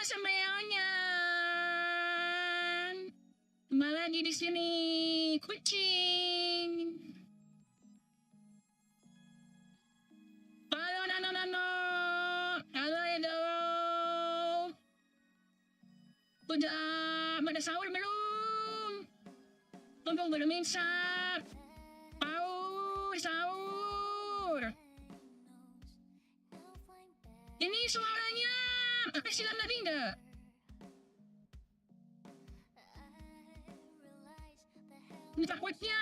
semuanya. Kembali lagi di sini, kucing. Halo, nano. Halo, Edo. Udah pada sahur belum? Tunggu belum imsak. Sahur. Ini suaranya pakai silam tadi enggak? Ini takutnya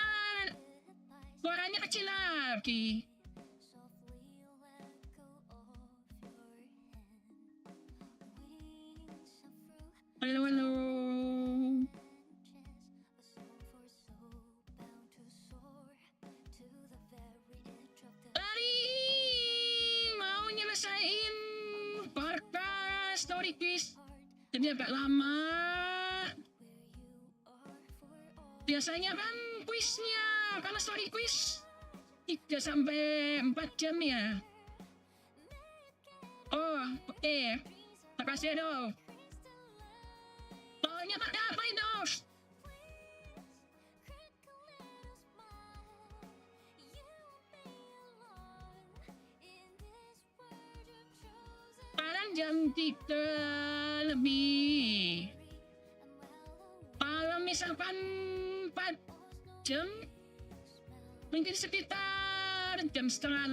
suaranya kecil lagi. Halo. Lari, mau nyelesain Varka story quiz. Jadi agak lama. Biasanya kan kuisnya, kalau story quiz 3 sampai 4 jam ya. Oh, oke. Makasih dong. Soalnya pakai apa itu? Sekarang jam 3 lebih. Kalau misalkan 4 jam, mungkin sekitar jam setengah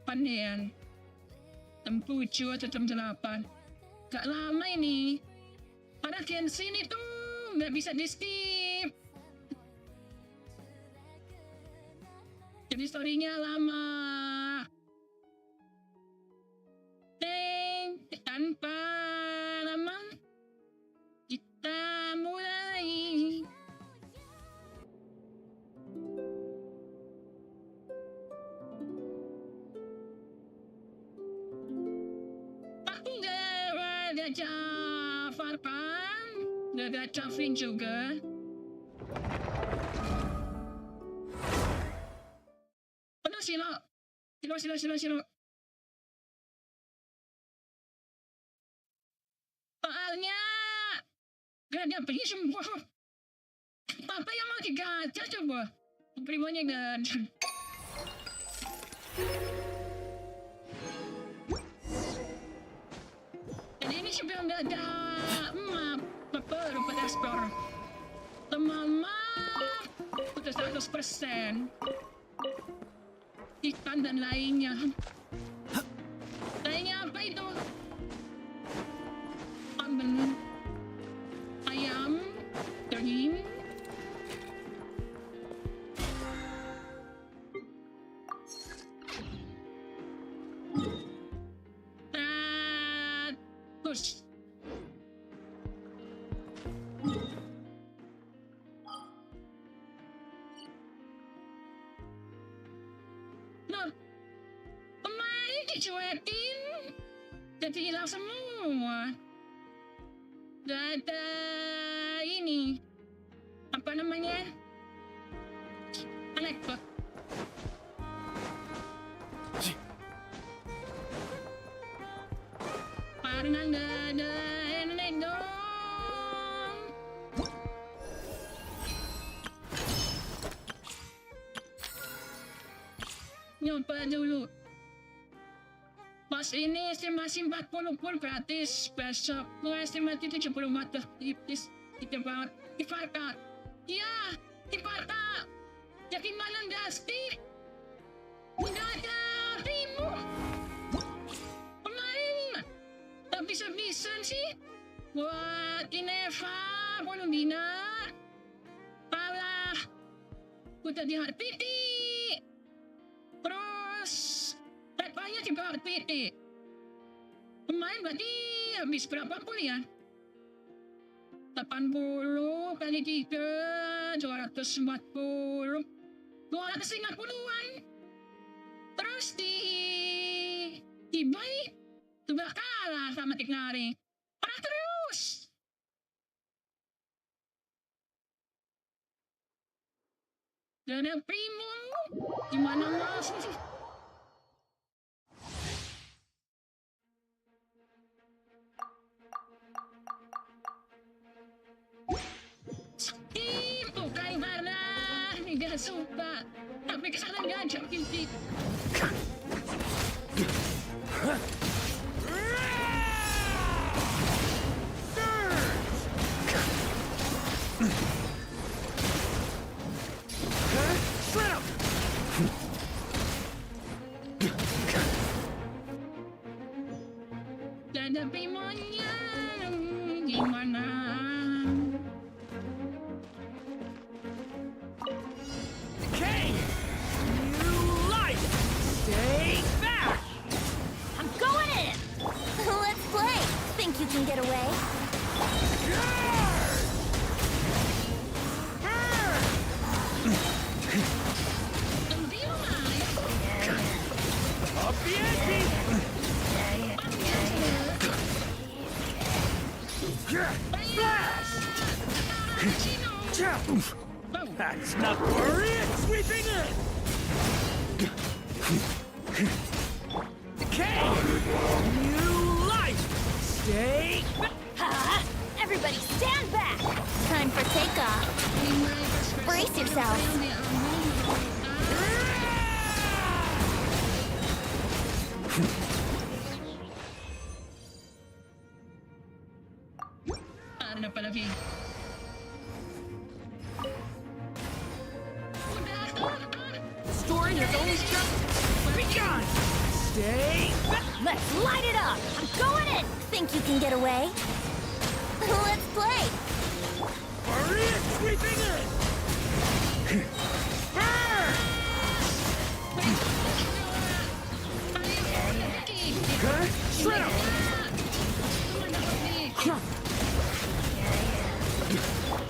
8 ya. Jam 7 atau jam 8. Gak lama ini. Karena Genshin itu nggak bisa di skip. Jadi story-nya lama. Tanpa lama, kita mulai. Aku nggak ada Varka, nggak ada Cavin juga. Penuh silo. Soalnya gak ada beli semua. Apa yang mau digacha coba? Primonya gak ada. Jadi ini sebelum gak ada map rupa explore. Map udah 100%. Ikan dan lainnya. Lainnya apa itu? Ayam, daging. Terus. Nah, kemarin dicuekin, jadi hilang semua. Gak ada ini, apa namanya, anek kok. Karena gak ada anek dong. Nyoba dulu. Pas ini estimasi 40 pun gratis, besok estimasi 70 mata tipis, tidak banget. Di Varka, iya, di Varka. Jadi malam dasti, udah ada timu. Kemarin, tak bisa sih, buat Ineva, Bolondina, Palah, udah di HPT, terus banyak juga RPT. Kemarin berarti habis berapa pun ya? 80 kali 3, 240, 250-an. Terus di eBay sudah kalah sama Tiknari. Parah terus. Dan yang premium gimana mas? Bukan karena nggak suka, tapi kesana ngajak Bikin. Hadapi monyet gimana? Okay, new life. Stay back. I'm going in! Let's play! Think you can get away? Up the ante. Flash! That's not worrying. Sweeping in. Decay. New life. Stay back. Ha! Everybody stand back! Time for takeoff. Brace yourself. Ano pala, V? The story has only just begun. Stay back. Let's light it up! I'm going in! Think you can get away? Let's play! Worrying. Sweeping in. Burn. Shred 'em.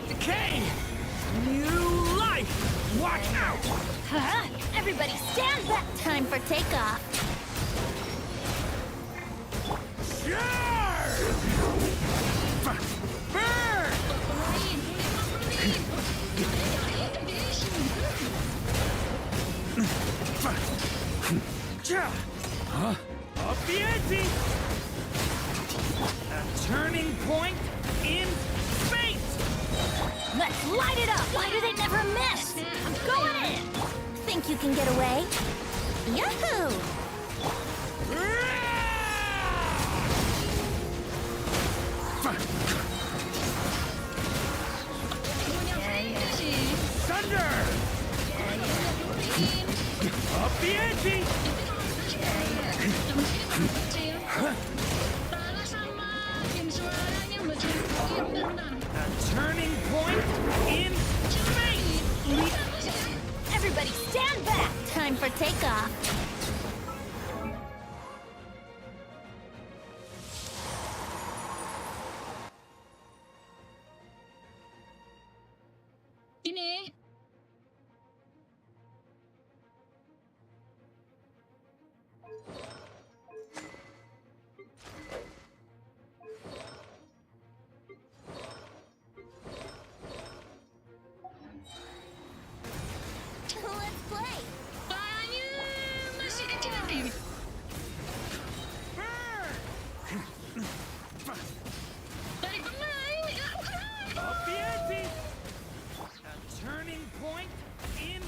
Decay. New life. Watch out. Huh? Everybody stand back! Time for takeoff. Charge! Burn! Huh? Up the ante! A turning point in space! Let's light it up! Why do they never miss? I'm going in! Think you can get away? Yahoo! Thunder! Up the ante! A turning point in space! Everybody stand back! Time for takeoff. Ini. Let's play! Kayaknya masih kecil lagi. Dari pemain. Up the ante! A turning point in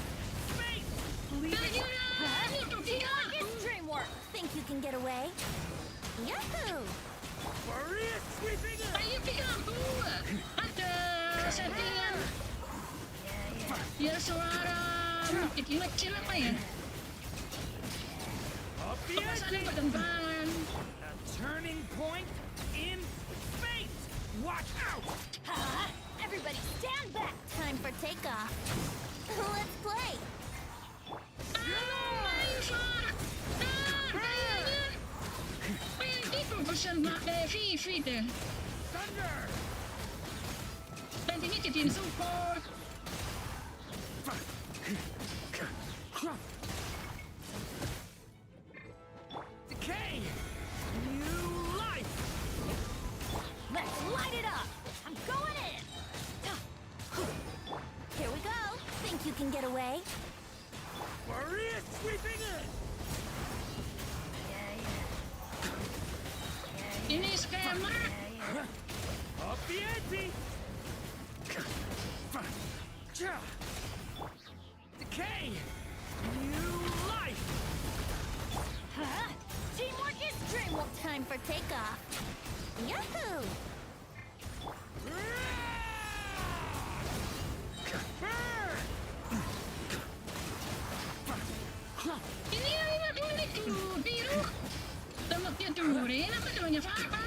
space! It's DreamWorks! Think you can get away? Yahoo! Worry it, sweeping in! Ayo bilang ada settingan. Ya suara kecil apa ya? Up the Pemasangan ante! penerbangan. A turning point in space! Watch out! Huh? Everybody stand back! Time for takeoff. Let's play! Main suara. Kayaknya. Kayaknya itu pesan pakai Vivi deh. Thunder! Nantinya jadiin support. Decay! New life! Let's light it up! I'm going in! Here we go! Think you can get away? Worry it, sweeping in! Ini skema. Up the ante! Decay! New life! Huh? Teamwork is dreamwork. Time for takeoff. Yahoo! Ini lima menit dulu, biru. Tempatnya duri, apa namanya Varka?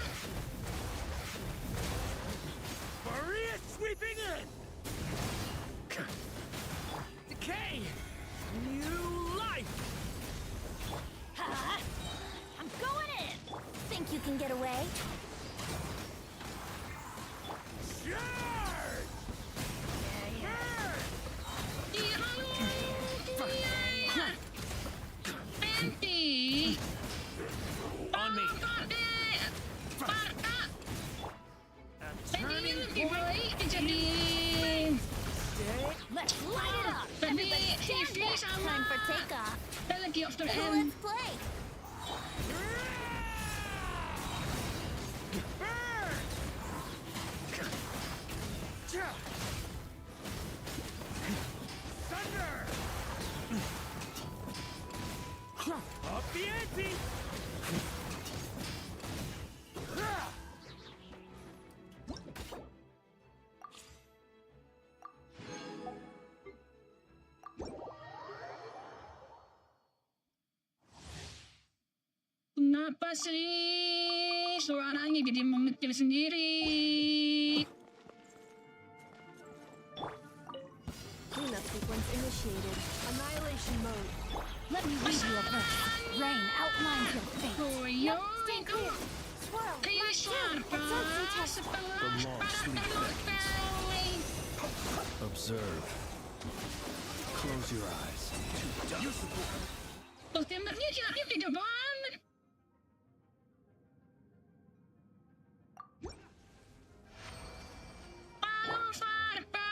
Maria sweeping in! Decay! New life! Huh? I'm going in. Think you can get away? Charge! Nanti. On me! Varka. A Ini turning lebih point baik jadi Let's light it up. tadi Everybody stand TV back. sama Time for takeoff. lagi after So M. let's play. Thunder! Up the ante! Kenapa sih suaranya jadi mengecil sendiri? Cleanup sequence initiated. Annihilation mode. Let me read you a verse. Rain outlines your fate. Koyo Stand itu clear. Swirl. kayak Mark 2. Varka Absorption test. setelah The long para sleep terlukai. Observe. Close your eyes. Oh, tembaknya jaraknya beda banget. Halo Varka.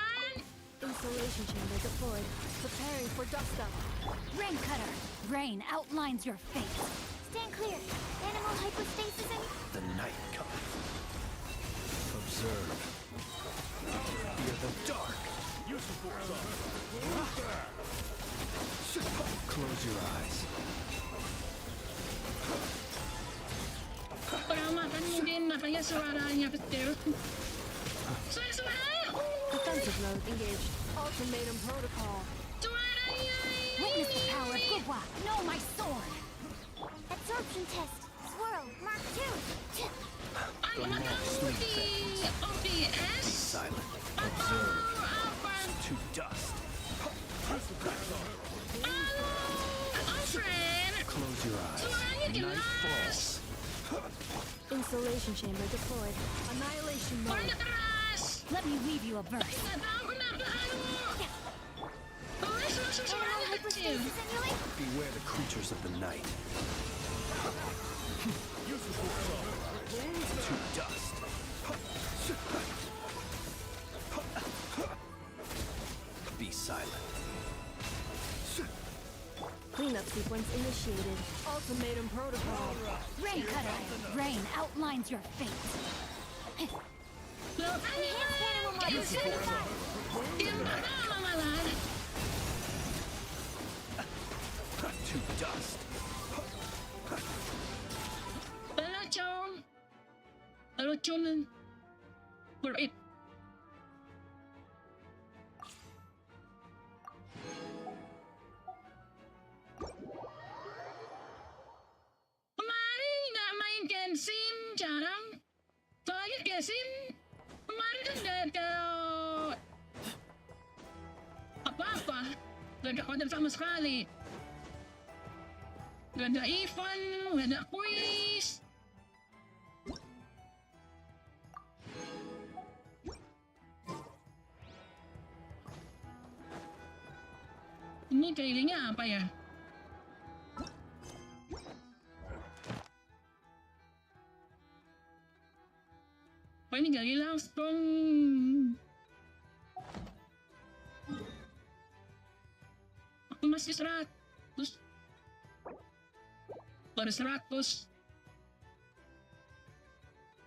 Installation chamber deployed. Preparing for dust up. Rain cutter. Rain outlines your fate. Stand clear. Animal hypostasis in. The night comes. Observe. Fear the dark. Close your eyes. Peramatan mungkin makanya suaranya kecil. Suara. Defensive mode engaged. Ultimatum protocol. Suaranya. Witness the power of Gugwa. Know my sword. Absorption test. Swirl. Mark 2. Ano ba kamu di OBS? Silent. Atau Observe. apa? To dust. Halo, Alfred. Close your eyes. Suaranya Night jelas. falls. Installation chamber deployed. Annihilation mode. Suaranya keras. Let me weave you a verse. Nggak tahu kenapa halo. Tulis langsung Animal suaranya kecil. hypostasis simulate. Beware the creatures of the night. To dust. Be silent. Cleanup sequence initiated. Ultimatum protocol. Rain cutter. Rain outlines your fate. Loh, Enhanced animal model certified. yang pertama malah. To dust. Pelacong. Pelucunan. Berat. Kemarin nggak main Genshin, jarang. Soalnya Genshin kemarin kan nggak ada apa-apa, nggak ada konten sama sekali. Nggak ada event, nggak ada quiz. Ini daily-nya apa ya? Oh, ini gali langsung. Aku masih 100. Baru 100.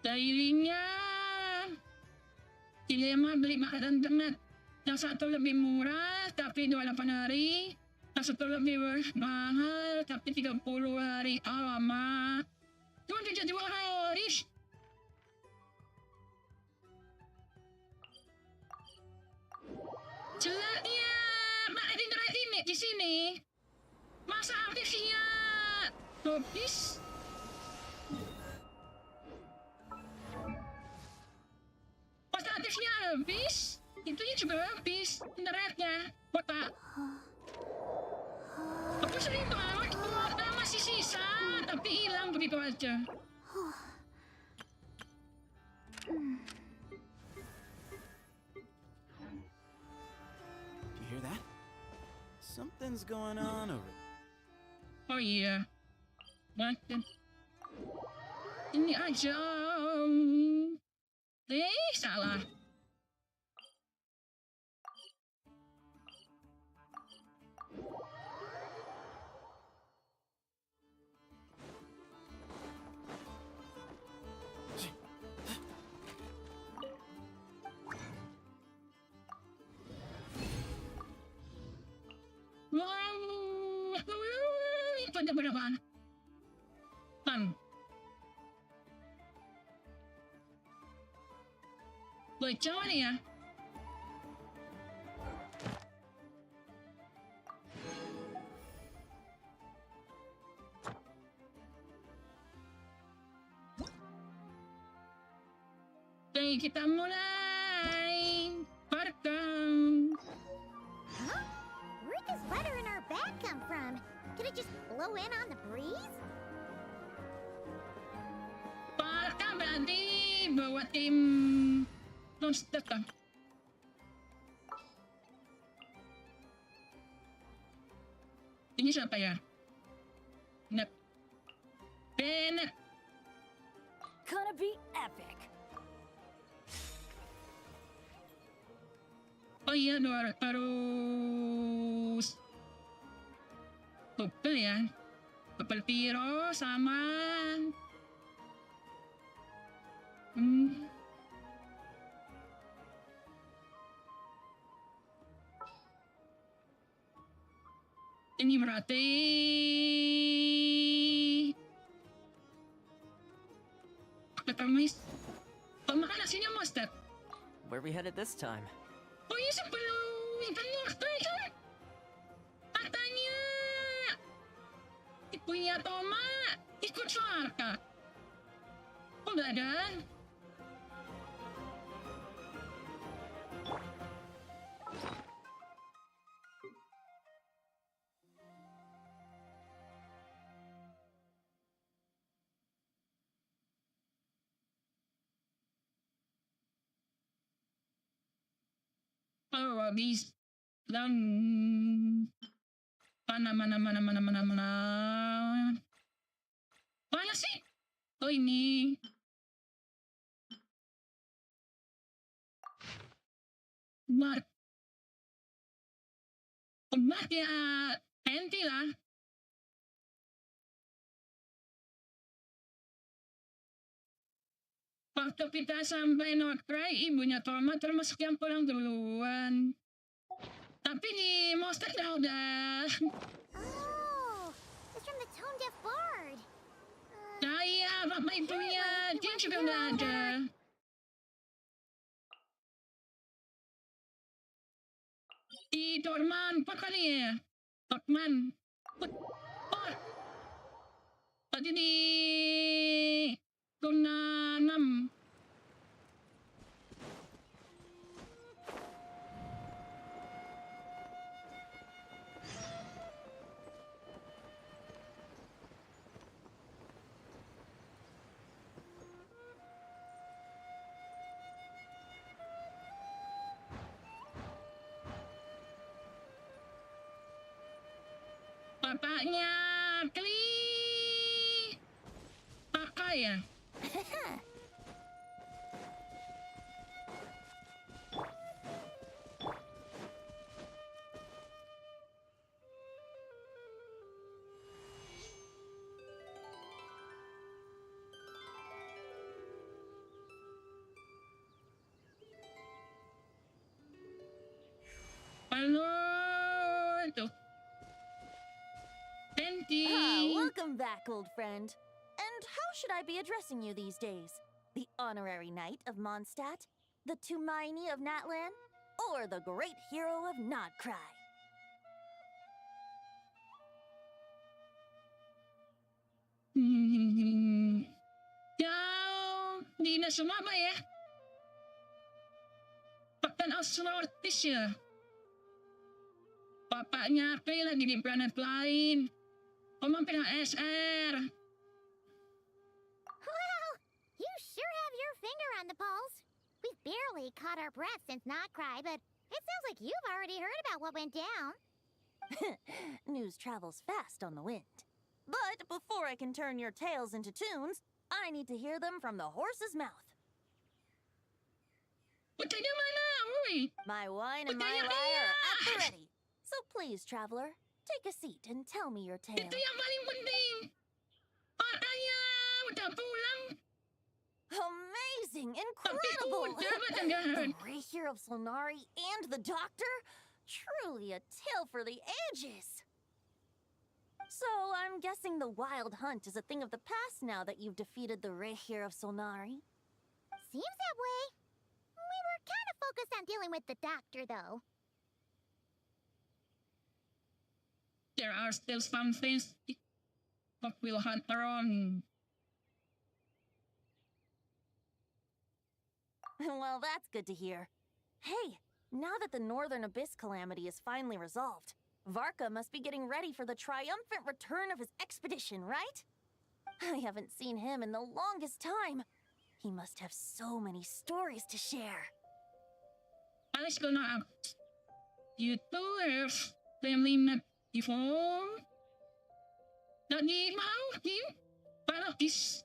Daily-nya Dilema beli makanan internet. Yang satu lebih murah tapi 28 hari. Yang satu lebih mahal tapi 30 hari. Alamak. Cuma 72 hari. Jelasnya makanan internet ini di sini. Masa aktifnya habis? Pas aktifnya habis, itunya juga habis internetnya. Kota. Aku sering banget kuota masih sisa, tapi hilang begitu aja. You hear that? Something's going on over. Oh iya. Makan. Ini aja. Salah. Bener-bener. Baca mana ya? Oke, kita mulai. Varka. Huh? Where'd this letter in our bag come from? Could it just blow in on the breeze? Varka berarti bawa tim non-stop kan? Ini siapa ya? Berat. Gonna be epic. Oh iya, harus Tupel ya. Tupel Piro sama ini berarti Ketemis. Oh, makan nasinya monster. Where we headed this time? Oh iya, sebelum penuh kan? Katanya ibunya Toma ikut Varka. Oh nggak ada? Oh, habis. Dan mana. Mana sih? Oh ini. Mark ya Enti lah. Waktu kita sampai Northray, ibunya Toma termasuk yang pulang duluan. Tapi di monster udah. Oh, it's from the tone deaf bard. Nah iya, bapak ibunya, dia juga udah ada. Di Dorman, apa kali ya? Dorman. Oh, tadi di Zona 6. Bapaknya Kli pakai ya? Bikin. Welcome back, old friend. And how should I be addressing you these days? The honorary knight of Mondstadt? The Tumaini of Natlan? Or the great hero of Nodcry? Ikaw, di na sumama eh. Pagtanaw swerte siya. Papa niya kailan nilibra ng lain. Umampi ng SR. Well, you sure have your finger on the pulse. We've barely caught our breath since Not Cry, but it sounds like you've already heard about what went down. News travels fast on the wind. But before I can turn your tales into tunes, I need to hear them from the horse's mouth. What naman na, uy? My wine and What my the hell? rye are at the ready. So please, traveler, take a seat and tell me your tale. Ito yung maling munding. Kaya, matapulang. Amazing! Ang Incredible! pikuda matanggahan. The Ray here of Solnari and the Doctor? Truly a tale for the ages! So, I'm guessing the wild hunt is a thing of the past now that you've defeated the Ray here of Solnari? Seems that way. We were kind of focused on dealing with the doctor, though. There are still some things that will hunt around. Well, that's good to hear. Hey, now that the Northern Abyss calamity is finally resolved, Varka must be getting ready for the triumphant return of his expedition, right? I haven't seen him in the longest time. He must have so many stories to share. Alis ko na YouTubers, family na before. Nani mau him? Para this.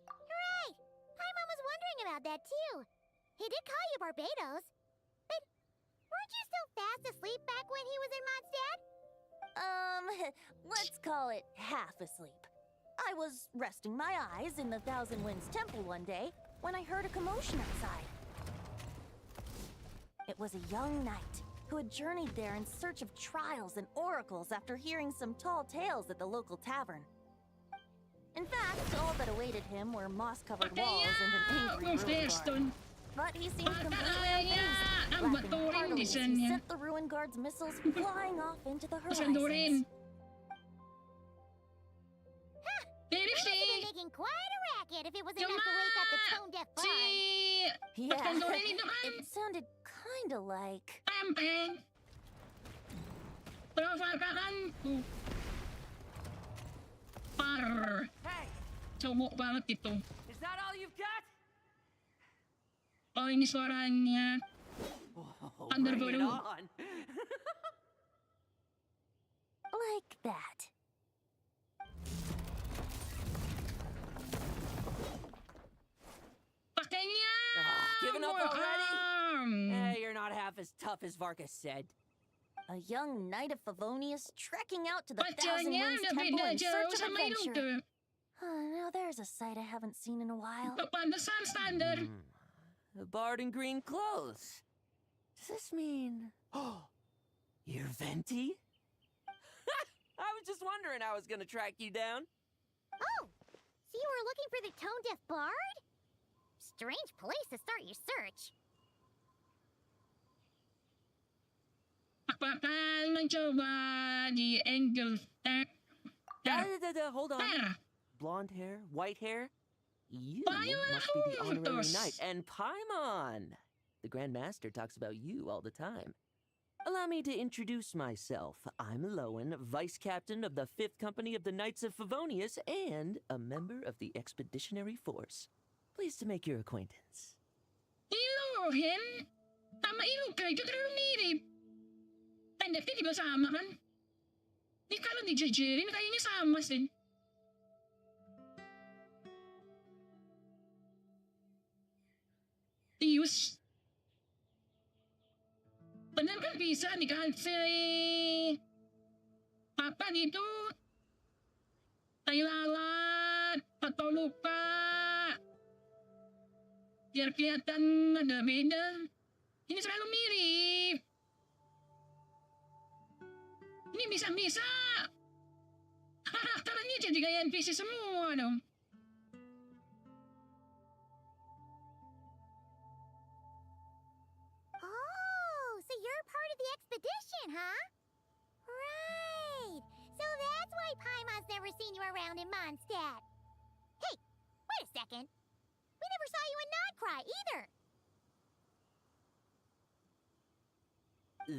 Hooray! Paimon was wondering about that, too. He did call you Barbados. But weren't you still fast asleep back when he was in Mondstadt? Let's call it half asleep. I was resting my eyes in the Thousand Winds Temple one day when I heard a commotion outside. It was a young knight who had journeyed there in search of trials and oracles after hearing some tall tales at the local tavern. In fact, all that awaited him were moss-covered walls and an angry ruin guard. But he seemed completely unfazed, laughing heartily as he sent the ruin guard's missiles flying off into the horizons. We must have been making quite a racket if it was enough to wake up the tone-deaf bard. Yeah, it sounded kinda like... Sampai. Perwakaan ko. Hey, Sumuk banget itu. is that all you've got? Oh, ini suaranya. Oh, Under bring it baru. on. like that. Pakainya. Giving up already? Arm. Hey, you're not half as tough as Varka said. A young knight of Favonius trekking out to the Thousand Pacanya Winds lebih Temple in jauh search of sama adventure. Luka. Now there's a sight I haven't seen in a while. Kepantesan standar. A bard in green clothes. Does this mean... Oh, you're Venti? I was just wondering how I was gonna track you down. Oh, so you were looking for the tone-deaf bard? Strange place to start your search. Apakah mencoba di angle tag? Hold on. Para. Blonde hair, white hair. You Paimon must be the honorary Juntos. knight. And Paimon! The Grand Master talks about you all the time. Allow me to introduce myself. I'm Lowen, Vice Captain of the 5th Company of the Knights of Favonius and a member of the Expeditionary Force. Pleased to make your acquaintance. Iluhin? Tama ilog kayo, terlalu mirip. Hindi ba sama kan? Di ka lang di Jerry, kayaknya sama sih. Tius. Benar kan bisa dikasih apa itu? Tai lalat atau lupa. Biar kelihatan ada beda. Ini selalu mirip. Ini bisa-bisa karakternya jadi kayak NPC semua dong. Oh, so you're part of the expedition, huh? Right. So that's why Paimon's never seen you around in Mondstadt. Hey, wait a second. We never saw you in Nodcry either.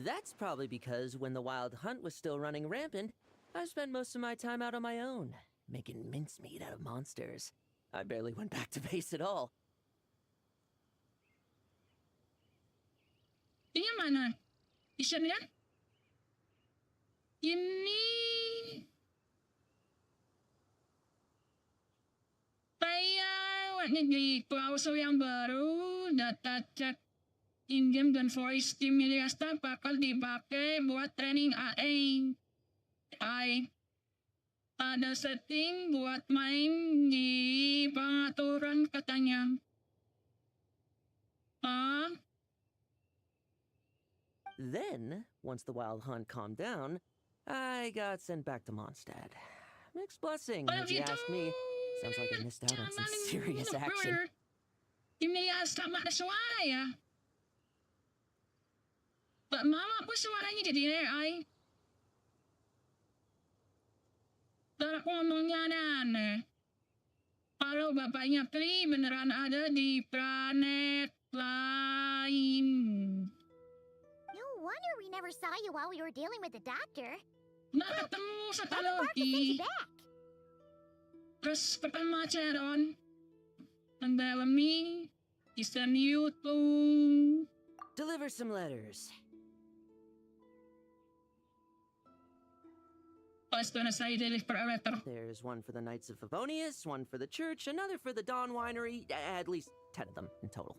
That's probably because when the wild hunt was still running rampant, I spent most of my time out on my own, making mincemeat out of monsters. I barely went back to base at all. Ini mana? Bisa lihat? Ini saya di browser yang baru, data chat in-game dan voice stimuli staff bakal dipakai buat training AI. Ada setting buat main di pengaturan katanya. Then, once the wild hunt calmed down, I got sent back to Mondstadt. Mixed blessing, if you ask me. Sounds like I missed out on some serious action. Ini sama ada suara ya. Pak Mama pun suaranya jadi AI. Cara ngomongnya aneh. Kalau bapaknya Pri beneran ada di planet lain. No wonder we never saw you while we were dealing with the doctor. Nggak ketemu sa Why did Varka send Taloki. you back? Terus pertama Cheron. Ang Bellamy. Isa Newton. Deliver some letters. Pasto na sa i-deliver a letter. There's one for the Knights of Favonius, one for the church, another for the Dawn Winery, at least 10 of them in total.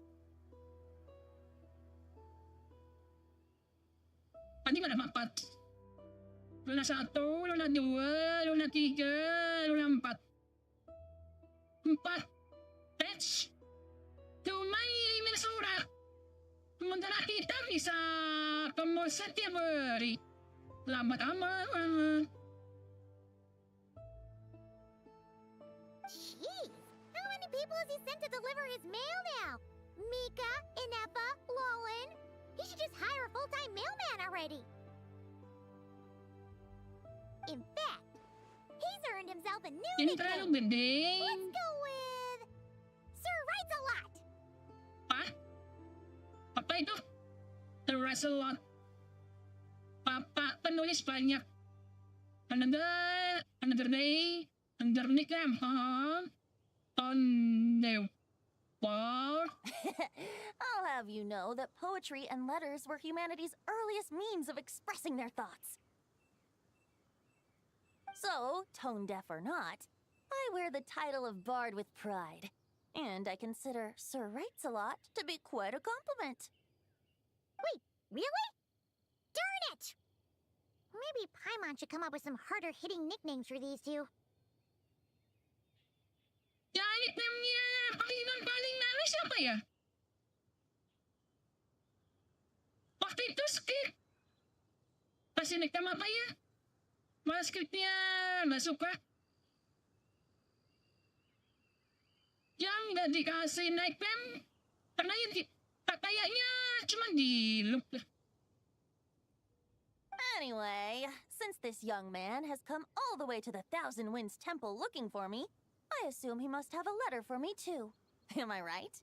Pwede ka na 4. Luna 1, Luna 2, Luna 3, Luna 4. 4. Fetch. Tumay minasurat. Pumunta na kita sa September. Lambat amat. Jeez, how many people has he sent to deliver his mail now? Mika, Inepa, Lolan. He should just hire a full-time mailman already. In fact, he's earned himself a new Ini terlalu nickname. gede. Let's go with Sir Writes a Lot. Pa? Apa itu? The rest a lot. Papa penulis banyak. Another day, another nickname, huh? Tondeu. What? I'll have you know that poetry and letters were humanity's earliest means of expressing their thoughts. So, tone deaf or not, I wear the title of Bard with pride. And I consider Sir Writes a Lot to be quite a compliment. Wait, really? Darn it! Maybe Paimon should come up with some harder-hitting nicknames for these two. Ya, nickname-nya paling nangis apa ya? Waktu itu skip. Kasih nickname apa ya? Malah skripnya nggak suka. Yang nggak dikasih nickname karena yang kayaknya cuma di loop. Anyway, since this young man has come all the way to the Thousand Winds Temple looking for me, I assume he must have a letter for me too. Am I right?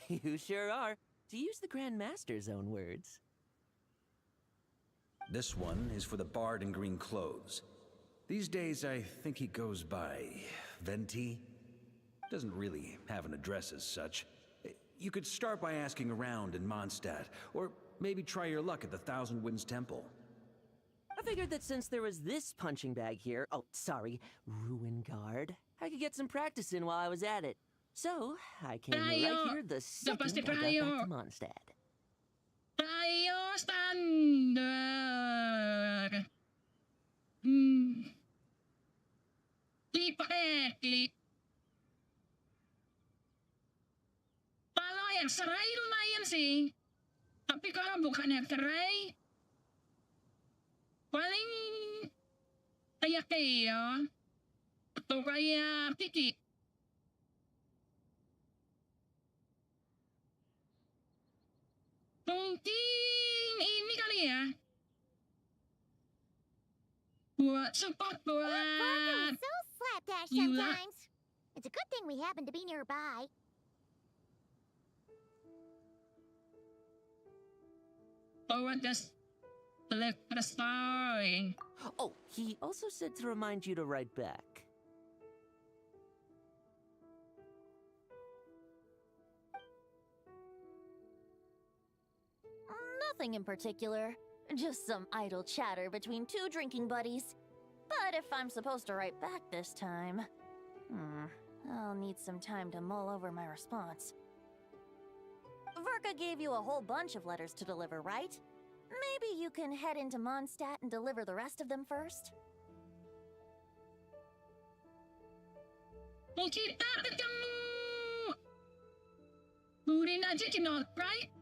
You sure are, to use the Grand Master's own words. This one is for the bard in green clothes. These days, I think he goes by Venti. Doesn't really have an address as such. You could start by asking around in Mondstadt, or maybe try your luck at the Thousand Winds Temple. I figured that since there was this punching bag here, Ruin Guard, I could get some practice in while I was at it. So, I came right here the second I got back to Mondstadt. Tayo standard. Di pakai-klik. Kalau yang serai lumayan sih. Tapi kalau bukan yang serai, paling kayak Kea atau kayak Bikin. Mungkin ini kali ya. Buat support Varka buat was so slapdash Yula. sometimes. It's a good thing we happen to be nearby. buat selesai. Oh, he also said to remind you to write back. Nothing in particular. Just some idle chatter between two drinking buddies. But if I'm supposed to write back this time... I'll need some time to mull over my response. Varka gave you a whole bunch of letters to deliver, right? Maybe you can head into Mondstadt and deliver the rest of them first? Kung kita ketemu Burin aja Cinot, right?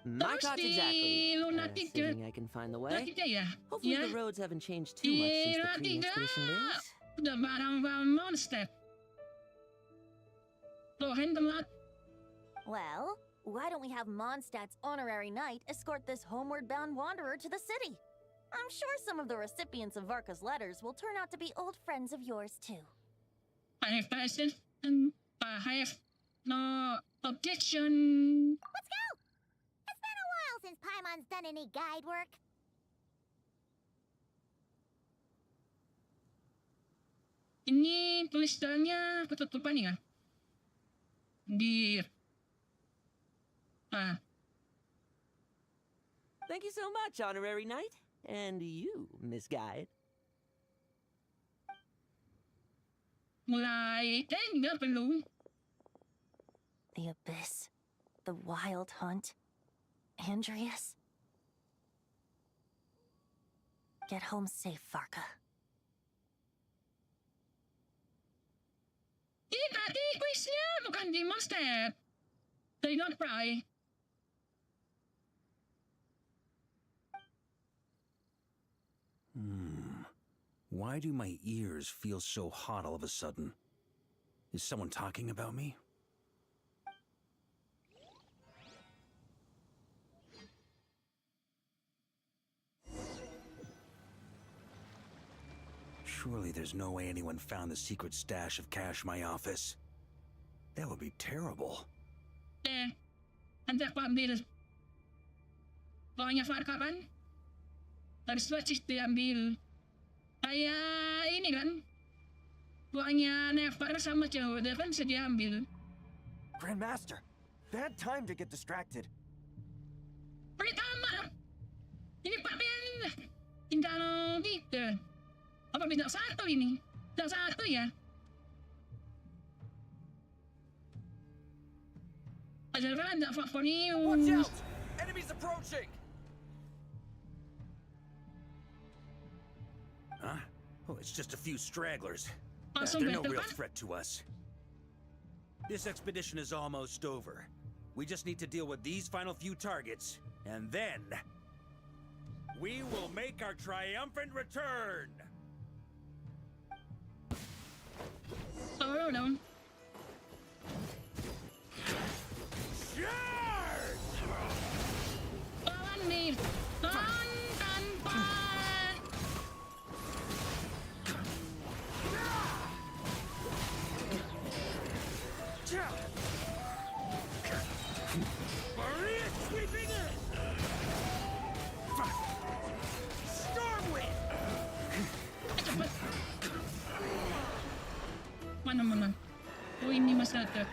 My thoughts exactly. Assuming I can find the way. Tiga ya? Hopefully Ya. the roads haven't changed too much since the pre-expedition days. Udah barang-barang Mondstadt. Lo telat. Well, why don't we have Mondstadt's honorary knight escort this homeward-bound wanderer to the city? I'm sure some of the recipients of Varka's letters will turn out to be old friends of yours, too. I have no objection. Let's go! It's been a while since Paimon's done any guide work. Ini tulisannya ketutupan ya? Di... Thank you so much, Honorary Knight. And you, Miss Guide. Mulai tengah belum? The Abyss. The Wild Hunt. Andreas. Get home safe, Varka. Ini tadi kuisnya bukan di Mondstadt. Dari Not Pry. Why do my ears feel so hot all of a sudden? Is someone talking about me? Surely there's no way anyone found the secret stash of cash in my office. That would be terrible. Anda aku ambil. Bawahnya Varka kan? Dari switch diambil. Kayak ini kan? Bawahnya Never sama Jauh, dia kan bisa diambil. Grandmaster, bad time to get distracted. Pertama, ini papel tinggal gitu. Apa bintang satu ini? Bintang satu ya? Ada randa favorit. Watch out! Enemies approaching! Huh? Oh, it's just a few stragglers. Langsung They're no betul real kan? threat to us. This expedition is almost over. We just need to deal with these final few targets, and then... we will make our triumphant return! Solo dong. Charge! Lawan nih. Tanpa. Maria sweeping in! Stormwind! Cepet. Mana. Oh ini Mas Rata.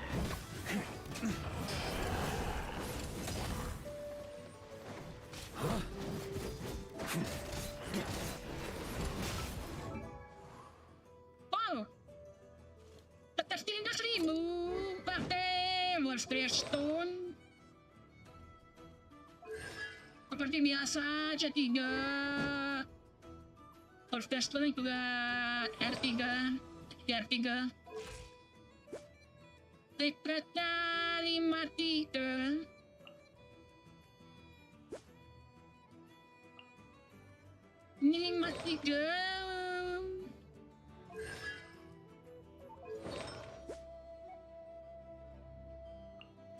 Wow. Tetap 13.000 pakai Monster Stone. Seperti biasa aja 3. Monster Stone juga R3. R3. Secretnya 53. Ni mati ka.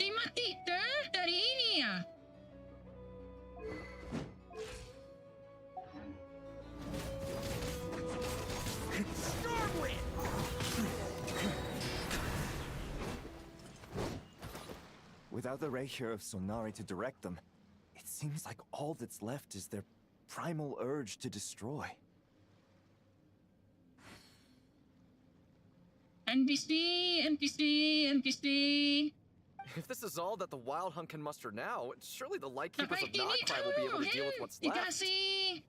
Di mati ka dari ini ya. Without the erasure of Sonari to direct them, it seems like all that's left is their primal urge to destroy. NPC. If this is all that the Wild Hunt can muster now, surely the Lightkeepers of Notcry will be able to deal with what's left. Dikasih.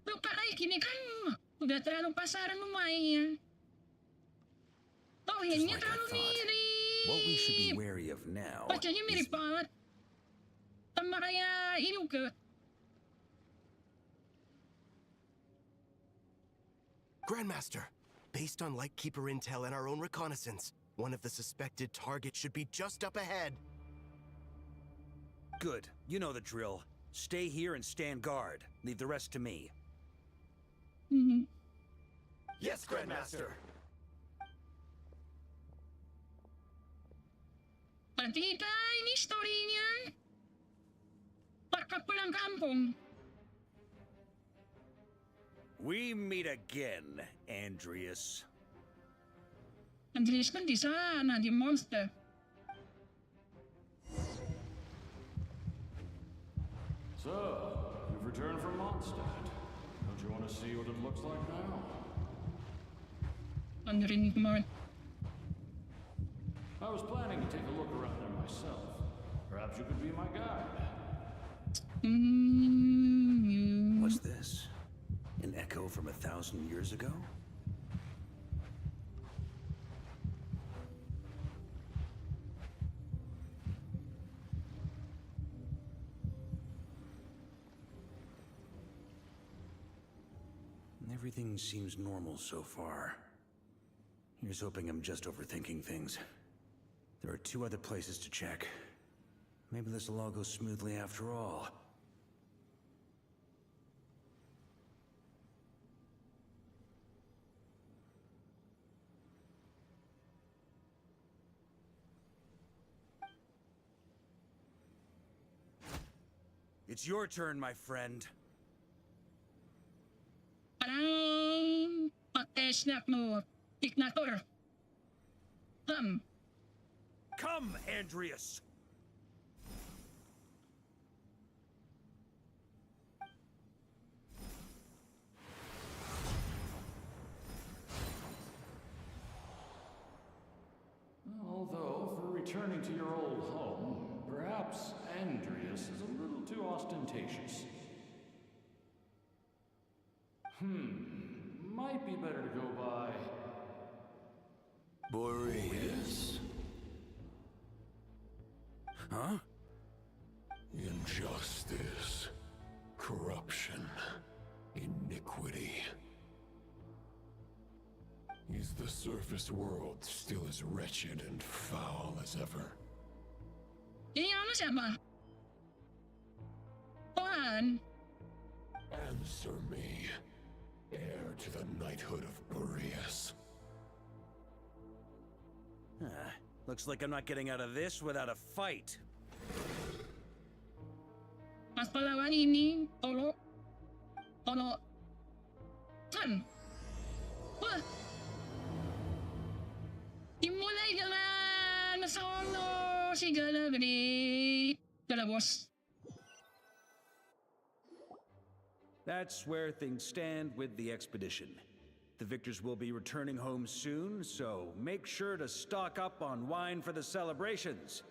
Lupa kayak gini kan udah terlalu pasaran lumayan. Oh, Just ini like I terlalu thought. mirip. What we should be wary of now Bacanya mirip is banget. Sama kayak ini ke. Grandmaster, based on Lightkeeper intel and our own reconnaissance, one of the suspected targets should be just up ahead. good. You know the drill. Stay here and stand guard. Leave the rest to me. Yes, Grandmaster. Kita ini story-nya. Varka pulang kampung. We meet again, Andreas. Andreas kan di sana, di monster. So, you've returned from Mondstadt. Don't you want to see what it looks like now? Narinig mo. I was planning to take a look around there myself. Perhaps you could be my guide. What's this? An echo from 1,000 years ago? Everything seems normal so far. Here's hoping I'm just overthinking things. There are 2 other places to check. Maybe this will all go smoothly after all. It's your turn, my friend. Parang pag-snap mo, Ignator. Come, Andreas! Although, for returning to your old home, perhaps Andreas is a little too ostentatious. Might be better to go by... Boreas. Huh? Injustice. Corruption. Iniquity. Is the surface world still as wretched and foul as ever? Ini ano siapa? Tuhan. Answer me, heir to the knighthood of Boreas. Looks like I'm not getting out of this without a fight. Mas palawan ini, Tolo. Wah. Dimulai dengan solo si Galabri. Galabos. That's where things stand with the expedition. The victors will be returning home soon, so make sure to stock up on wine for the celebrations.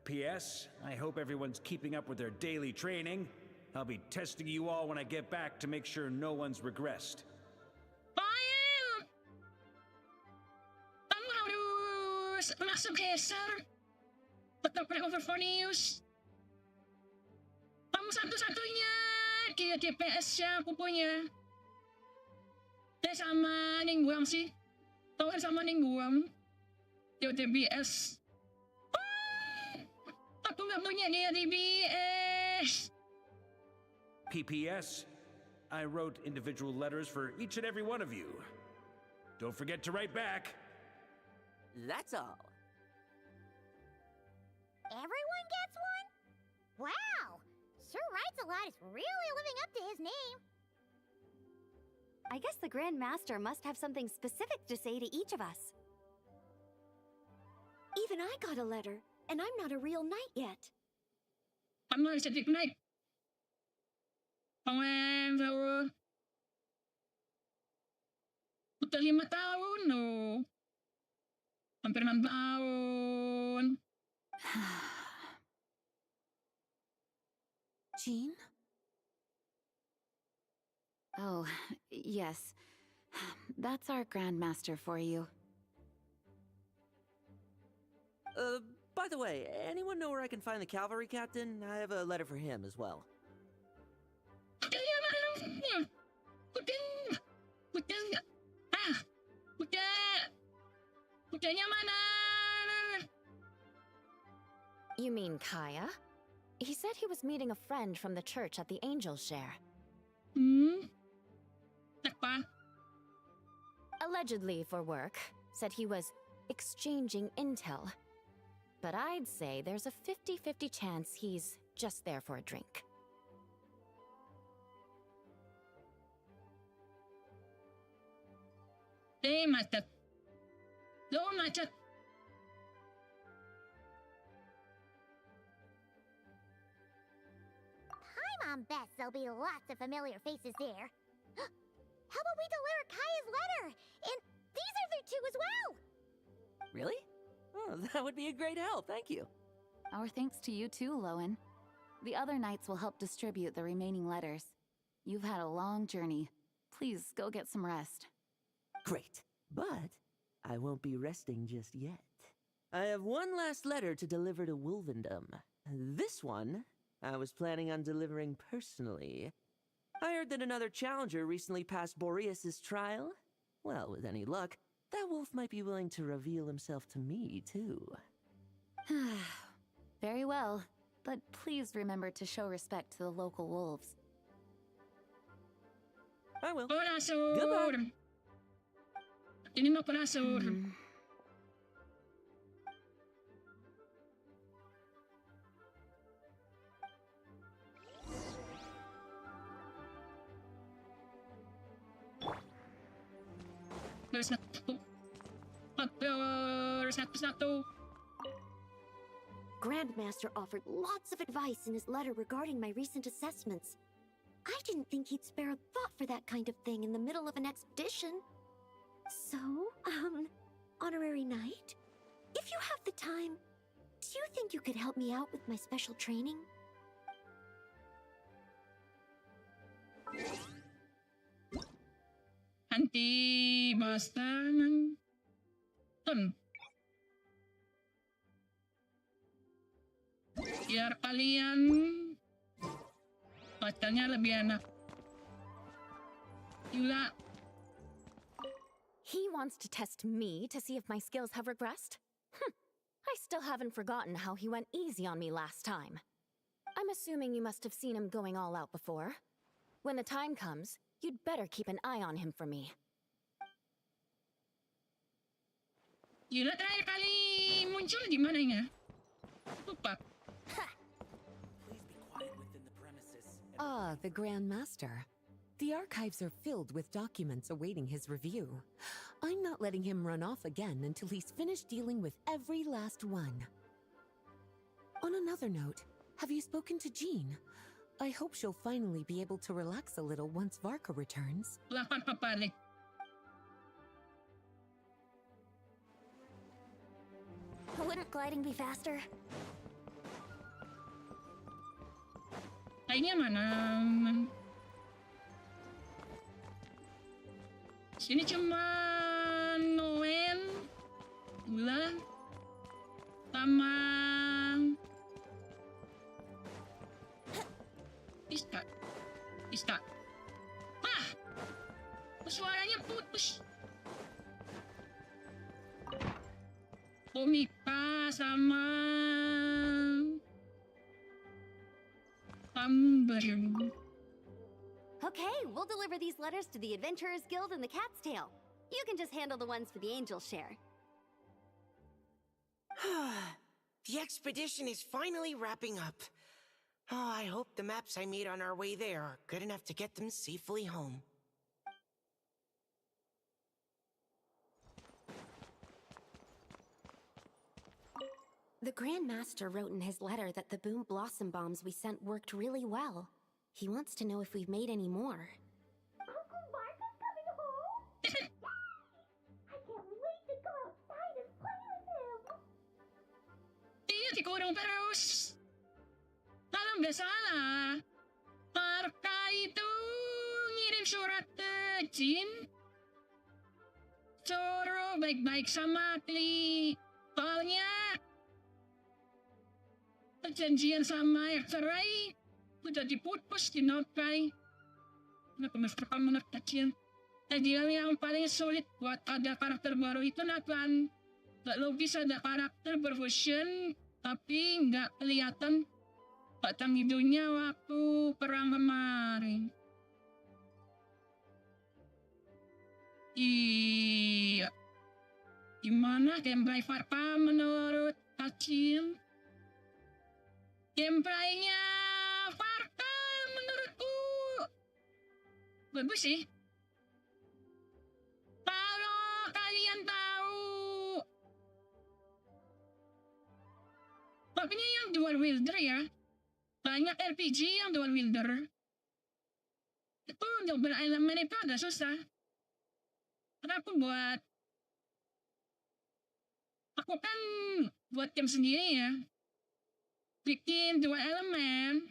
P.S. I hope everyone's keeping up with their daily training. I'll be testing you all when I get back to make sure no one's regressed. Fire! Kamu harus masuk geser. Tetap over for news. Kamu satu-satunya di DPS yang aku punya. Sama Ningguang sih. Tahu sama Ningguang. Di DPS. Aku nggak punya dia DPS. PPS, I wrote individual letters for each and every one of you. Don't forget to write back. That's all. Everyone gets one? Wow! Sir Writes a Lot is really living up to his name. I guess the Grand Master must have something specific to say to each of us. Even I got a letter, and I'm not a real knight yet. I'm not a static knight. However, udah 5 tahun loh. Hampir 6 tahun. Jean? Oh, yes. That's our Grandmaster for you. By the way, anyone know where I can find the cavalry captain? I have a letter for him as well. You mean Kaya? He said he was meeting a friend from the church at the Angel Share. Allegedly for work. Said he was exchanging intel. But I'd say there's a 50-50 chance he's just there for a drink. Hey, Master. Go, Master. Paimon bets there'll be lots of familiar faces there. How about we deliver Kaya's letter? And these are there too as well! Really? Oh, that would be a great help, thank you. Our thanks to you too, Lowen. The other knights will help distribute the remaining letters. You've had a long journey. Please go get some rest. Great, but I won't be resting just yet. I have one last letter to deliver to Wolvendom. This one, I was planning on delivering personally. I heard that another challenger recently passed Boreas's trial. Well, with any luck, that wolf might be willing to reveal himself to me, too. Very well, but please remember to show respect to the local wolves. I will. Goodbye. Ini mah penasur. There's satu. Grandmaster offered lots of advice in his letter regarding my recent assessments. I didn't think he'd spare a thought for that kind of thing in the middle of an expedition. So, Honorary Knight, if you have the time, do you think you could help me out with my special training? Anti basta ng biar kalian bacanya lebih enak. Gila. He wants to test me to see if my skills have regressed? I still haven't forgotten how he went easy on me last time. I'm assuming you must have seen him going all out before. When the time comes, you'd better keep an eye on him for me. Gila, terakhir kali muncul di mana ya? Lupa. Ah, the Grand Master. The archives are filled with documents awaiting his review. I'm not letting him run off again until he's finished dealing with every last one. On another note, have you spoken to Jean? I hope she'll finally be able to relax a little once Varka returns. Lapan papalik. Wouldn't gliding be faster? Kayaknya mana? Sini cuma Noel, Gula, sama Ista. Ah! Suaranya putus. Komika sama Amber. Okay, we'll deliver these letters to the Adventurers Guild and the Cat's Tail. You can just handle the ones for the Angels share. The expedition is finally wrapping up. Oh, I hope the maps I made on our way there are good enough to get them safely home. The Grand Master wrote in his letter that the Boom Blossom bombs we sent worked really well. He wants to know if we've made any more. Uncle Varka's coming home? Yay! I can't wait to go outside and play with him! Iya, dikurung terus. Kalau nggak salah, Varka itu ngirim surat ke Jin. Suruh baik-baik sama Kli. Soalnya perjanjian sama X-Ray udah diputus di Nokai. Kenapa menurut kecil? Jadi yang paling sulit buat ada karakter baru itu Nathan. Gak logis ada karakter berfusion tapi nggak kelihatan batang hidungnya waktu perang kemarin. Iya. Gimana gameplay Varka menurut kecil? Gameplaynya Varka menurutku bagus sih. Kalau kalian tahu makanya yang dual wielder ya, banyak RPG yang dual wielder itu double elemen itu agak susah. Karena aku kan buat game sendiri ya, bikin dua elemen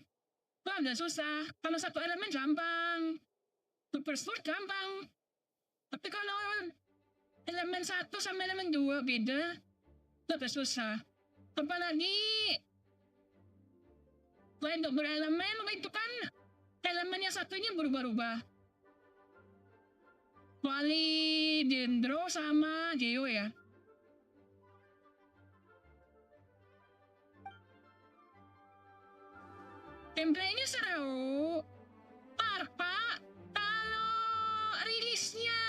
itu agak susah. Kalau satu elemen gampang, super sword gampang, tapi kalau elemen 1 sama elemen 2 beda, itu agak susah. Apalagi selain double elemen itu kan elemen yang satunya berubah-ubah. Kecuali Dendro sama Geo ya. Gameplaynya seru. Varka kalau rilisnya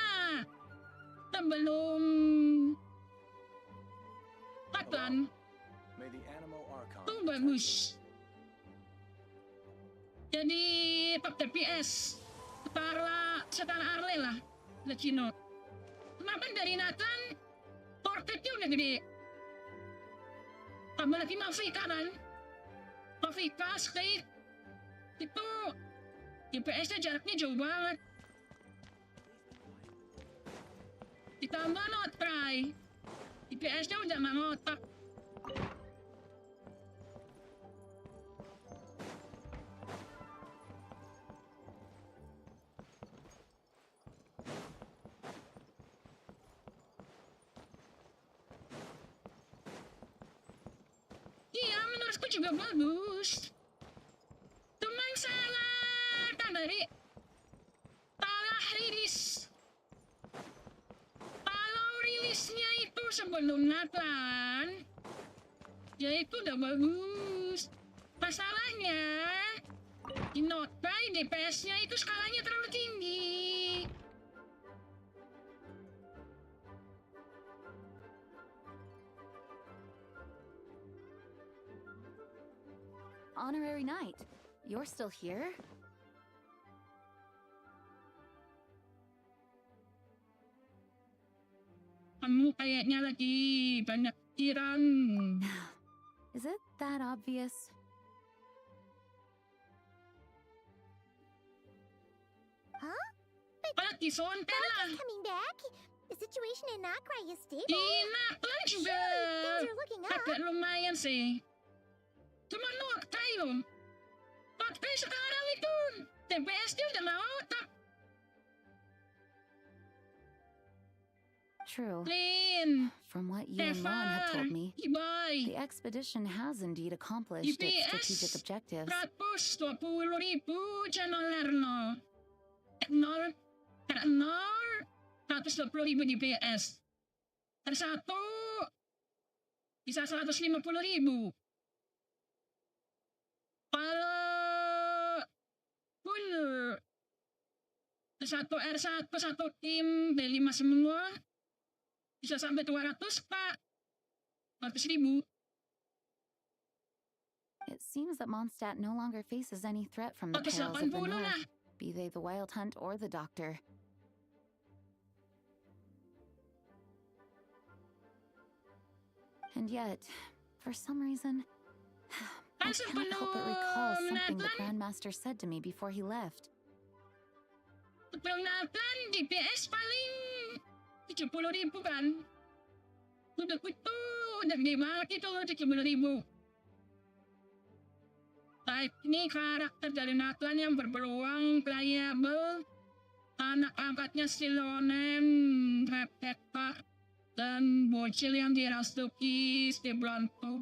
sebelum Atlan itu bagus. Jadi top TPS setara Arle lah Latino. Kenapa dari Nathan portretnya udah gede. Apalagi Mafika kan, Mafika State itu TPS-nya jaraknya jauh banget. Ditambah not try, TPS-nya udah nggak ngotak. Iya, menurutku juga bagus. Cuma salah dari salah rilis. Kalau rilisnya itu sebelum Nathan, ya itu udah bagus. Masalahnya di Notai DPS-nya itu skalanya terlalu tinggi. Honorary Knight, you're still here? Kamu kayaknya lagi banyak pikiran. Is it that obvious? Huh? Lagi sonten lah. Varka's coming back? The situation in Nakrai is stable. Di Nakrai juga things are looking up. agak lumayan sih. Cuma Notai loh. Notai sekarang itu DPS-nya udah nggak otak. True. Clean. From what you and Ron have told me, Ibai. the expedition has indeed accomplished its strategic objectives. 120.000 channel no. 120.000 DPS. Satu bisa 150.000. Kalau full Satu R1, satu tim, D5 semua. Bisa sampai 200, Pak. 100.000. It seems that Mondstadt no longer faces any threat from the perils of the north, be they the Wild Hunt or the Doctor. And yet, for some reason, I can't help but recall something the Grandmaster said to me before he left. Penonton di PS paling 70.000 kan? Udah gede banget itu 70.000. Type ini karakter dari Nathan yang berpeluang playable. Anak angkatnya si Lonen, Rebecca, dan bocil yang dirasuki si Bronco.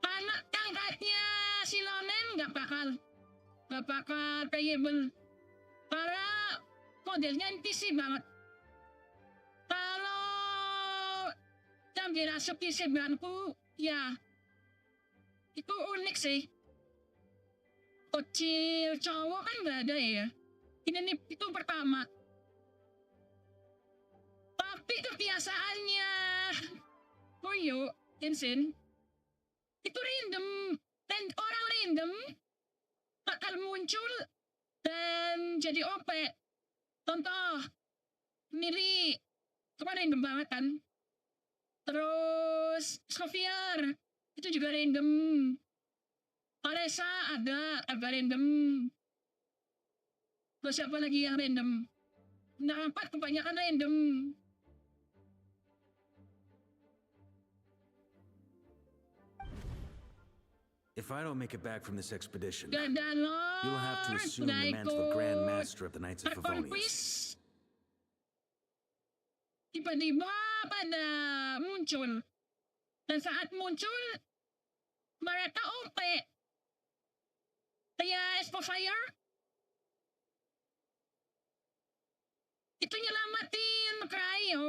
Anak angkatnya si Lonen gak bakal playable. Karena modelnya NPC banget. Kalau yang dirasuki si Bronco, ya itu unik sih. Bocil cowok kan gak ada ya. Ini nih itu pertama. Tapi kebiasaannya Koyo, Tenshin, itu random. Dan orang random bakal muncul dan jadi OP. Contoh, Miri, itu kan random banget kan. Terus, Scofier, itu juga random. Paresa ada random. Terus siapa lagi yang random? Nah, 4 kebanyakan random. If I don't make it back from this expedition, Gadalor, you'll have to assume the mantle of Grand Master of the Knights of Favonius. Tiba-tiba pada muncul. Dan saat muncul, mereka OP. Kayak Fire. Itu nyelamatin Cryo.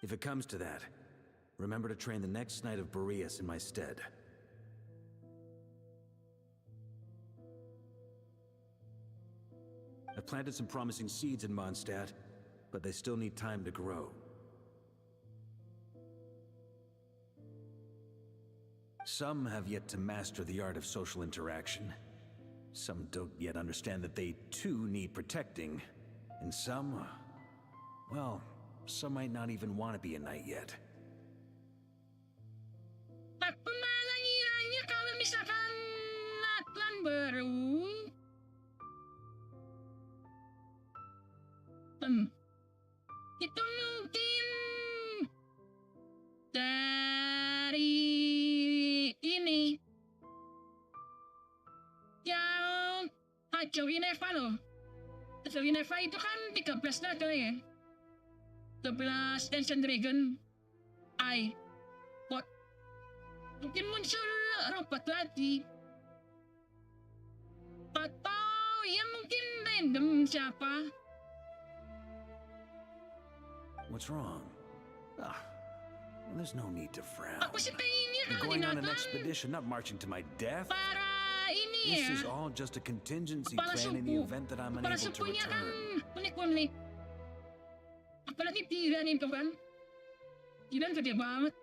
If it comes to that, remember to train the next Knight of Boreas in my stead. I've planted some promising seeds in Mondstadt, but they still need time to grow. Some have yet to master the art of social interaction. Some don't yet understand that they too need protecting. And some, well, some might not even want to be a knight yet. Apa malah ngiranya kalau misalkan Natlan baru itu mungkin dari ini yang Hajau Ineva loh. Hajau Ineva itu kan 13 naga ya. 13 Ancient Dragon Eye. Mungkin muncul robot lagi. Atau ya mungkin random siapa. What's wrong? There's no need to frown. Aku sih pengennya I'm kalau going on an Natlan expedition, not marching to my death. para ini This ya. is all just a contingency Kepala plan in the suku. event that I'm Kepala unable to sukunya kan return. unik-unik. Apalagi Tiran itu kan. Tiran gede banget.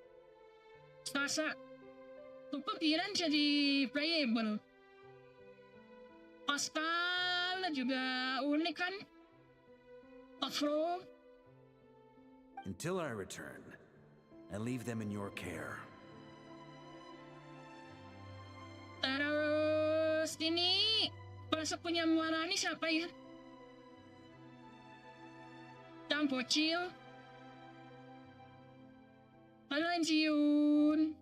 Sasa. Tutup Tiran jadi playable. Pascal juga unik kan. Afro. Until I return, I leave them in your care. Terus ini kepala sukunya Muarani siapa ya? Yang bocil. Halo Enjiun.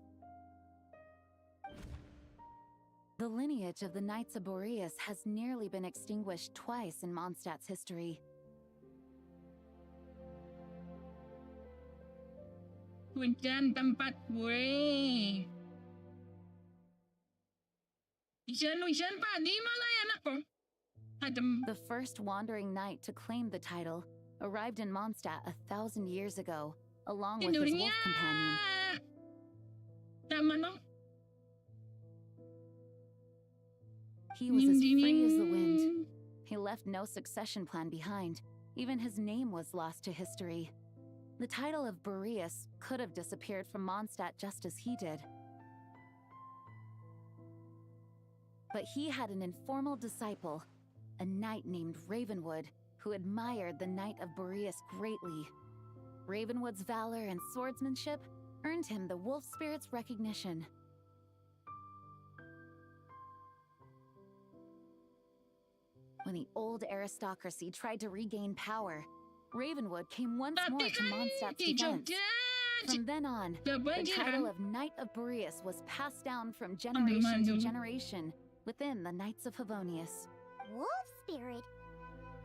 The lineage of the Knights of Boreas has nearly been extinguished twice in Mondstadt's history. Hujan tempat gue. Hujan padi malah enak kok. Adem. The first wandering knight to claim the title arrived in Mondstadt 1,000 years ago, along with his Tidurnya wolf companion. Sama no. He was as free as the wind. He left no succession plan behind. Even his name was lost to history. The title of Boreas could have disappeared from Mondstadt just as he did. But he had an informal disciple, a knight named Ravenwood, who admired the Knight of Boreas greatly. Ravenwood's valor and swordsmanship earned him the wolf spirit's recognition. When the old aristocracy tried to regain power, Ravenwood came once more to Mondstadt's defense. From then on, the title of Knight of Boreas was passed down from generation to generation within the Knights of Favonius. Wolf spirit?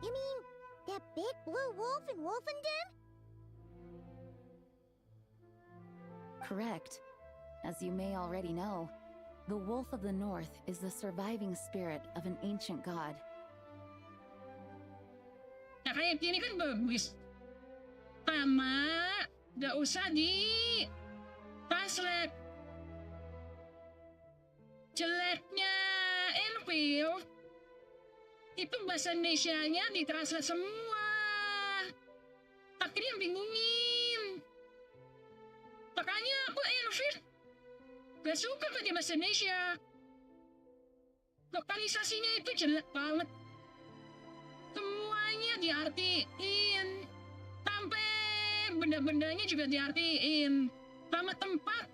You mean that big blue wolf in Wolfenden? Correct. As you may already know, the Wolf of the North is the surviving spirit of an ancient god. Nah, kayak gini kan bagus. Tama, gak usah di translate. Jeleknya Enfield itu bahasa Indonesianya ditranslate semua. Akhirnya bingungin. Makanya aku Enfield gak suka pakai bahasa Indonesia. Lokalisasinya itu jelek banget. Semuanya diartiin, sampai benda-bendanya juga diartiin, sama tempat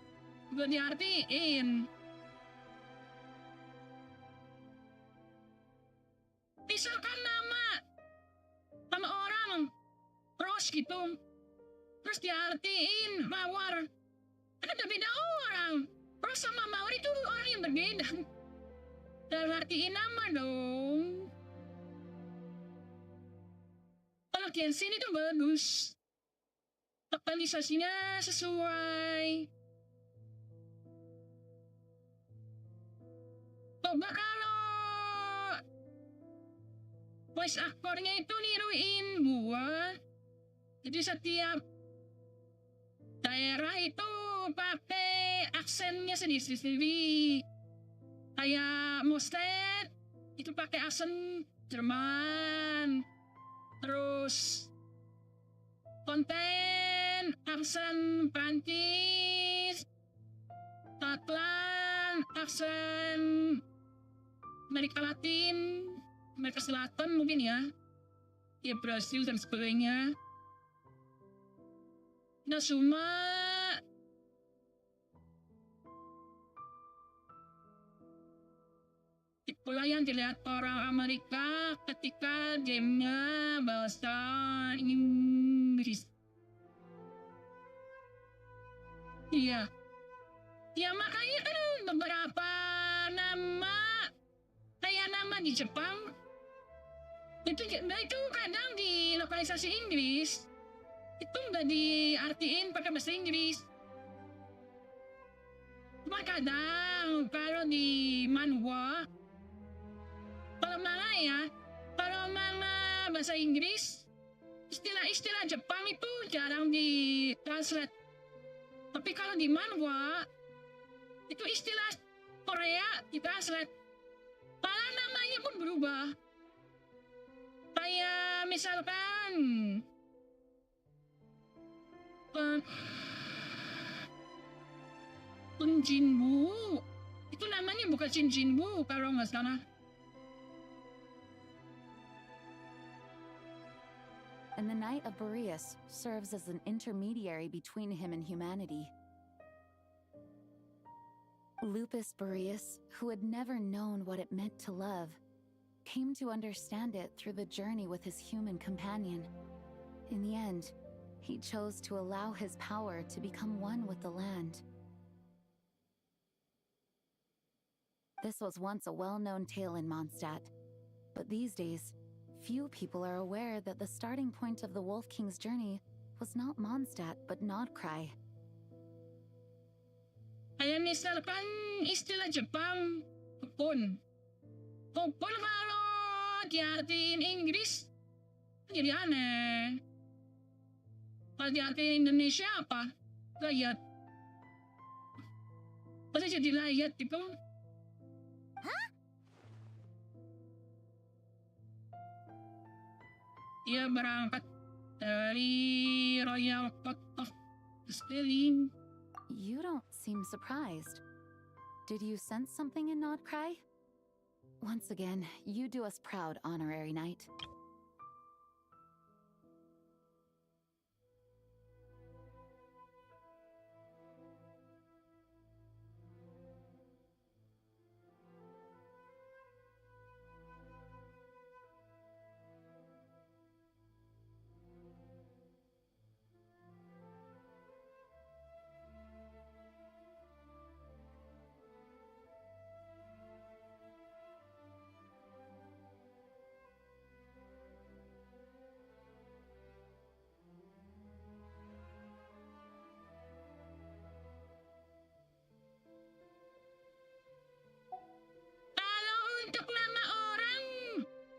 juga diartiin. Misalkan nama orang, Rose gitu, terus diartiin Mawar, kan ada beda orang. Rose sama Mawar itu orang yang berbeda. Dan artiin nama dong. Kalau Genshin itu bagus, lokalisasinya sesuai. Coba kalau voice actornya itu niruin gua, jadi setiap daerah itu pakai aksennya sendiri-sendiri. Kayak Mosted itu pakai aksen Jerman. Terus konten aksen Prancis, Tatlan aksen Amerika Latin, Amerika Selatan mungkin ya, ya Brasil dan sebagainya. Nah cuma itulah yang dilihat orang Amerika ketika gamenya bahasa Inggris. Iya. Ya makanya kan beberapa nama, kayak nama di Jepang, itu kadang di lokalisasi Inggris, itu nggak diartiin pakai bahasa Inggris. Cuma kadang kalau di manhwa, kalau mana bahasa Inggris, istilah-istilah Jepang itu jarang ditranslate. Tapi kalau di manhwa, itu istilah Korea ditranslate. Malah namanya pun berubah. Kayak misalkan Jinbu, itu namanya bukan Jinbu kalau nggak salah. And the Knight of Boreas serves as an intermediary between him and humanity. Lupus Boreas, who had never known what it meant to love, came to understand it through the journey with his human companion. In the end, he chose to allow his power to become one with the land. This was once a well-known tale in Mondstadt, but these days, few people are aware that the starting point of the Wolf King's journey was not Mondstadt, but Nodcry. Kayak misalkan istilah Jepang, Pupun. Pupun kalau diartiin Inggris, jadi aneh. Kalau diartiin Indonesia apa? Layat. Pasti jadi layat gitu. Hah? Dia berangkat dari Royal Court of Spelling. You don't seem surprised. Did you sense something in Nodcry? Once again, you do us proud, Honorary Knight. Untuk nama orang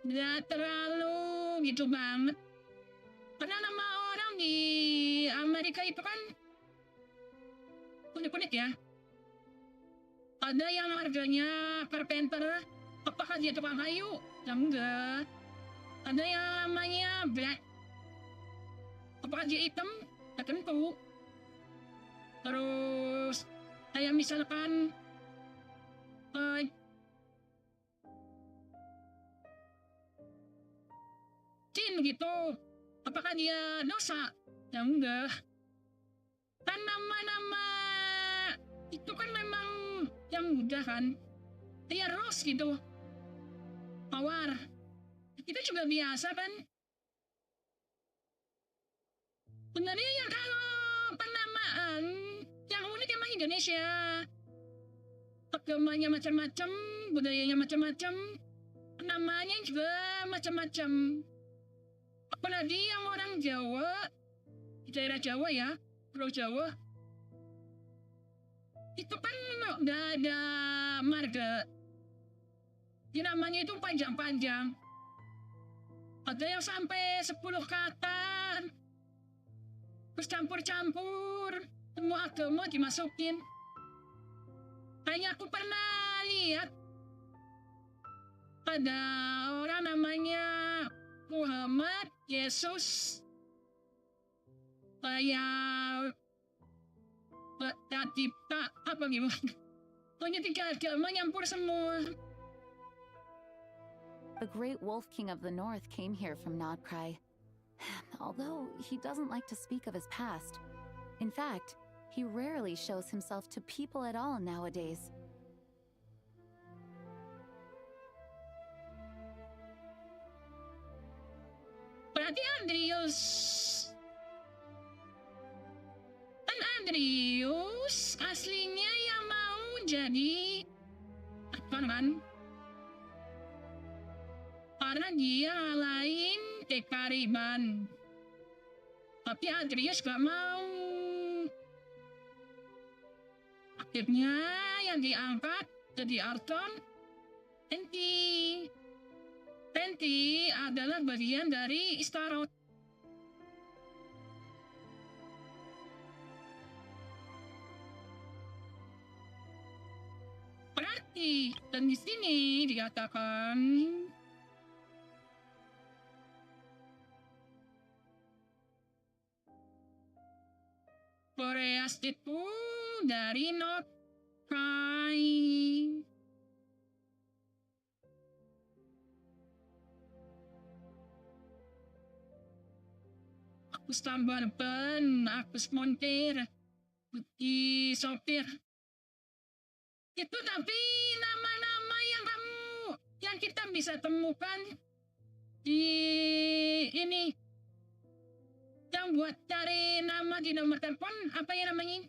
nggak terlalu gitu banget. Karena nama orang di Amerika itu kan unik-unik ya. Ada yang harganya carpenter, apakah dia tukang kayu? Ya enggak. Ada yang namanya Berat, apakah dia hitam? Ya tentu. Terus kayak misalkan Jin gitu, apakah dia dosa? Ya enggak. Kan nama-nama itu kan memang yang mudah kan. Kayak Rose gitu, Mawar. Kita juga biasa kan. Sebenarnya yang kalau penamaan yang unik emang Indonesia. Agamanya macam-macam, budayanya macam-macam, namanya juga macam-macam. Apalagi yang orang Jawa, di daerah Jawa ya, Pulau Jawa, itu kan nggak ada marga. Ya namanya itu panjang-panjang. Ada yang sampai 10 kata, terus campur-campur, semua agama dimasukin. Kayak aku pernah lihat, ada orang namanya Muhammad, Yesus, kayak Tadipta, apa gimana. Pokoknya 3 agama nyampur semua. The Great Wolf King of the North came here from Nodcry. Although he doesn't like to speak of his past. In fact, he rarely shows himself to people at all nowadays. Berarti Andrius. Kan Andrius aslinya yang mau jadi aktor kan? Karena dia ngalahin Tekariban. Tapi Andrius gak mau. Akhirnya yang diangkat jadi Arton Tenti. Tenti adalah bagian dari Istarot. Berarti, dan di sini dikatakan Boreas itu dari Nodcry. Aku tambah ban, aku montir, putih sopir. Itu tapi nama-nama yang kita bisa temukan di ini. Yang buat cari nama di nomor telepon, apa ya namanya?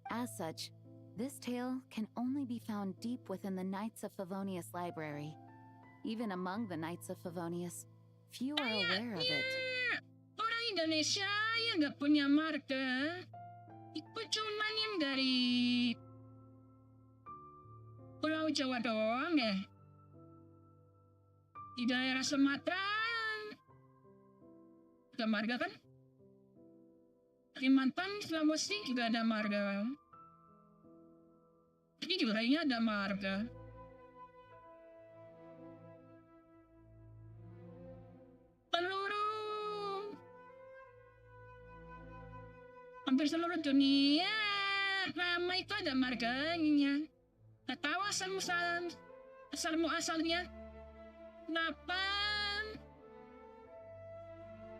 As such, this tale can only be found deep within the Knights of Favonius library. Even among the Knights of Favonius, few are aware of it. Orang Indonesia yang gak punya marga, itu cuman yang dari Pulau Jawa doang ya. Di daerah Sumatera ada marga kan? Kalimantan, Sulawesi juga ada marga. Ini juga kayaknya ada marga. Peluru. Hampir seluruh dunia ramai itu ada marganya. Gak tahu asalnya. Kenapa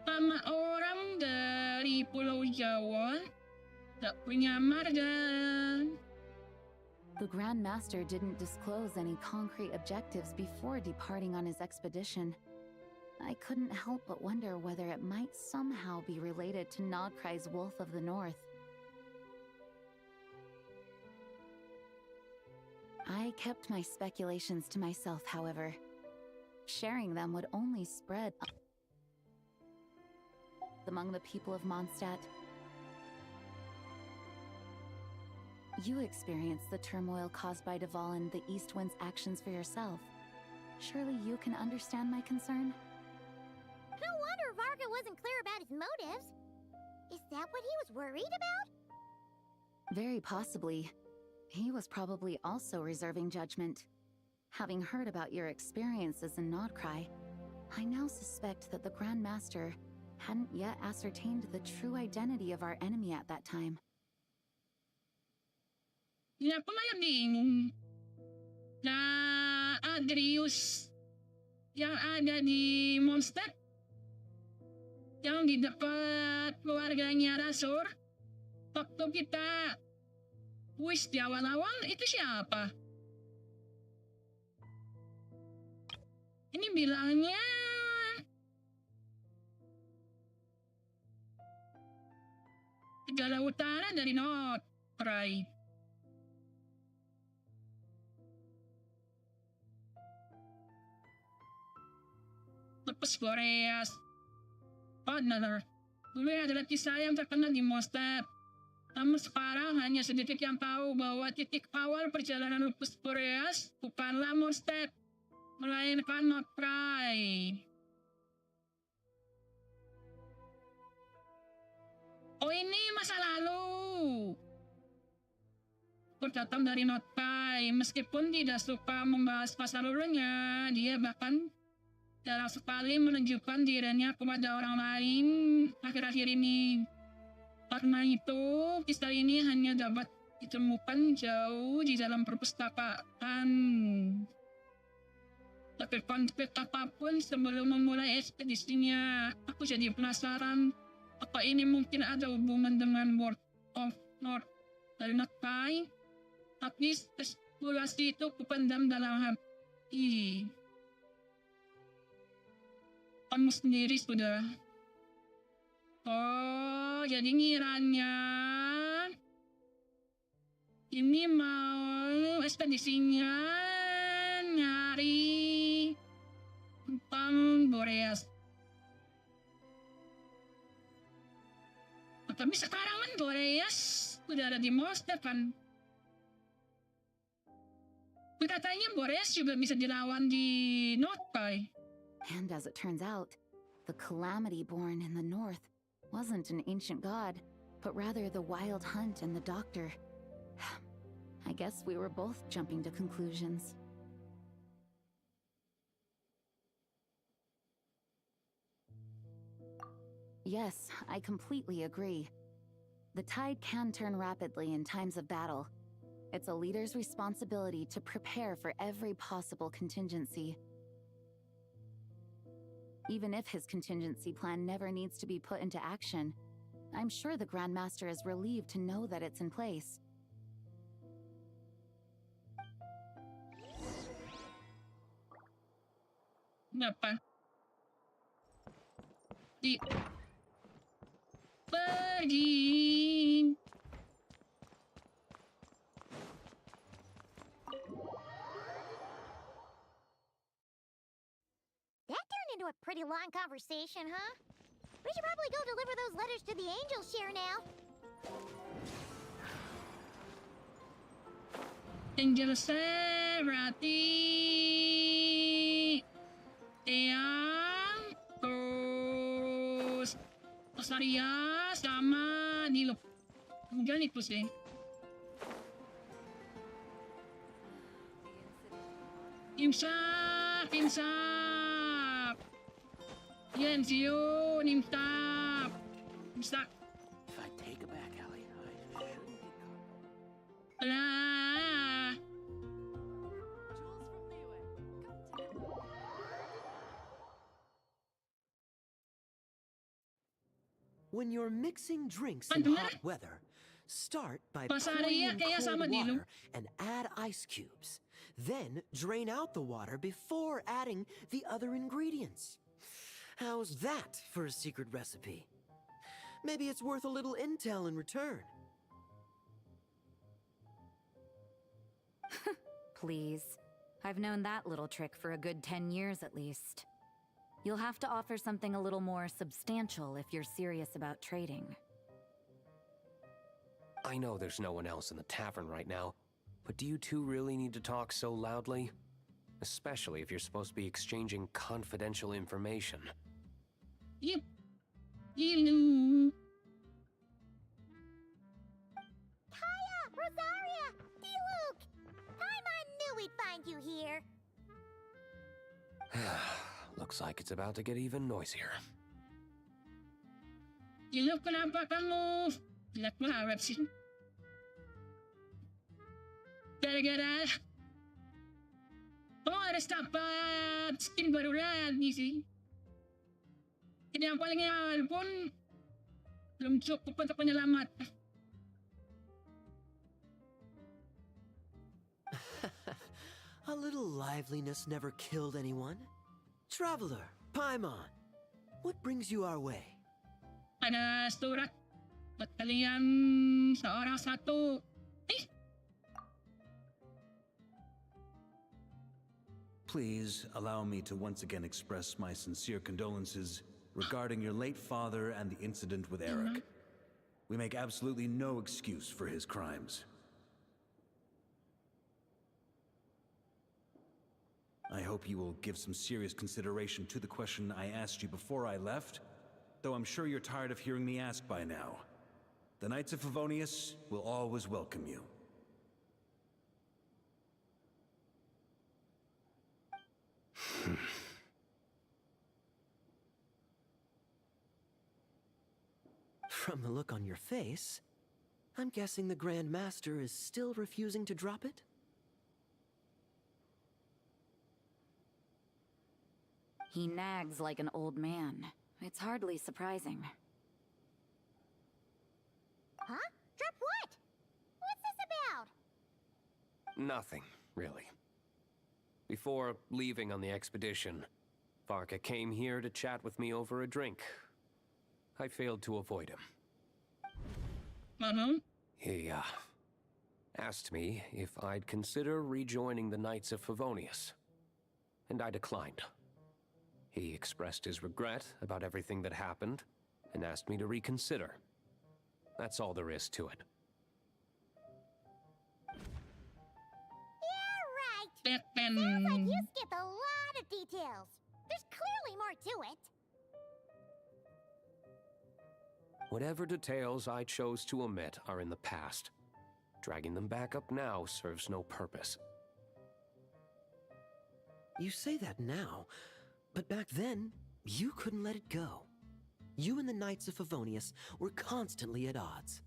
sama orang dari Pulau Jawa gak punya marga? The Grand Master didn't disclose any concrete objectives before departing on his expedition. I couldn't help but wonder whether it might somehow be related to Nodkrai's Wolf of the North. I kept my speculations to myself, however. Sharing them would only spread among the people of Mondstadt. You experienced the turmoil caused by Duval and the East Wind's actions for yourself. Surely you can understand my concern? No wonder Varka wasn't clear about his motives. Is that what he was worried about? Very possibly. He was probably also reserving judgment. Having heard about your experiences in Nodkrai, I now suspect that the Grand Master hadn't yet ascertained the true identity of our enemy at that time. Ya, aku malah bingung. Nah, Adrius yang ada di Mondstadt, yang di dekat keluarganya Rasur, waktu kita wis di awal-awal, itu siapa? Ini bilangnya Segala Utara dari Nodkrai. Lepas Boreas. Benar. Dulu adalah kisah yang terkenal di Mondstadt. Namun sekarang hanya sedikit yang tahu bahwa titik awal perjalanan Lupus Boreas bukanlah Mondstadt, melainkan Nodkrai. Oh, ini masa lalu. Datang dari Nodkrai, meskipun tidak suka membahas masa lalunya, dia bahkan jarang sekali menunjukkan dirinya kepada orang lain akhir-akhir ini. Karena itu, kisah ini hanya dapat ditemukan jauh di dalam perpustakaan. Tapi konflik apapun sebelum memulai ekspedisinya, aku jadi penasaran apa ini mungkin ada hubungan dengan World of North dari Nodkrai. Tapi spekulasi itu kupendam dalam hati. Kamu sendiri sudah. Oh, jadi ngiranya ini mau ekspedisinya nyari tentang Boreas. Tapi sekarang kan Boreas udah ada di Mondstadt kan. Katanya Boreas juga bisa dilawan di Nodkrai. And as it turns out, the calamity born in the north wasn't an ancient god, but rather the wild hunt and the doctor. I guess we were both jumping to conclusions. Yes, I completely agree. The tide can turn rapidly in times of battle. It's a leader's responsibility to prepare for every possible contingency. Even if his contingency plan never needs to be put into action, I'm sure the Grand Master is relieved to know that it's in place. Kenapa? Pergi. That turned into a pretty long conversation, huh? We should probably go deliver those letters to the angel share now. Angel share berarti Tiang, terus Osaria sama Nilo. Kemudian itu sih. Imsak! Imsak! Yan, siyo! Imsak! Imsak! If I take a back alley, I shouldn't be caught. Ala! When you're mixing drinks in hot weather, start by pouring in cold water and add ice cubes. Then drain out the water before adding the other ingredients. How's that for a secret recipe? Maybe it's worth a little intel in return. Please. I've known that little trick for a good 10 years at least. You'll have to offer something a little more substantial if you're serious about trading. I know there's no one else in the tavern right now, but do you two really need to talk so loudly? Especially if you're supposed to be exchanging confidential information. Yep. Hello. Hiya, Rosaria, D-Luke! Paimon knew we'd find you here. Looks like it's about to get even noisier. Hello, kenapa kamu? Tidak berharap sih. Gara-gara... Oh, harus dapat skin baru lagi sih. Ini yang paling awal pun belum cukup untuk penyelamat. A little liveliness never killed anyone. Traveler, Paimon, what brings you our way? Ada surat buat kalian seorang satu. Please allow me to once again express my sincere condolences regarding your late father and the incident with Eric. We make absolutely no excuse for his crimes. I hope you will give some serious consideration to the question I asked you before I left, though I'm sure you're tired of hearing me ask by now. The Knights of Favonius will always welcome you. From the look on your face, I'm guessing the Grand Master is still refusing to drop it? He nags like an old man. It's hardly surprising. Huh? Drop what? What's this about? Nothing, really. Before leaving on the expedition, Varka came here to chat with me over a drink. I failed to avoid him. He, asked me if I'd consider rejoining the Knights of Favonius, and I declined. He expressed his regret about everything that happened, and asked me to reconsider. That's all there is to it. Yeah, right. Sounds like you skipped a lot of details. There's clearly more to it. Whatever details I chose to omit are in the past. Dragging them back up now serves no purpose. You say that now, but back then, you couldn't let it go. You and the Knights of Favonius were constantly at odds.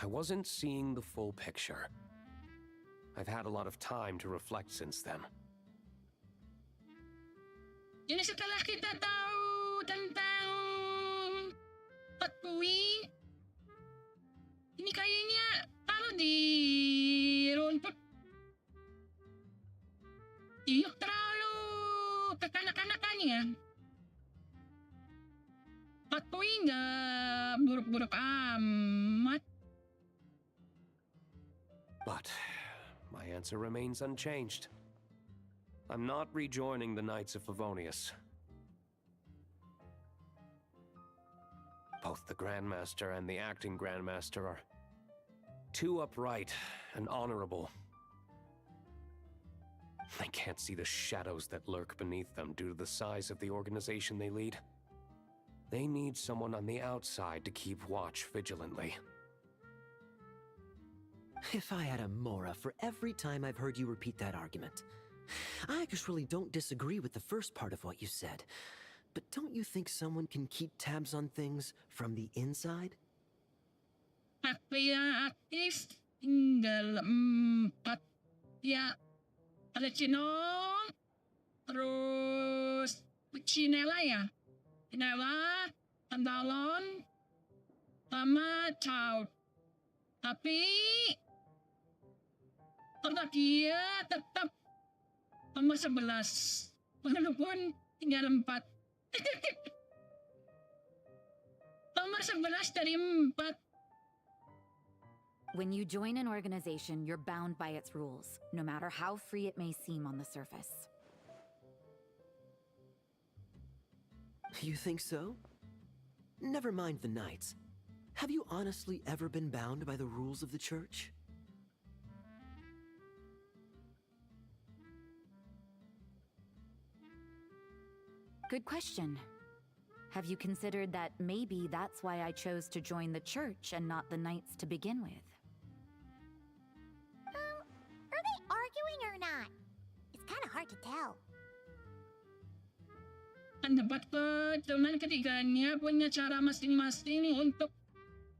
I wasn't seeing the full picture. I've had a lot of time to reflect since then. Jadi setelah kita tahu tentang Patui, ini kayaknya taruh di rumput. Iya, terlalu kekanak-kanakannya. Patui nggak buruk-buruk amat. But my answer remains unchanged. I'm not rejoining the Knights of Favonius. Both the Grandmaster and the acting Grandmaster are too upright and honorable. I can't see the shadows that lurk beneath them due to the size of the organization they lead. They need someone on the outside to keep watch vigilantly. If I had a Mora for every time I've heard you repeat that argument, I actually don't disagree with the first part of what you said. But don't you think someone can keep tabs on things from the inside? Akria aktif tinggal 4. Ya, ada Cinong, terus Cinela ya? Cinela, Tandalon, sama Chow. Tapi tetap dia tetap nomor 11. Walaupun tinggal 4. Nomor 11 dari 4. When you join an organization, you're bound by its rules, no matter how free it may seem on the surface. You think so? Never mind the Knights. Have you honestly ever been bound by the rules of the Church? Good question. Have you considered that maybe that's why I chose to join the Church and not the Knights to begin with? Are they arguing or not? It's kind of hard to tell. Pendapat teman ketiganya punya cara masing-masing untuk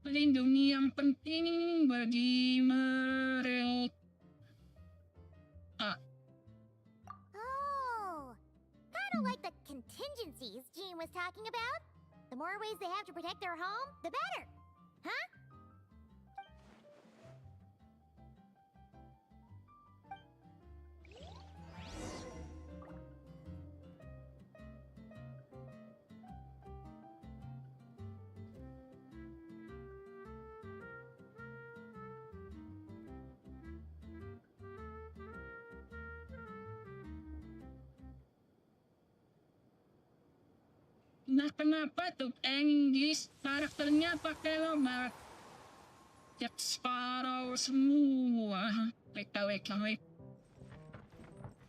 melindungi yang penting bagi mereka. Oh, kind of like the contingencies Jean was talking about. The more ways they have to protect their home, the better. Huh? Nah, kenapa tuh English karakternya pakai nomor Jack Sparrow semua? Wait.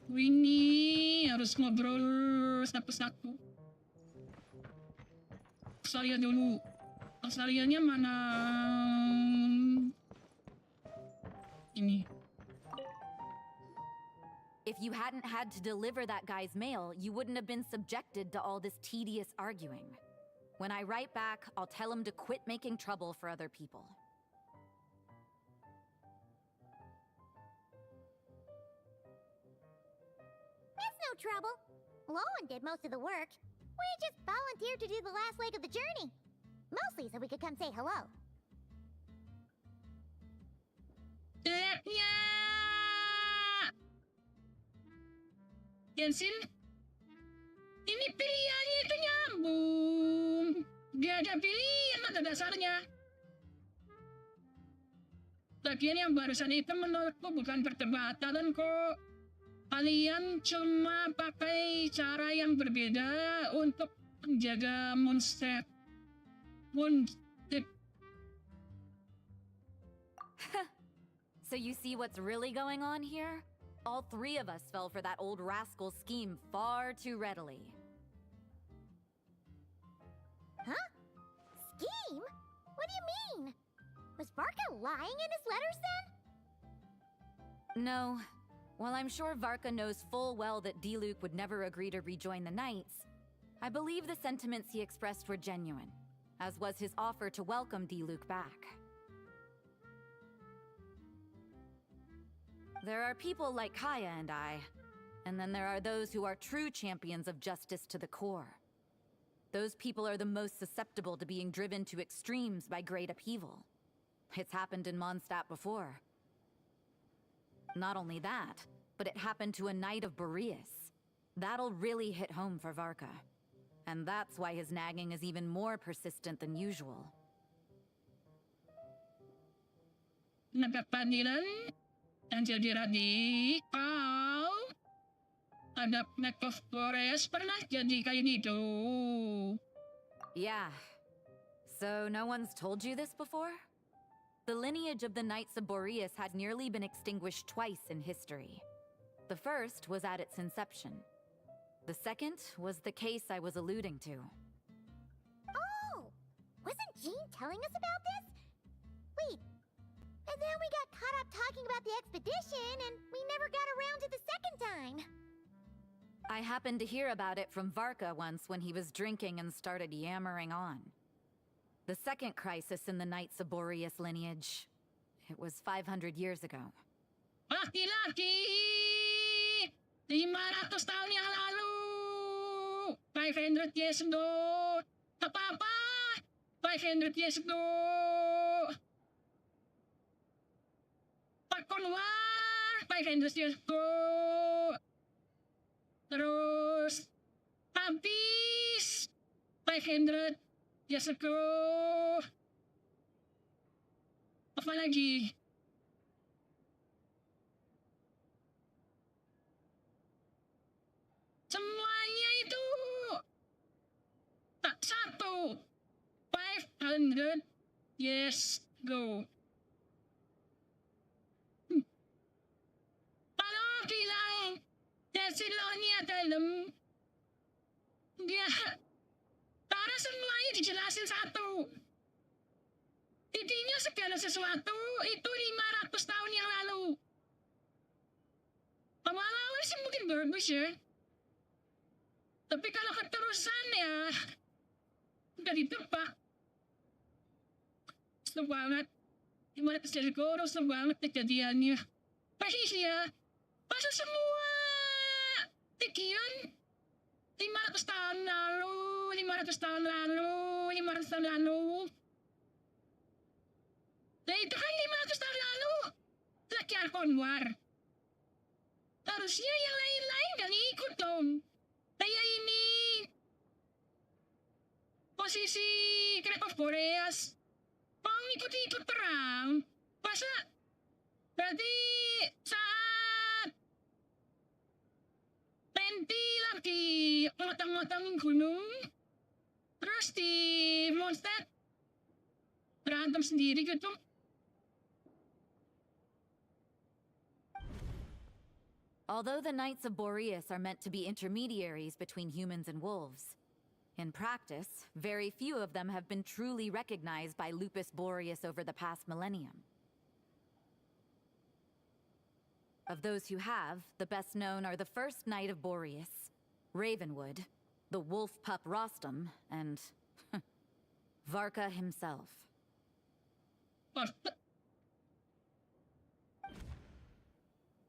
Ini harus ngobrol satu-satu. Australia dulu. Australianya mana? Ini. If you hadn't had to deliver that guy's mail, you wouldn't have been subjected to all this tedious arguing. When I write back, I'll tell him to quit making trouble for other people. It's no trouble. Lowen did most of the work. We just volunteered to do the last leg of the journey. Mostly so we could come say hello. Yansin, ini pilihannya itu nyambung. Dia ada pilihan pada dasarnya. Lagian yang barusan itu menurutku bukan perdebatan kok. Kalian cuma pakai cara yang berbeda untuk menjaga monster. So you see what's really going on here? All 3 of us fell for that old rascal's scheme far too readily. Huh? Scheme? What do you mean? Was Varka lying in his letters then? No. While I'm sure Varka knows full well that Diluc would never agree to rejoin the Knights, I believe the sentiments he expressed were genuine, as was his offer to welcome Diluc back. There are people like Kaya and I, and then there are those who are true champions of justice to the core. Those people are the most susceptible to being driven to extremes by great upheaval. It's happened in Mondstadt before. Not only that, but it happened to a Knight of Boreas. That'll really hit home for Varka. And that's why his nagging is even more persistent than usual. Napapanilan yang jadi radikal. Ada Knight of Boreas pernah jadi kayak gitu. Yeah. So no one's told you this before? The lineage of the Knights of Boreas had nearly been extinguished twice in history. The first was at its inception. The second was the case I was alluding to. Oh! Wasn't Jean telling us about this? Wait. And then we got caught up talking about the expedition, and we never got around to the second time. I happened to hear about it from Varka once when he was drinking and started yammering on. The second crisis in the Knights of Boreas lineage. It was 500 years ago. Laki-laki! 500 tahun yang lalu! 500 years ago! Apa-apa? 500 years ago! War! 500 years ago! Terus habis 500 years ago. Apa lagi? Semuanya itu tak satu. 500 years ago. Kalau bilang Thessalonia dalam dia cara semuanya dijelasin satu. Intinya segala sesuatu itu 500 tahun yang lalu. Awal-awal sih mungkin bagus ya. Tapi kalau keterusan ya udah ditebak. Seru banget. 500 tahun lalu seru banget kejadiannya. Persis ya. Pasal semua Bikin 500 tahun lalu, 500 tahun lalu, 500 tahun lalu. Nah itu kan 500 tahun lalu. Laki Arkonwar. Harusnya yang lain-lain gak ngikut dong. Kayak ini. Posisi Knight of Boreas. Mau ikut-ikut perang. Masa? Berarti saat Penti lagi ngotong-ngotongin gunung, terus di monster berantem sendiri gitu. Although the Knights of Boreas are meant to be intermediaries between humans and wolves, in practice, very few of them have been truly recognized by Lupus Boreas over the past millennium. Of those who have, the best known are the first Knight of Boreas, Ravenwood, the wolf pup Rostam, and Varka himself.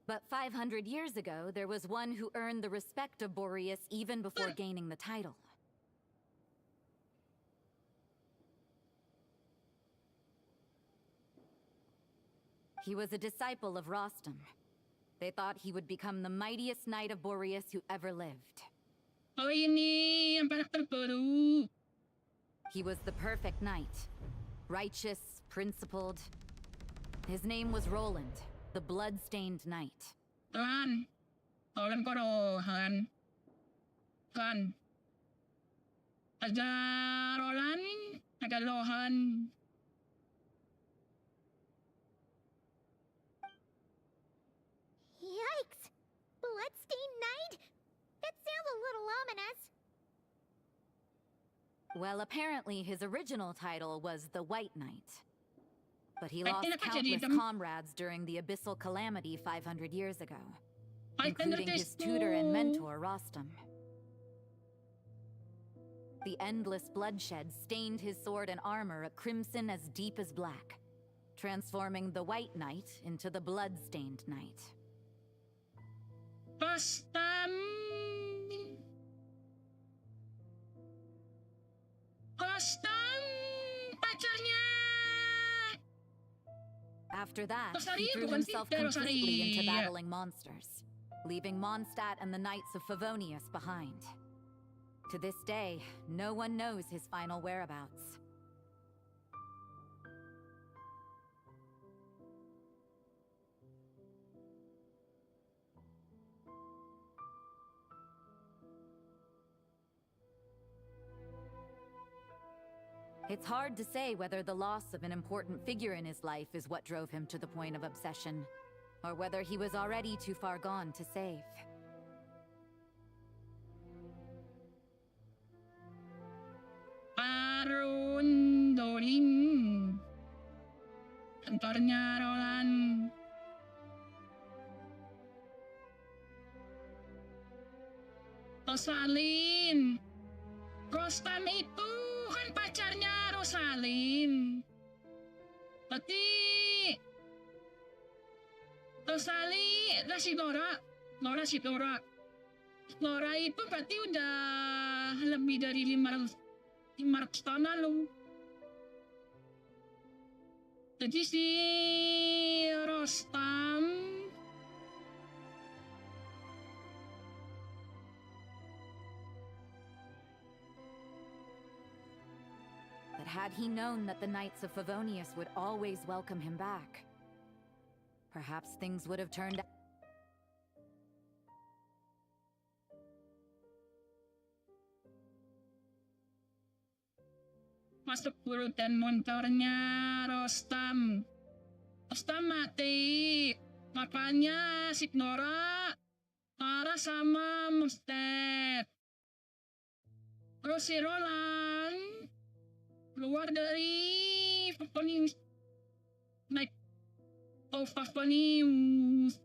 But 500 years ago, there was one who earned the respect of Boreas even before gaining the title. He was a disciple of Rostam. They thought he would become the mightiest Knight of Boreas who ever lived. Oh ini yang karakter baru. He was the perfect knight. Righteous, principled. His name was Roland, the blood-stained knight. Tuhan. Roland kok Rohan. Kan. Ada Roland, ada Rohan. Yikes! Bloodstained Knight? That sounds a little ominous. Well, apparently his original title was the White Knight. But he lost countless comrades during the Abyssal Calamity 500 years ago, including his tutor and mentor, Rostam. The endless bloodshed stained his sword and armor a crimson as deep as black, transforming the White Knight into the Blood-Stained Knight. Rostam pacarnya. After that, he threw himself completely into battling monsters, leaving Mondstadt and the Knights of Favonius behind. To this day, no one knows his final whereabouts. It's hard to say whether the loss of an important figure in his life is what drove him to the point of obsession, or whether he was already too far gone to save. Arundorim. Kantornya Roland. Rosalyn. Rostam itu kan pacarnya Rosalyn. Berarti Rosalie si Nora itu berarti udah lebih dari 500 tahun lalu. Jadi si Rostam But had he known that the Knights of Favonius would always welcome him back, perhaps things would have turned out. Masuk urutan motornya Rostam. Rostam mati. Makanya si Nora marah sama Mustad. Terus si Roland keluar dari Favonius. Naik Favonius.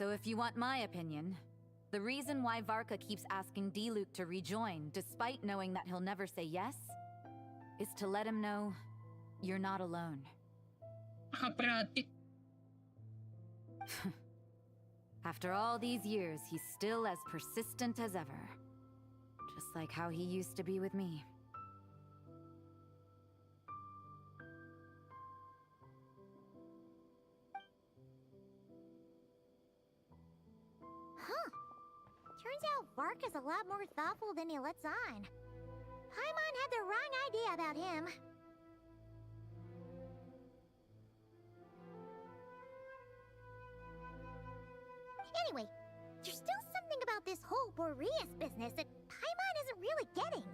So if you want my opinion, the reason why Varka keeps asking Diluc to rejoin, despite knowing that he'll never say yes, is to let him know you're not alone. After all these years, he's still as persistent as ever. Just like how he used to be with me. Turns out Varka's a lot more thoughtful than he lets on. Paimon had the wrong idea about him. Anyway, there's still something about this whole Boreas business that Paimon isn't really getting.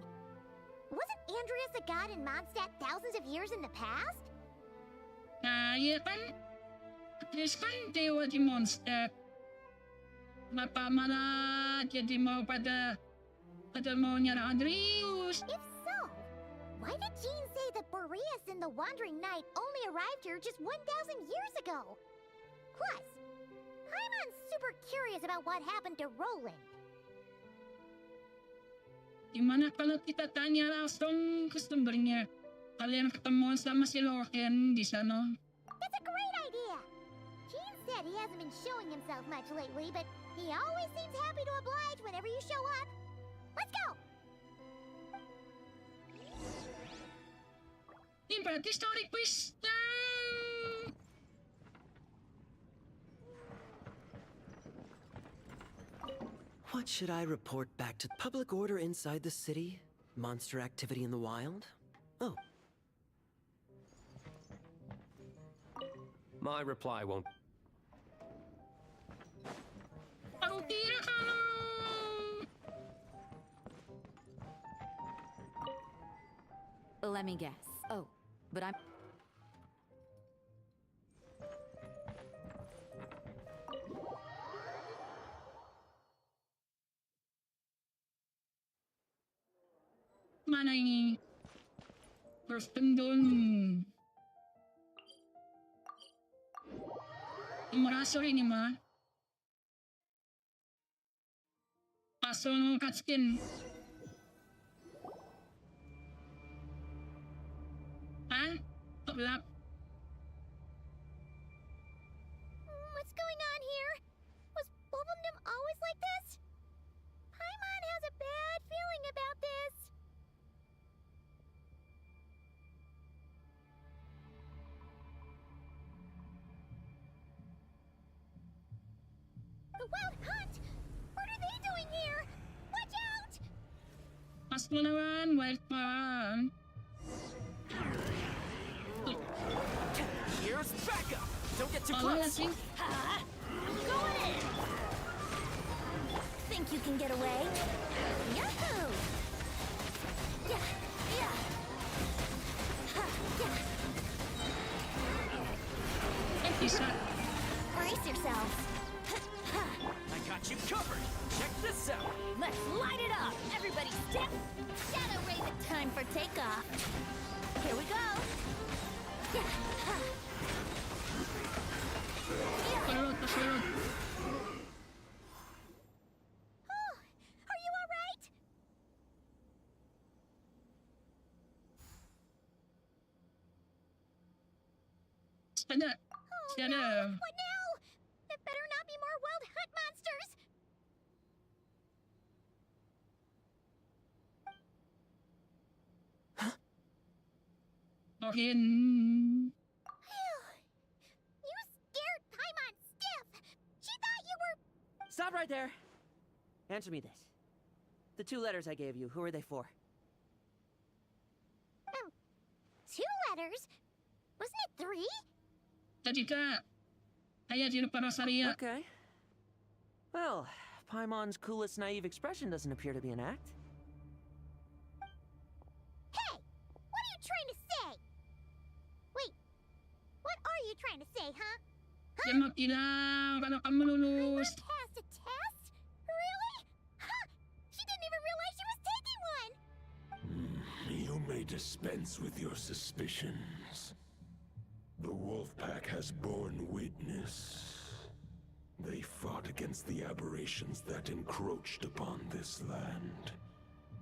Wasn't Andreas a god in Mondstadt thousands of years in the past? Iya kan? Terus kan dewa di Mondstadt. Kenapa malah jadi mau pada mau nyerang Andreas? If so, why did Jean say that Boreas and the Wandering Knight only arrived here just 1,000 years ago? Plus, Paimon's super curious about what happened to Roland. Gimana kalau kita tanya langsung ke sumbernya? Kalian ketemu sama si Loken di sana? That's a great idea! Jean said he hasn't been showing himself much lately, but he always seems happy to oblige whenever you show up. Let's go! Ini berarti story quiz. What should I report back to public order inside the city? Monster activity in the wild? Oh. My reply won't. Let me guess. Oh, but I'm... Mana ini? Person doon. Merasa ini mah. Paso ng cutscene. Hah? Tulap. What's going on here? Was Bulbumdum always like this? Paimon has a bad feeling about this. The Wild Hunt! What are they doing here? Watch out! Mas mo naman, wild pan. Here's backup! Don't get too close! Going in! Think you can get away? Yahoo! Yeah, yeah. Ha, yeah. Brace yourselves. I got you covered! Check this out! Let's light it up! Everybody step! Shadow Raven time for takeoff! Here we go! Yeah, ha. waspada. Oh no! What now? There better not be more wild hunt monsters! Ohin. You scared Paimon stiff! She thought you were... Stop right there! Answer me this. The 2 letters I gave you, who are they for? 2 letters? Wasn't it 3? Tadi ka. Kaya di lupa Rosaria. Okay. Well, Paimon's coolest naive expression doesn't appear to be an act. Hey! What are you trying to say? Wait, what are you trying to say, huh? Yan mo ilaw, kalau kamu lulus. Passed a test? Really? Huh! She didn't even realize she was taking one! You may dispense with your suspicions. The Wolfpack has borne witness. They fought against the aberrations that encroached upon this land.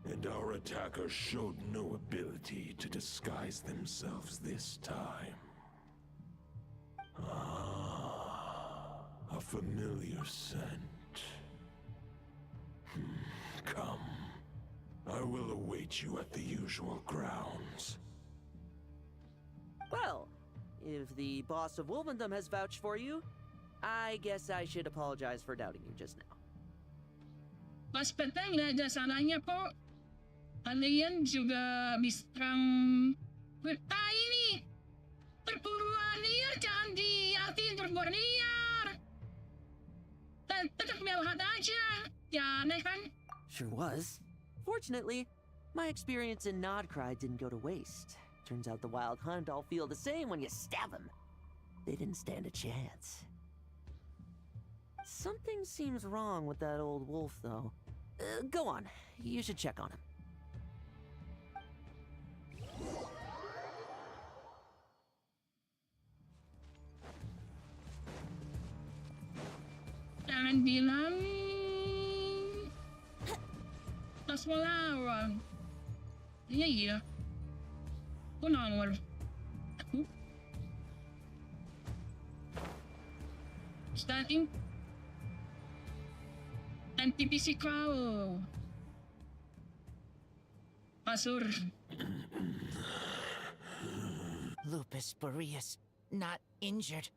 And our attackers showed no ability to disguise themselves this time. A familiar scent. Come. I will await you at the usual grounds. Well, if the boss of Wolvendom has vouched for you, I guess I should apologize for doubting you just now. Mas penting ada salahnya po. Kalian juga mistrang ini. Perburuan liar jangan diartiin perburuan liar. Dan tetap melihat aja. Ya aneh kan? Sure was. Fortunately, my experience in Nodcry didn't go to waste. Turns out the Wild Hunt all feel the same when you stab them. They didn't stand a chance. Something seems wrong with that old wolf, though. Go on. You should check on him. Jangan bilang tas melawan. Iya. Kunawar. Starting NPC kau. Pasur. Lupus Boreas, not injured.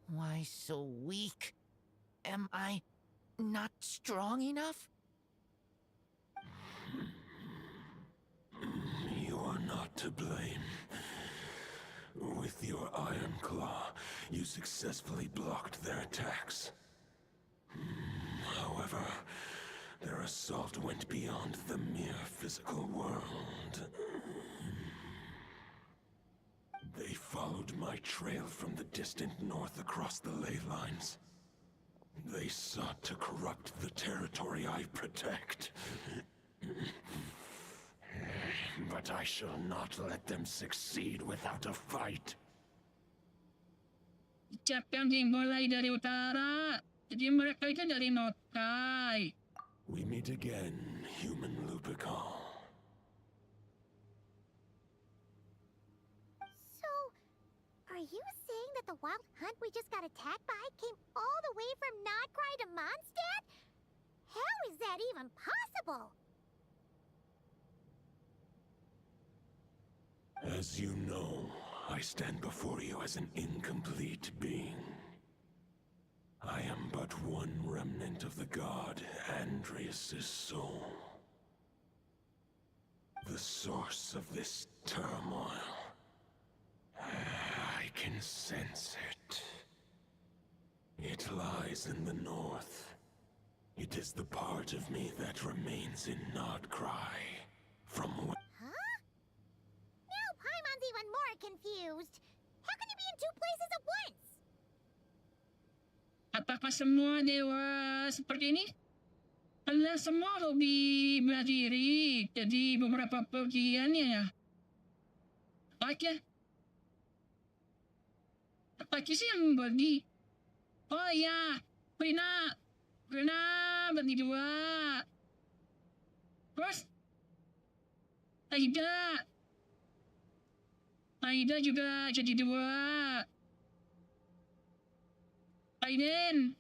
Why so weak? Am I not strong enough? You are not to blame. With your Iron Claw, you successfully blocked their attacks. However, their assault went beyond the mere physical world. They followed my trail from the distant north across the ley lines. They sought to corrupt the territory I protect. But I shall not let them succeed without a fight. Siapa yang dimulai dari utara, jadi mereka itu dari Notkai. We meet again, human Lupical. So, are you saying that the wild hunt we just got attacked by came all the way from Nodcry to Mondstadt? How is that even possible? As you know, I stand before you as an incomplete being. I am but one remnant of the god Andreas' soul. The source of this turmoil. I can sense it. It lies in the north. It is the part of me that remains in Nodcry. From where... Huh? Now Paimon's even more confused. How can you be in 2 places at once? Apakah semua dewa seperti ini? Adalah semua hobi bela diri, jadi beberapa bagiannya ya. Apa sih yang bagi? Oh ya, Prina bagi 2. Terus Aida juga jadi 2. Aiden.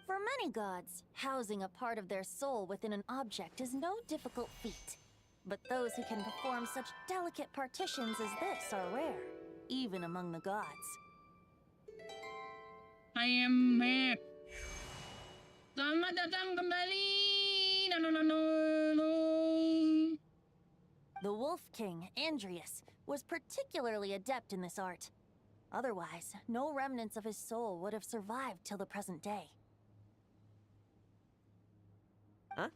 For many gods, housing a part of their soul within an object is no difficult feat. But those who can perform such delicate partitions as this are rare, even among the gods. I am back. Selamat datang kembali. No. The Wolf King, Andrius, was particularly adept in this art. Otherwise, no remnants of his soul would have survived till the present day. Huh?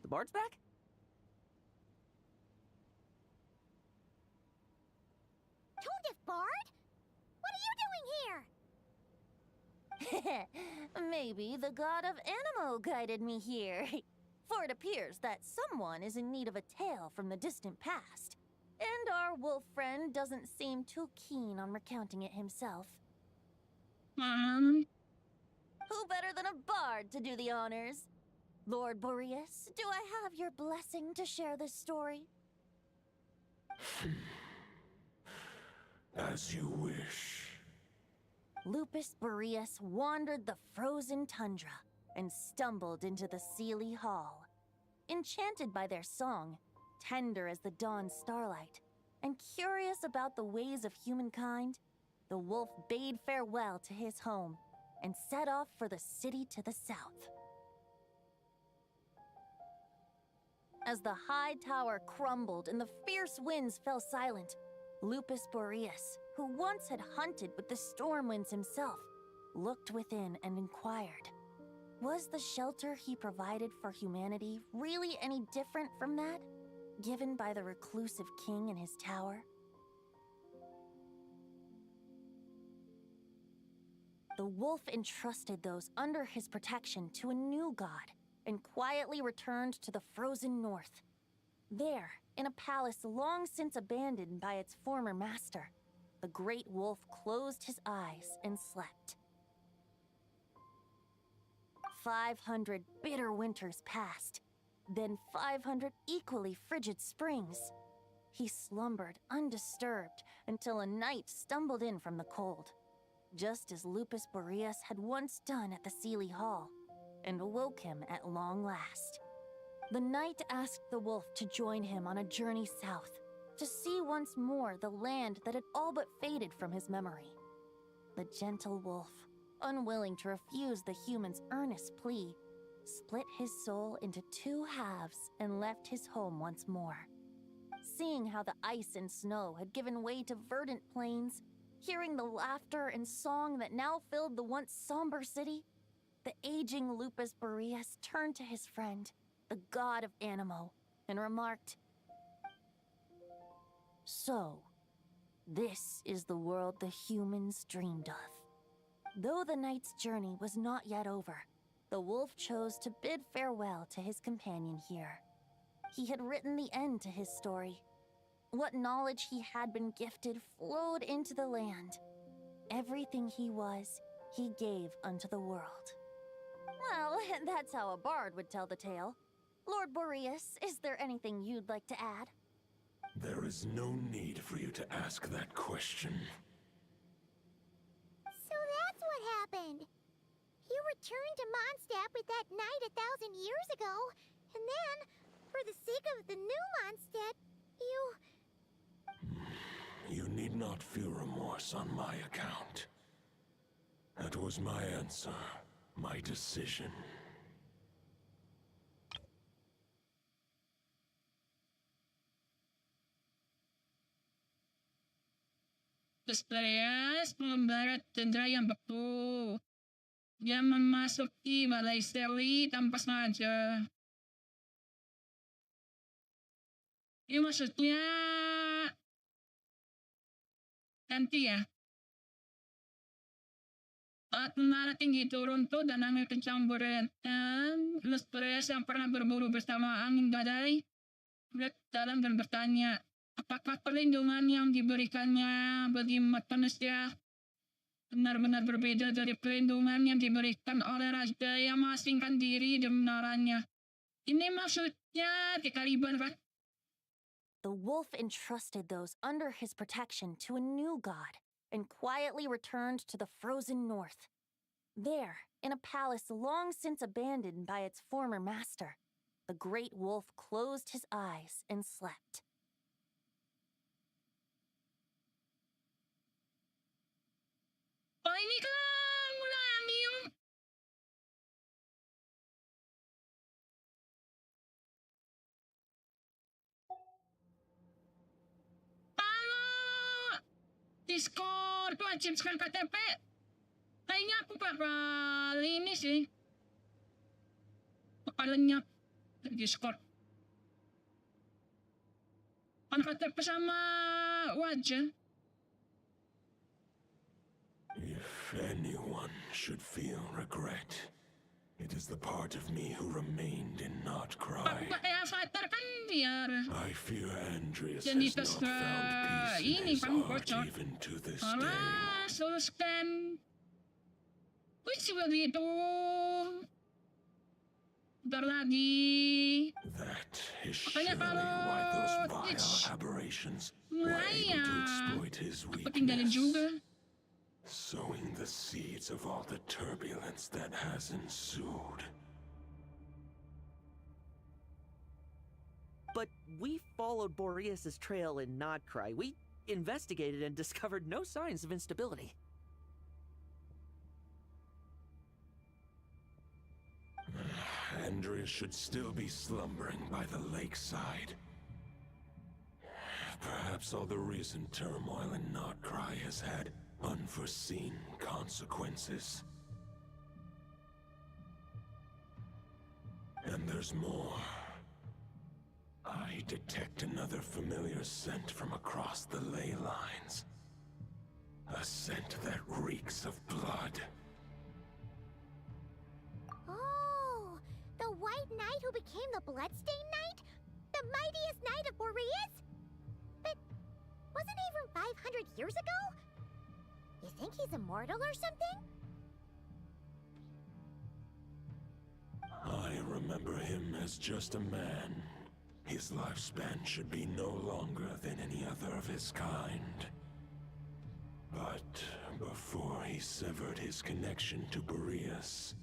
The bard's back? Tone-deaf bard? What are you doing here? Maybe the god of Animo guided me here. For it appears that someone is in need of a tale from the distant past. And our wolf friend doesn't seem too keen on recounting it himself. Who better than a bard to do the honors? Lord Boreas, do I have your blessing to share this story? As you wish. Lupus Boreas wandered the frozen tundra and stumbled into the Sealy Hall. Enchanted by their song, tender as the dawn starlight, and curious about the ways of humankind, the wolf bade farewell to his home and set off for the city to the south. As the high tower crumbled and the fierce winds fell silent, Lupus Boreas, who once had hunted with the storm winds himself, looked within and inquired, was the shelter he provided for humanity really any different from that given by the reclusive king in his tower? The wolf entrusted those under his protection to a new god and quietly returned to the frozen north. There, in a palace long since abandoned by its former master, the great wolf closed his eyes and slept. 500 bitter winters passed, then 500 equally frigid springs. He slumbered undisturbed until a night stumbled in from the cold, just as Lupus Boreas had once done at the Sealy Hall, and awoke him at long last. The knight asked the wolf to join him on a journey south, to see once more the land that had all but faded from his memory. The gentle wolf, unwilling to refuse the human's earnest plea, split his soul into two halves and left his home once more. Seeing how the ice and snow had given way to verdant plains, hearing the laughter and song that now filled the once somber city, the aging Lupus Boreas turned to his friend, the god of Animo, and remarked, "So, this is the world the humans dreamed of." Though the knight's journey was not yet over, the wolf chose to bid farewell to his companion here. He had written the end to his story. What knowledge he had been gifted flowed into the land. Everything he was, he gave unto the world. Well, that's how a bard would tell the tale. Lord Boreas, is there anything you'd like to add? There is no need for you to ask that question. So that's what happened. You returned to Mondstadt with that knight 1,000 years ago, and then, for the sake of the new Mondstadt, You need not feel remorse on my account. That was my answer, my decision. Berat membarat cendera yang beku. Dia memasuki balai seri tanpa sengaja. Ini maksudnya nanti ya. Saat menara tinggi turun tuh dan angin kencang berentang, Berat yang pernah berburu bersama angin badai dalam dan bertanya, apakah perlindungan yang diberikannya bagi manusia benar-benar berbeda dari perlindungan yang diberikan oleh raja yang mengasingkan diri di menaranya? Ini maksudnya kekaliban, kan? the wolf entrusted those under his protection to a new god and quietly returned to the frozen north. There, in a palace long since abandoned by its former master, the great wolf closed his eyes and slept. Oh, ini kan mulai ambil. Halo, Discord, wajib sekarang KTP. Kayaknya aku bakal ini sih. Bakal lenyap di Discord. Kan KTP sama wajah. If anyone should feel regret, it is the part of me who remained in Not Cry. Pakai avatar kan biar I fear Andreas jadi has not found peace in ini his kan heart bocor. even to this day. Alah, scan. Wih, begitu. Bentar lagi. That is Makanya surely why those vile Itch aberrations were mulai able to ya. exploit his Aku tinggalin weakness, juga. sowing the seeds of all the turbulence that has ensued. But we followed Boreas's trail in Nodcry. We investigated and discovered no signs of instability. Andreas should still be slumbering by the lakeside. Perhaps all the recent turmoil in Nodcry has had unforeseen consequences. And there's more. I detect another familiar scent from across the ley lines. A scent that reeks of blood. Oh, the White Knight who became the Bloodstained Knight? The mightiest knight of Boreas? But wasn't he from 500 years ago? You think he's immortal or something? I remember him as just a man. His lifespan should be no longer than any other of his kind. But before he severed his connection to Boreas,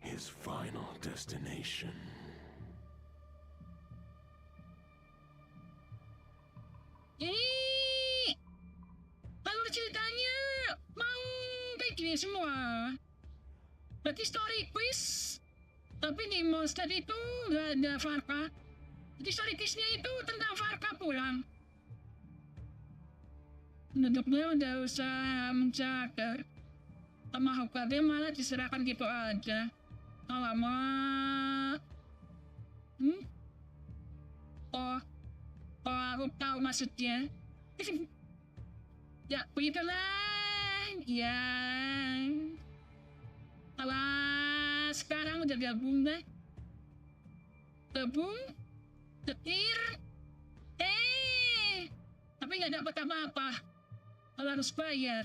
his final destination. Kalau ceritanya mau kayak gini semua. Berarti story quiz. Tapi di monster itu nggak ada Varka. Jadi story quiznya itu tentang Varka pulang. Penduduknya udah usaha menjaga. Sama Hawkeye malah diserahkan gitu aja. Alamak. Oh, aku tahu maksudnya. Ya, begitulah. Ya. Alah, sekarang udah gabung deh. Gabung, setir, tapi nggak dapat apa-apa. Kalau harus bayar.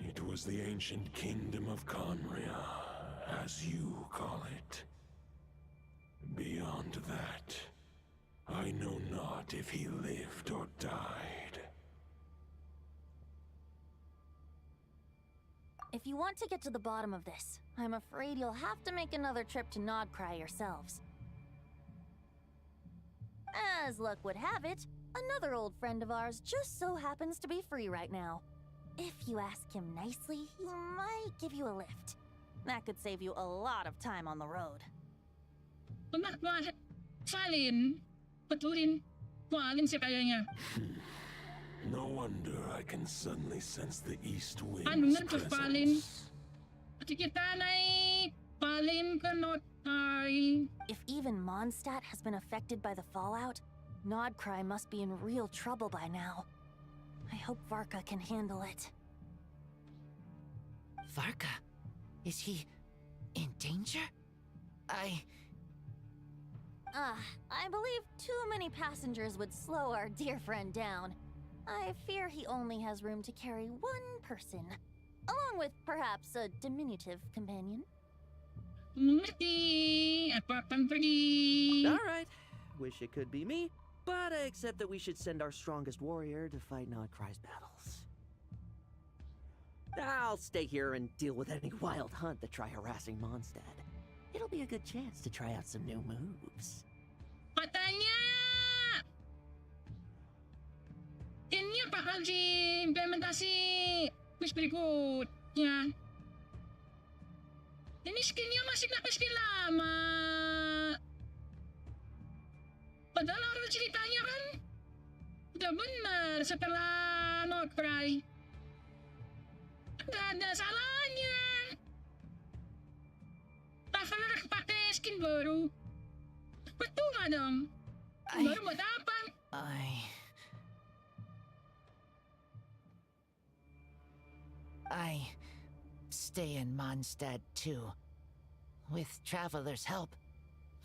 It was the ancient kingdom of Conria, as you call it. Beyond that, I know not if he lived or died. If you want to get to the bottom of this, I'm afraid you'll have to make another trip to Nodcry yourselves. As luck would have it, another old friend of ours just so happens to be free right now. If you ask him nicely, he might give you a lift. That could save you a lot of time on the road. Valin, betulin, Valin sih kayaknya. No wonder I can suddenly sense the east wind's Bener ke Valin. presence. Jadi kita naik Valin ke Nodcry. If even Mondstadt has been affected by the fallout, Nodcry must be in real trouble by now. I hope Varka can handle it. Varka? Is he in danger? I believe too many passengers would slow our dear friend down. I fear he only has room to carry one person, along with perhaps a diminutive companion. Mengerti, aku akan pergi. All right, Wish it could be me, but I accept that we should send our strongest warrior to fight Nodcry's battles. I'll stay here and deal with any wild hunt that try harassing Mondstadt. It'll be a good chance to try out some new moves. Katanya! Ini bakal diimplementasi quiz berikutnya. Ini skinnya masih kenapa skin lama? Padahal orang ceritanya kan udah benar setelah Nodcry. Gak ada salahnya. Traveler pakai skin baru. Betul gak dong? Baru buat apa? I stay in Mondstadt too. With Traveler's help,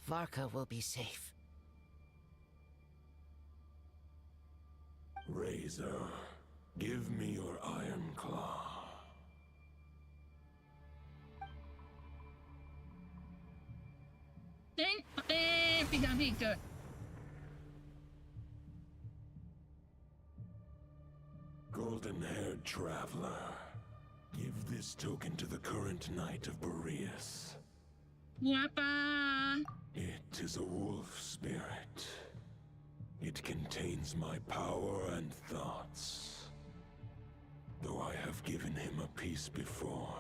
Varka will be safe. Razor, give me your iron claw. Piga-piga. Golden-haired traveler, give this token to the current knight of Boreas. Lupa. It is a wolf spirit. It contains my power and thoughts. Though I have given him a piece before,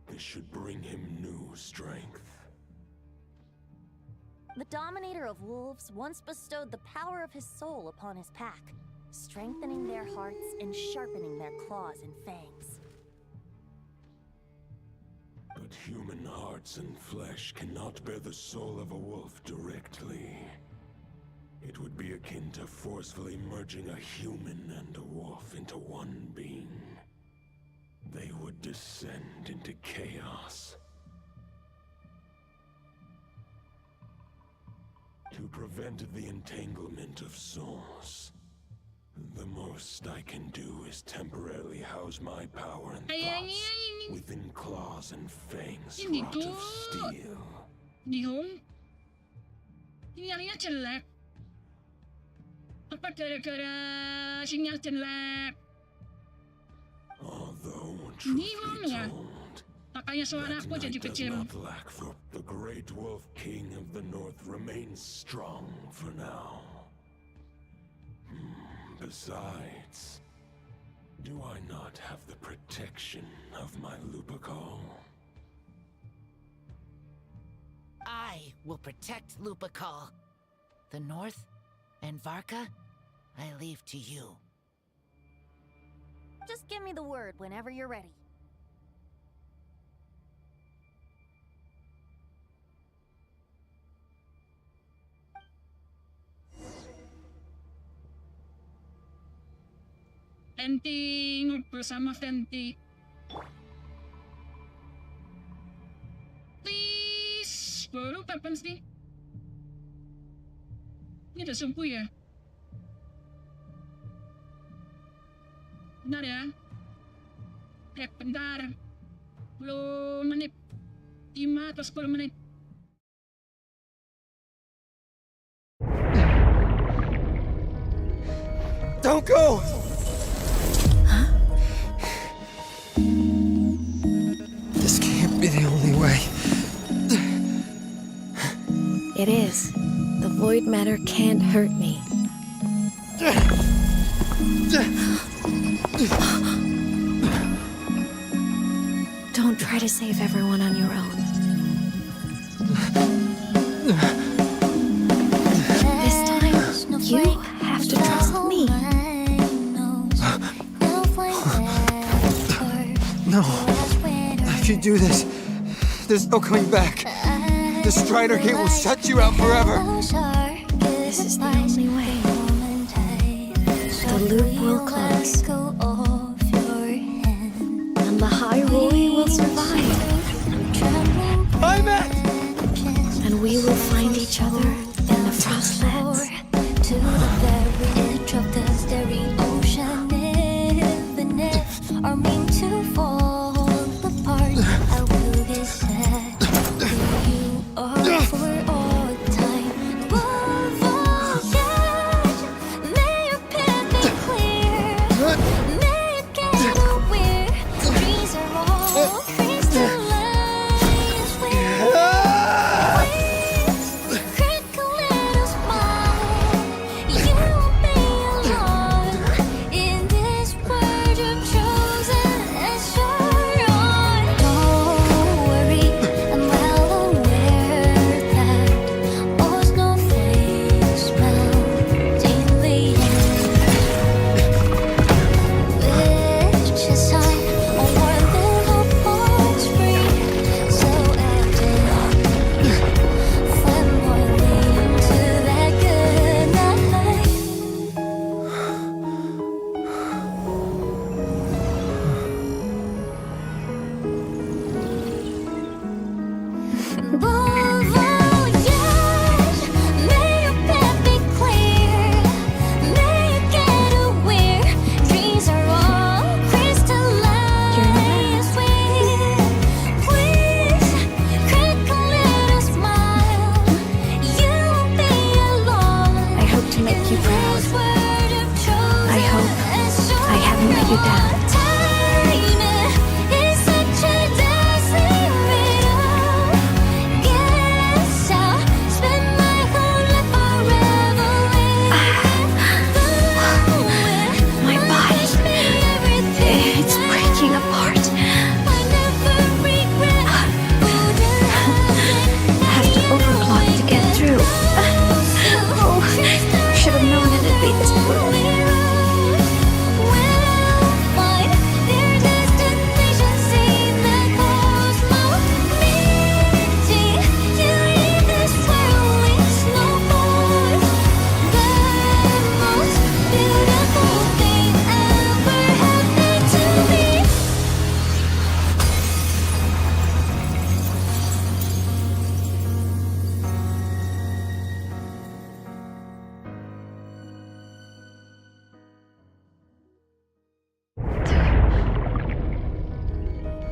this should bring him new strength. The Dominator of Wolves once bestowed the power of his soul upon his pack, strengthening their hearts and sharpening their claws and fangs. But human hearts and flesh cannot bear the soul of a wolf directly. It would be akin to forcefully merging a human and a wolf into one being. They would descend into chaos. To prevent the entanglement of souls, the most I can do is temporarily house my power and thoughts within claws and fangs wrought of steel. Sinyalnya jelek. Apa gara-gara sinyal jelek? Although truth be told, makanya suara aku jadi kecil. The great wolf king of the north remains strong for now. Besides, do I not have the protection of my lupa call? I will protect Lupakal. The North and Varka, I leave to you. Just give me the word whenever you're ready. Venti, ngobrol sama Venti. Please, baru kapan sih? Ini udah subuh ya? Benar ya? Bentar. 10 menit. 5 atau 10 menit. Don't go! This can't be the only way. It is. The void matter can't hurt me. Don't try to save everyone on your own. This time, you have to trust me. No. If you do this, there's no coming back. The Strider Gate will shut you out forever. This is the only way. The loop will close. And the Hyrule will survive. I'm it! And we will find each other in the Frostlands. To the very edge of the starry ocean, even if are meant to fall apart, I will be sad. You are for all time.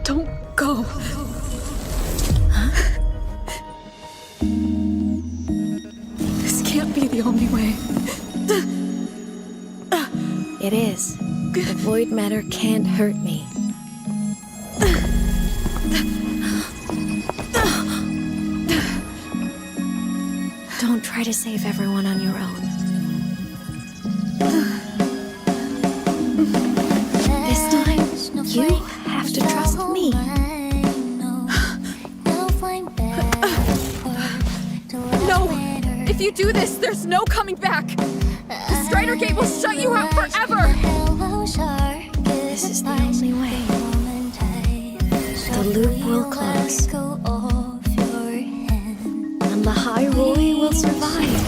Don't go. Huh? This can't be the only way. It is. The void matter can't hurt me. Don't try to save everyone on your own. This time, you have to trust me. No! If you do this, there's no coming back! The Strider Gate will shut you out forever! This is the only way. The loop will close. And the Hyrule will survive.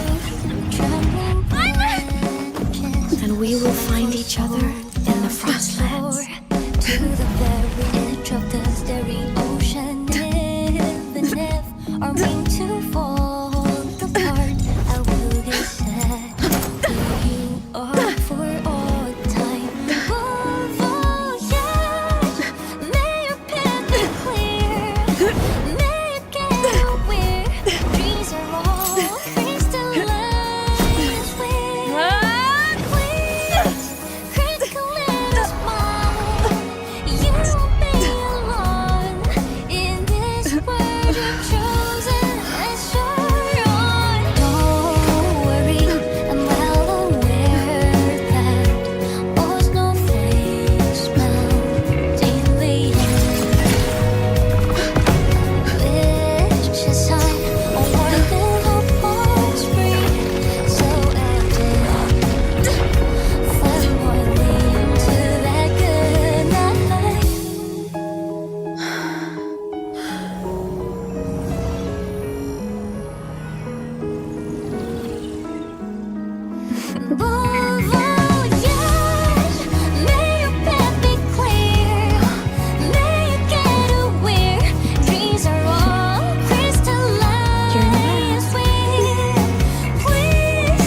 And we will find each other in the Frostlands. To the very edge of the starry ocean, even if our mean to fall apart, I will get back to you all for all time. Voyage, may your path be clear, may you get where dreams are all crystallized. Please, critical little smile. You won't be alone in this world you've chosen as your own. Don't worry, I'm well aware that all's no things melting the which is on a warm little pause free, so active. Finally into that good night. Voyage, may your path be clear, may you get where dreams are all crystallized. Please,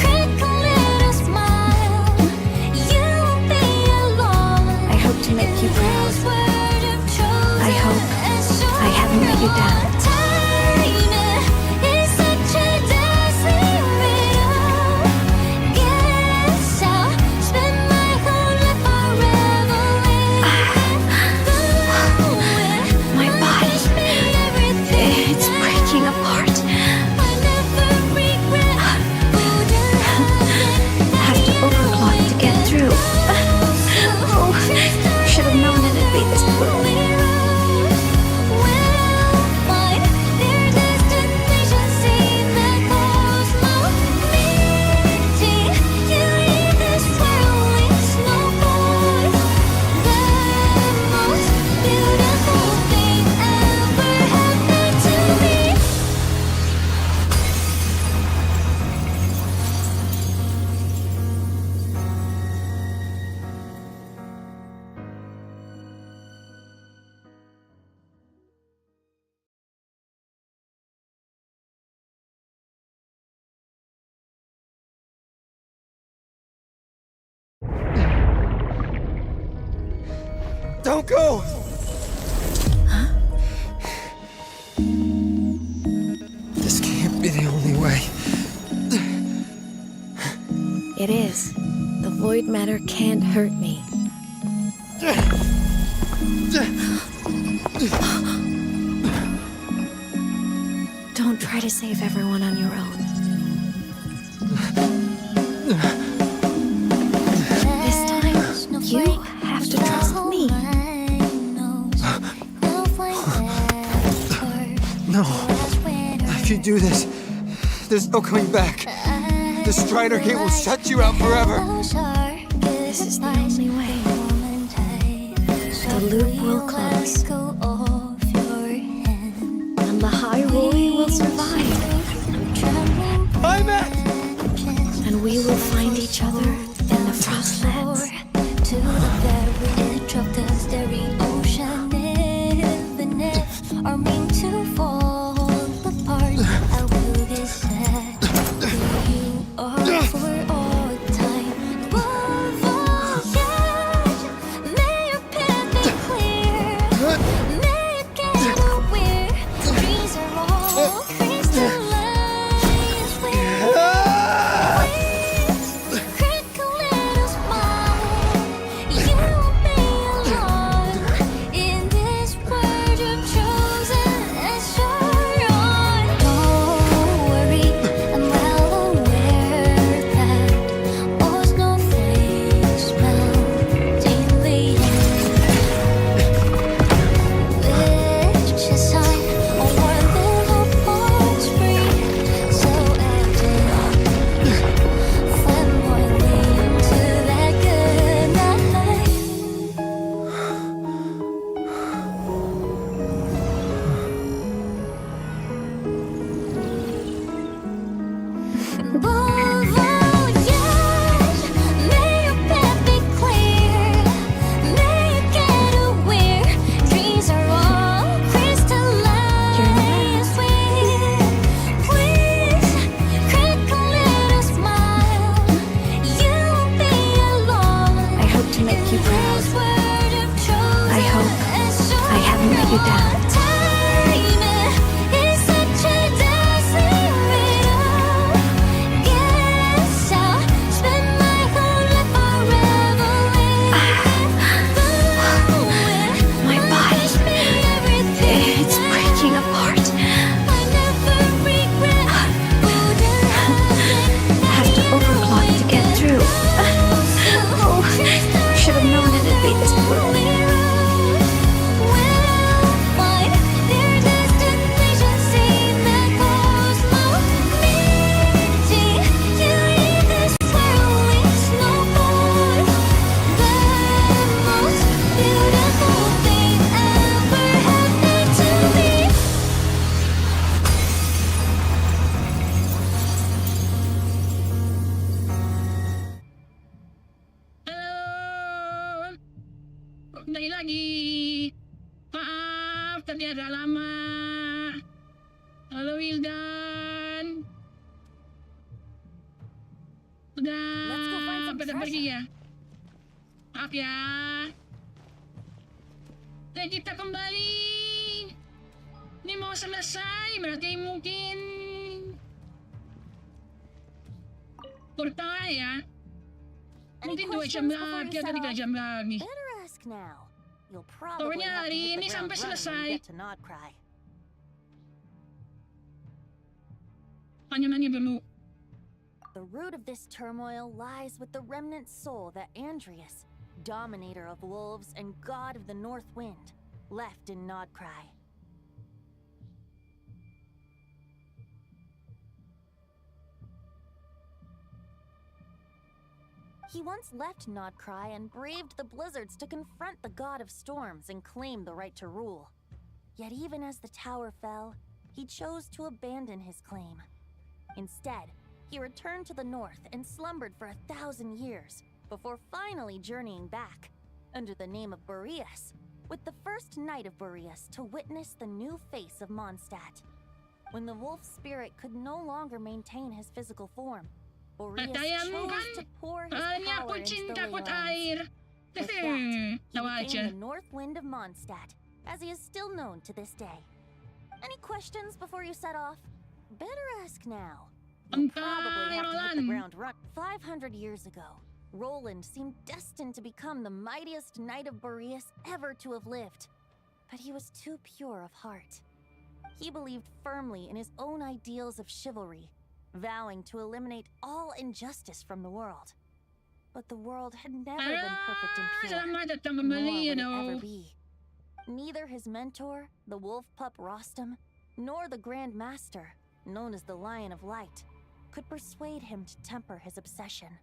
critical little smile. You won't be alone. I hope to make you proud. I hope I haven't let you down. Time is such a dazzling riddle. Guess Don't go! This can't be the only way. It is. The void matter can't hurt me. Don't try to save everyone on your own. This time, you have to trust me. No. If you do this, there's no coming back. The Strider Gate will shut you out forever. This is the only way. The loop will close. And the Hyrule will survive. I'm it! And we will find each other in the Frostlands. To the very edge of the starry ocean, even if are meant to fall apart, I will be sad to you or for all time. May your path be clear. May you get aware. Trees are all crystallized. lagi. Maaf, tadi agak lama. Halo Wildan. Udah pada pergi ya? Maaf ya. Dan kita kembali. Ini mau selesai, berarti mungkin kurang ya. Mungkin 2 jam lagi atau 3 jam lagi. Pokoknya hari ini sampai selesai. Nanya-nanya dulu. The root of this turmoil lies with the remnant soul that Andreas, dominator of wolves and god of the north wind, left in Nodcry. He once left Nodcry and braved the blizzards to confront the god of storms and claim the right to rule. Yet even as the tower fell, he chose to abandon his claim. Instead, he returned to the north and slumbered for 1,000 years before finally journeying back, under the name of Boreas, with the first knight of Boreas to witness the new face of Mondstadt. When the wolf spirit could no longer maintain his physical form, Boreas chose to pour his power into the ley lines. With that, he became the North Wind of Mondstadt, as he is still known to this day. Any questions before you set off? Better ask now. You'll probably have to hit the ground running. 500 years ago, Roland seemed destined to become the mightiest knight of Boreas ever to have lived. But he was too pure of heart. He believed firmly in his own ideals of chivalry, vowing to eliminate all injustice from the world. But the world had never been perfect and pure, nor would it ever be. Neither his mentor, the wolf pup Rostam, nor the Grand Master, known as the Lion of Light, could persuade him to temper his obsession.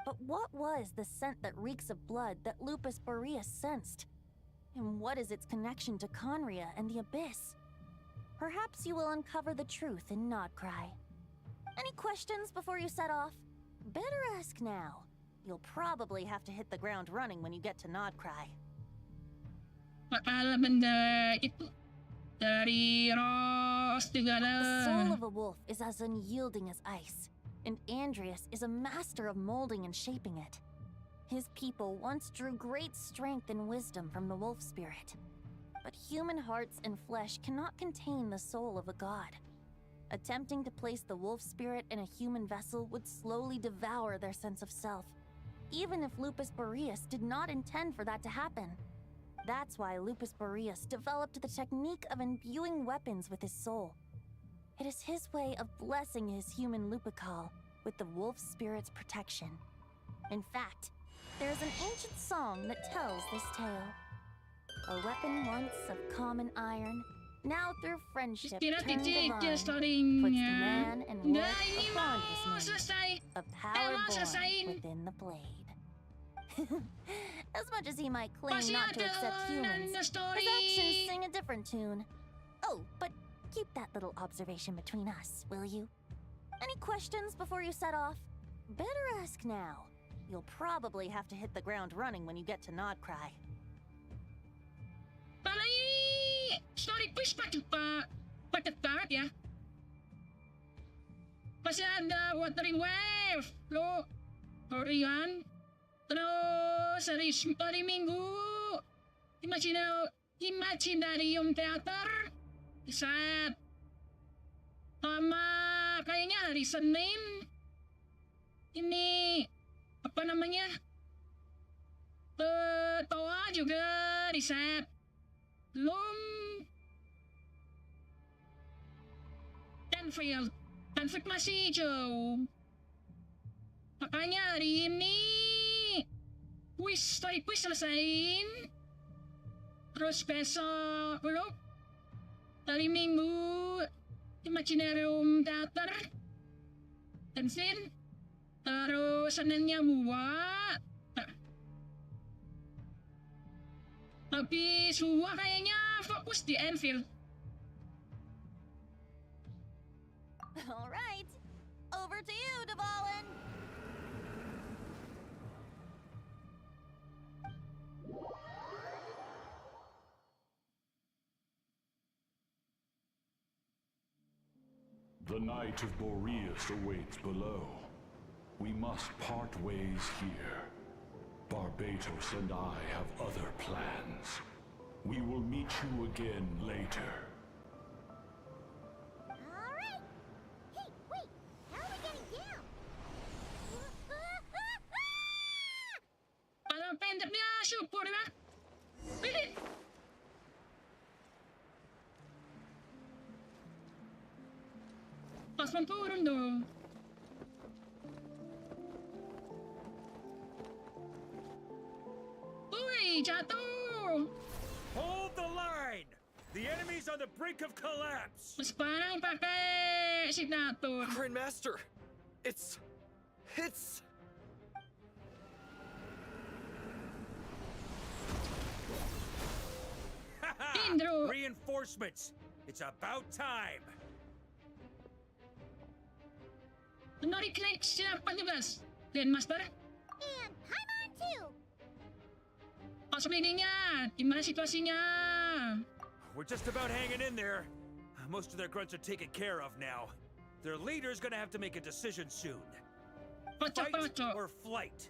But what was the scent that reeks of blood that Lupus Boreas sensed? And what is its connection to Conria and the Abyss? Perhaps you will uncover the truth in Nodcry. Any questions before you set off? Better ask now. You'll probably have to hit the ground running when you get to Nodcry. The soul of a wolf is as unyielding as ice, and Andreas is a master of molding and shaping it. His people once drew great strength and wisdom from the wolf spirit. But human hearts and flesh cannot contain the soul of a god. Attempting to place the wolf spirit in a human vessel would slowly devour their sense of self, even if Lupus Boreas did not intend for that to happen. That's why Lupus Boreas developed the technique of imbuing weapons with his soul. It is his way of blessing his human Lupical with the wolf spirit's protection. In fact, there is an ancient song that tells this tale. A weapon once of common iron, now through friendship turned divine, puts the man and wolf upon his knee, a power born within the blade. As much as he might claim not to accept humans, his actions sing a different tune. Oh, but keep that little observation between us, will you? Any questions before you set off? Better ask now. You'll probably have to hit the ground running when you get to Nodcry. Sorry, push patekat ya. Kasi ada watery wave, lo. Horian. Terus hari Minggu, Imaginarium Theater, Set. Sama kayaknya hari Senin, ini apa namanya? Toa juga di set. Belum. Danfield masih jauh. Makanya hari ini story quiz selesaiin. Terus besok belum. Hari Minggu Imaginarium Theater Dansin. Terus Seninnya buat. Tapi semua kayaknya fokus di Anfield. All right, over to you, Dvalin. The Knight of Boreas awaits below. We must part ways here. Barbatos and I have other plans. We will meet you again later. Alright! Hey, wait! How are we getting down? Parang pendek dia, syukur lah. Pilih. Pas turun dong. Uy, jatuh. Hold the line! The enemy's on the brink of collapse! Mas parang pakai signature. Grandmaster! It's... Indro! Reinforcements! It's about time! Nori-click siya 14. Grandmaster. And I'm on too! Pasok linya. Gimana situasinya? We're just about hanging in there. Most of their grunts are taken care of now. Their leader's gonna have to make a decision soon. Fight or flight?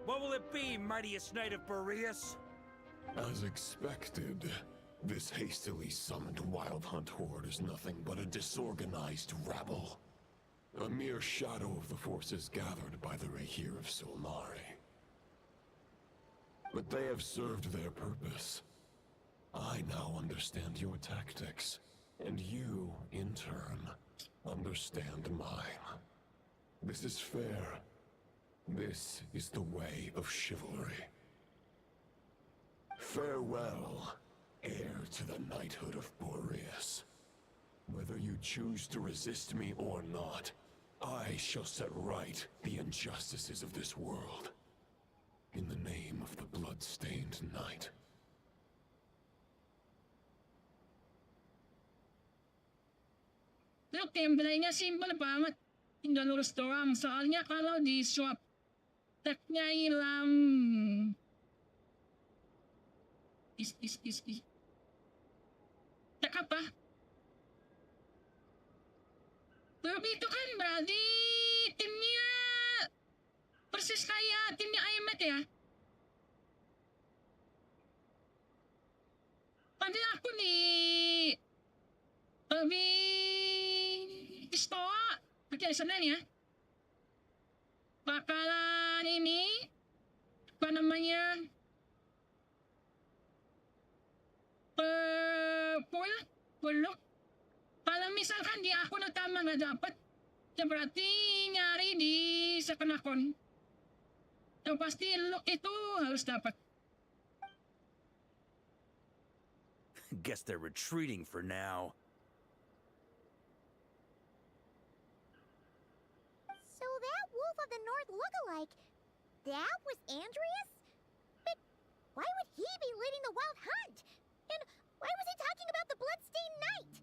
What will it be, mightiest knight of Boreas? As expected, this hastily summoned Wild Hunt horde is nothing but a disorganized rabble. A mere shadow of the forces gathered by the Rahir of Solnari. But they have served their purpose. I now understand your tactics, and you, in turn, understand mine. This is fair. This is the way of chivalry. Farewell, heir to the knighthood of Boreas. Whether you choose to resist me or not, I shall set right the injustices of this world. In the name of the blood-stained knight. Pero gameplay-nya simple banget. Tinggal lurus doang. Soalnya kalau di swap tag-nya hilang. Tag apa? Tapi itu kan berarti timnya persis kayak timnya IMAT ya. Padahal aku lebih istoa pakai sebenarnya. Bakalan ini apa namanya? Look. Kalau misalkan di akun utama nggak dapat, ya berarti nyari di second akun. Yang pasti look itu harus dapat. Guess they're retreating for now. So that Wolf of the North lookalike, that was Andreas? But why would he be leading the Wild Hunt? And why was he talking about the Bloodstained Knight?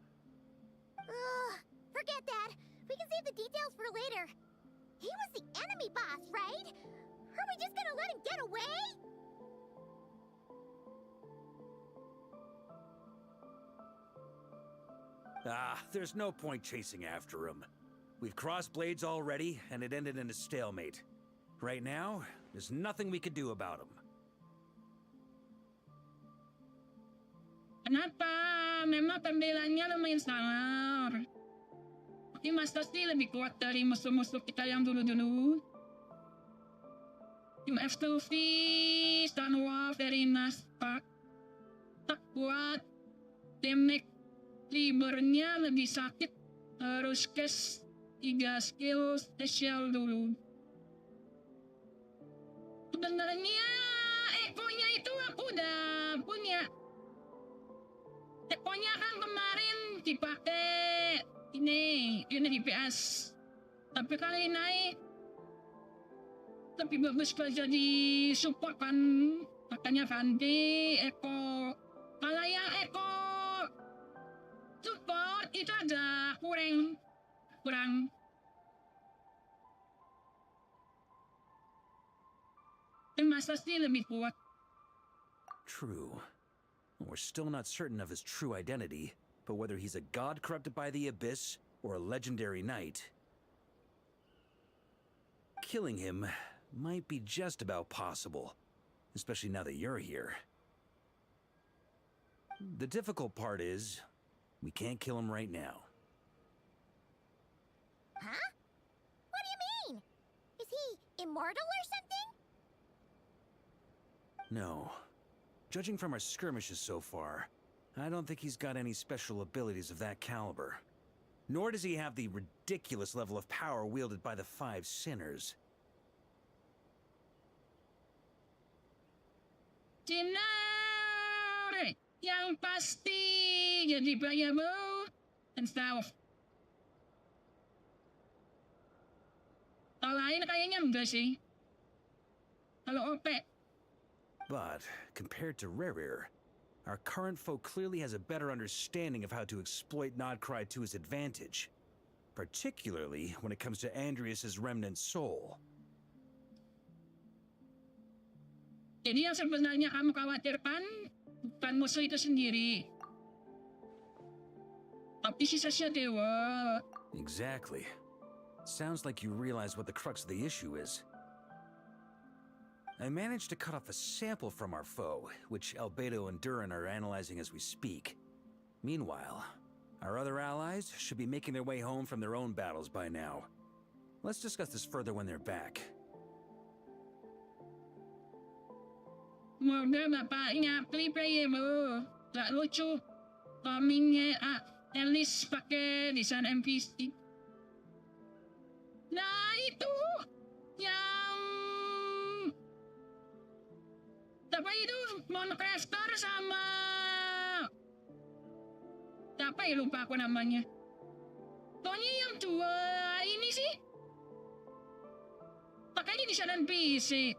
Forget that. We can save the details for later. He was the enemy boss, right? Are we just gonna let him get away? There's no point chasing after him. We've crossed blades already, and it ended in a stalemate. Right now, there's nothing we can do about him. Kenapa? Memang pembelanya lumayan sangar. Tapi Master Steel lebih kuat dari musuh-musuh kita yang dulu-dulu. Tim F2V, Stunwolf dari Naspak. Tak kuat. Damage Libernya lebih sakit. Harus cash 3 skill spesial dulu. Sebenarnya Eko-nya itu aku udah punya. Eko-nya kan kemarin dipakai ini di PS. Tapi kali ini lebih bagus kalau jadi support kan. Makanya ganti Eko. Kalau yang Eko support itu ada kurang. Master Steel lebih kuat. True. We're still not certain of his true identity, but whether he's a god corrupted by the abyss or a legendary knight, killing him might be just about possible, especially now that you're here. The difficult part is, we can't kill him right now. Huh? What do you mean? Is he immortal or something? No. Judging from our skirmishes so far, I don't think he's got any special abilities of that caliber. Nor does he have the ridiculous level of power wielded by the 5 sinners. Sinner yang pasti jadi playable and stuff. Kalau lain kayaknya enggak sih. Kalau OP. But, compared to Rerir, our current foe clearly has a better understanding of how to exploit Nodcry to his advantage. Particularly when it comes to Andreas' remnant soul. Jadi yang sebenarnya kamu khawatirkan bukan musuh itu sendiri. Tapi sisa-sisa dewa. Exactly. Sounds like you realize what the crux of the issue is. I managed to cut off a sample from our foe, which Albedo and Durin are analyzing as we speak. Meanwhile, our other allies should be making their way home from their own battles by now. Let's discuss this further when they're back. Một đứa mà bạn nhà player mo. Dạ lucu. Coming at least pakai desain NPC. Nah itu yang apa itu Monocrafter sama apa ya lupa aku namanya. Pokoknya yang dua ini sih pakainya desain NPC.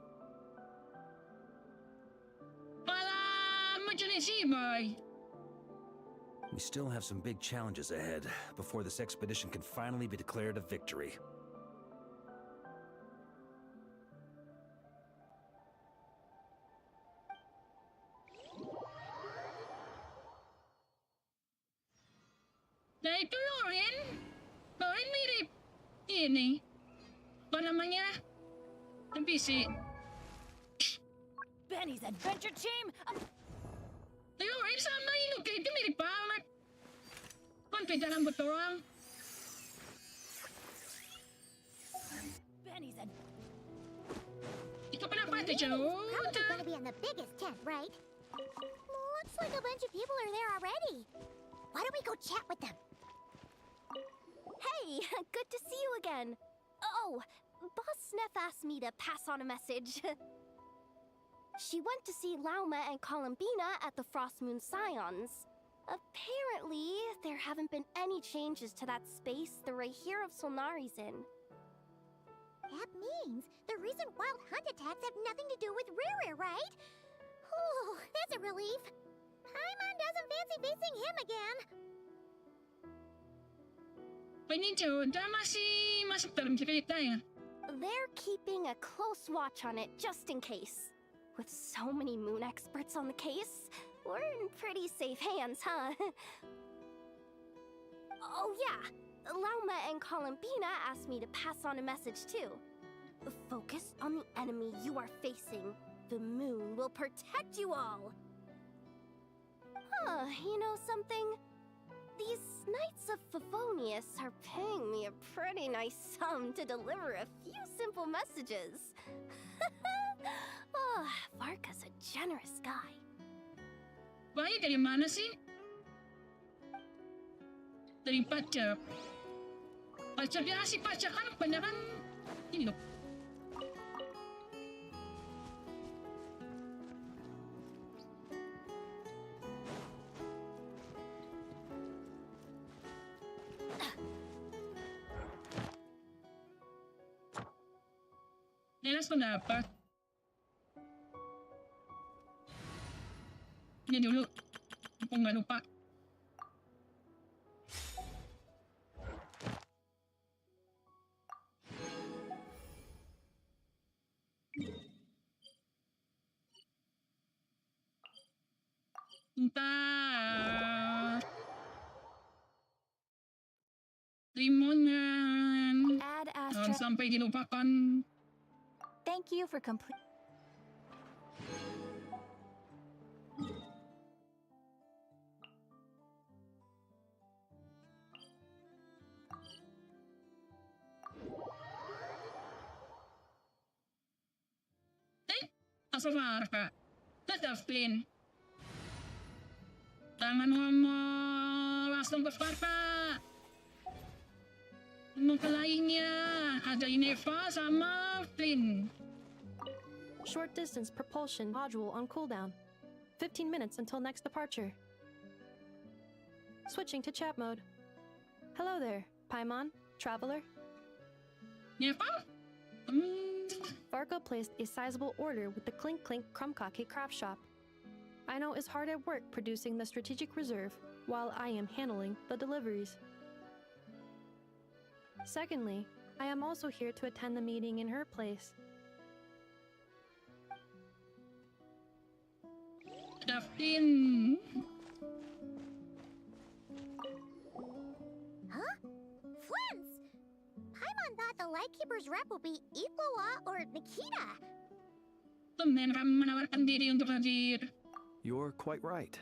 Malah menjenis sih boy. We still have some big challenges ahead before this expedition can finally be declared a victory. Nah itu Loren mirip ini apa namanya NPC. Benny's adventure team. Loren sama Inuke itu mirip banget. Kan beda rambut doang. Benny's Itu kenapa tuh jauh? Probably gonna be in the biggest tent, right? Looks like a bunch of people are there already. Why don't we go chat with them? Hey, good to see you again. Oh, Boss Sneff asked me to pass on a message. She went to see Lauma and Columbina at the Frost Moon Scions. Apparently, there haven't been any changes to that space the Rahir of Solnari's in. That means the recent wild hunt attacks have nothing to do with Riri, right? Oh, that's a relief. Paimon doesn't fancy facing him again. Peninjo, masih masuk dalam cerita ya. They're keeping a close watch on it just in case. With so many moon experts on the case, we're in pretty safe hands, huh? Oh yeah, Lauma and Columbina asked me to pass on a message too. Focus on the enemy you are facing. The moon will protect you all. Huh, you know something? These Knights of Favonius are paying me a pretty nice sum to deliver a few simple messages. Oh, Varka's a generous guy. Baik dari mana sih? Dari pajak. Pajak dia kasih pajak kan kebanyakan ini loh. Nelas pendapat. Ini dulu. Aku nggak lupa. Bentar. Timongan. Jangan sampai dilupakan. Thank you for complete. Asal Varka. Tetap Flynn. Tangan ngomong langsung ke Varka. Ngomong ke lainnya. Ada Ineva sama Flynn. Short distance propulsion module on cooldown. 15 minutes until next departure. Switching to chat mode. Hello there, Paimon, traveler. Ineva? Varka placed a sizable order with the Clink Clink Krumkake craft shop. I know is hard at work producing the strategic reserve, while I am handling the deliveries. Secondly, I am also here to attend the meeting in her place. Daftin. Huh? Flins! Paimon thought the Lightkeeper's rep would be Ikowa or Nikita. tumben kami menawarkan diri untuk hadir. You're quite right.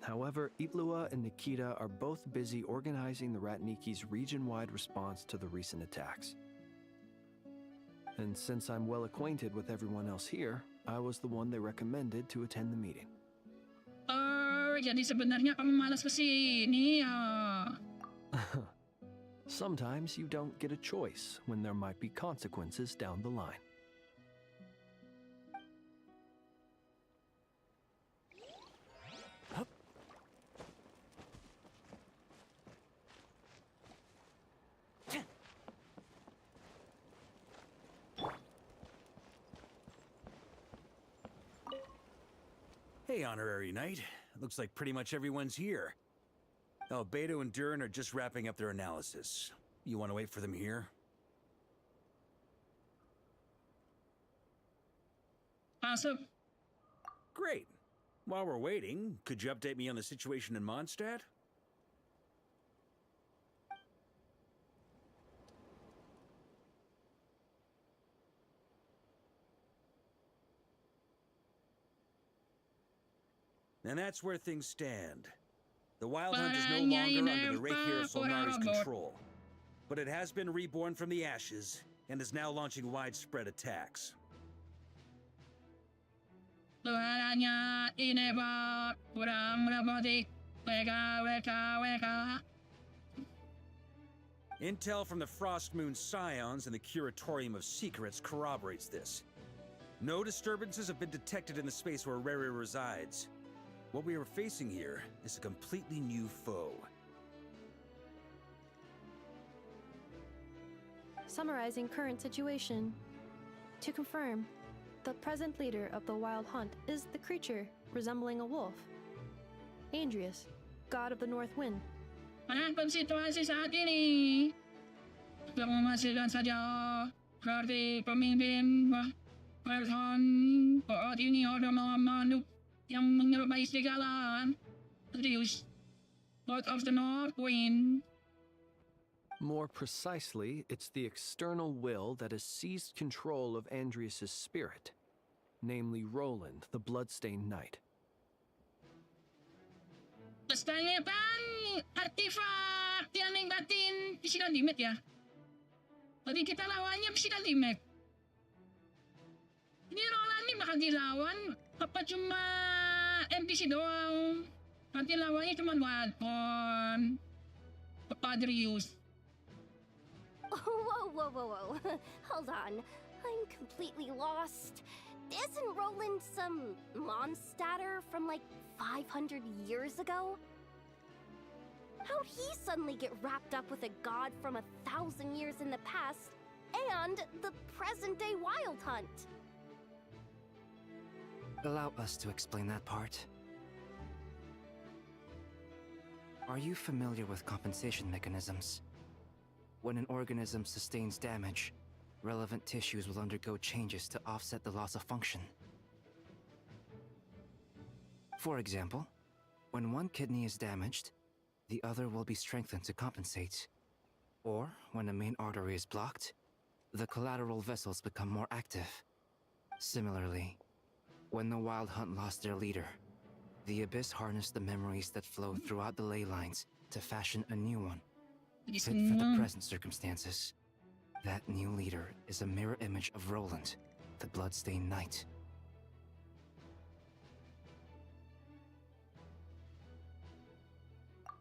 However, Itlua and Nikita are both busy organizing the Ratniki's region-wide response to the recent attacks. And since I'm well acquainted with everyone else here, I was the one they recommended to attend the meeting. Jadi sebenarnya kamu malas kesini ya. Sometimes you don't get a choice when there might be consequences down the line. Hey, Honorary Knight. Looks like pretty much everyone's here. Oh, Beto and Durin are just wrapping up their analysis. You want to wait for them here? Awesome. Great. While we're waiting, could you update me on the situation in Mondstadt? And that's where things stand. The Wild Hunt is no longer under the Reikir Solnari's control, but it has been reborn from the ashes and is now launching widespread attacks. Suaranya inebak, kurang robotik. Weka. Intel from the Frostmoon Scions and the Curatorium of Secrets corroborates this. No disturbances have been detected in the space where Rere resides. What we are facing here is a completely new foe. Summarizing current situation. To confirm, the present leader of the Wild Hunt is the creature resembling a wolf. Andrius, god of the North Wind. Apapun situasi saat ini, memastikan saja seperti pemimpin Person saat ini ada makhluk yang menyerupai serigala. Serius, God of the North Wind. More precisely, it's the external will that has seized control of Andrius' spirit, namely Roland, the Bloodstained Knight. Pestanya kan artefak yang ningkatin physical limit ya. Tadi kita lawannya physical limit. Ini Roland nih bakal dilawan apa cuma NPC doang? Nanti lawannya cuma Wadcon, Padrius. Whoa. Hold on. I'm completely lost. Isn't Roland some Mondstadter from like 500 years ago? How'd he suddenly get wrapped up with a god from 1,000 years in the past and the present-day Wild Hunt? Allow us to explain that part. Are you familiar with compensation mechanisms? When an organism sustains damage, relevant tissues will undergo changes to offset the loss of function. For example, when one kidney is damaged, the other will be strengthened to compensate. Or, when a main artery is blocked, the collateral vessels become more active. Similarly, when the Wild Hunt lost their leader, the Abyss harnessed the memories that flow throughout the ley lines to fashion a new one, fit for the present circumstances. That new leader is a mirror image of Roland, the Bloodstained Knight.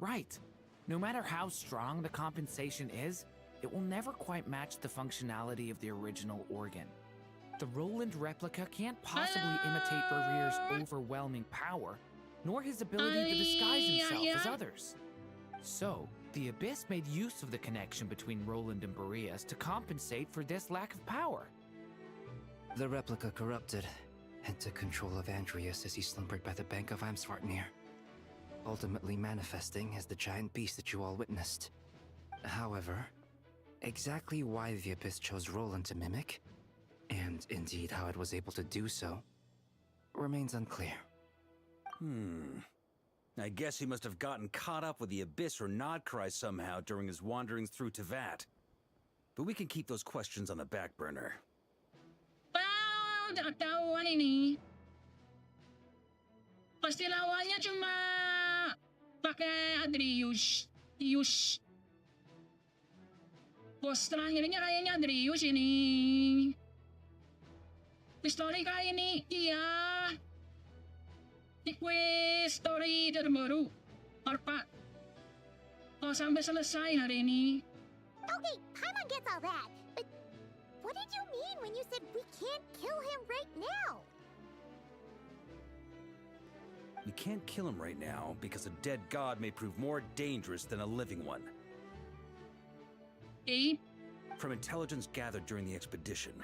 Right. No matter how strong the compensation is, it will never quite match the functionality of the original organ. The Roland replica can't possibly imitate Berir's overwhelming power, nor his ability to disguise himself as others. So, the Abyss made use of the connection between Roland and Boreas to compensate for this lack of power. The replica corrupted and took control of Andrius as he slumbered by the bank of Amsvartnir, ultimately manifesting as the giant beast that you all witnessed. However, exactly why the Abyss chose Roland to mimic, and indeed how it was able to do so, remains unclear. I guess he must have gotten caught up with the Abyss or Nodcry somehow during his wanderings through Teyvat. But we can keep those questions on the back burner. udah ketahuan ini. Pasti lawannya cuma pakai Adrius. Bos terakhirnya kayaknya Adrius ini. Story kali ini, iya. Story terbaru. Harpa. Oh, sampai selesai hari ini. Okay, Paimon gets all that, but what did you mean when you said we can't kill him right now? We can't kill him right now because a dead god may prove more dangerous than a living one. From intelligence gathered during the expedition,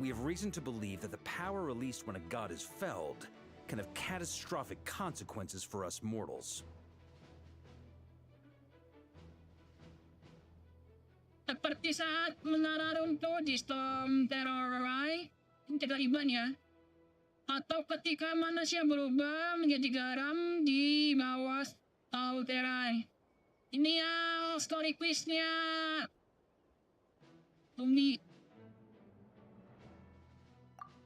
we have reason to believe that the power released when a god is felled can have catastrophic consequences for us mortals. Seperti saat menara runtuh di Storm Terrorai, ya. Atau ketika manusia berubah menjadi garam di bawah Terrorai. Ini ya story quiznya.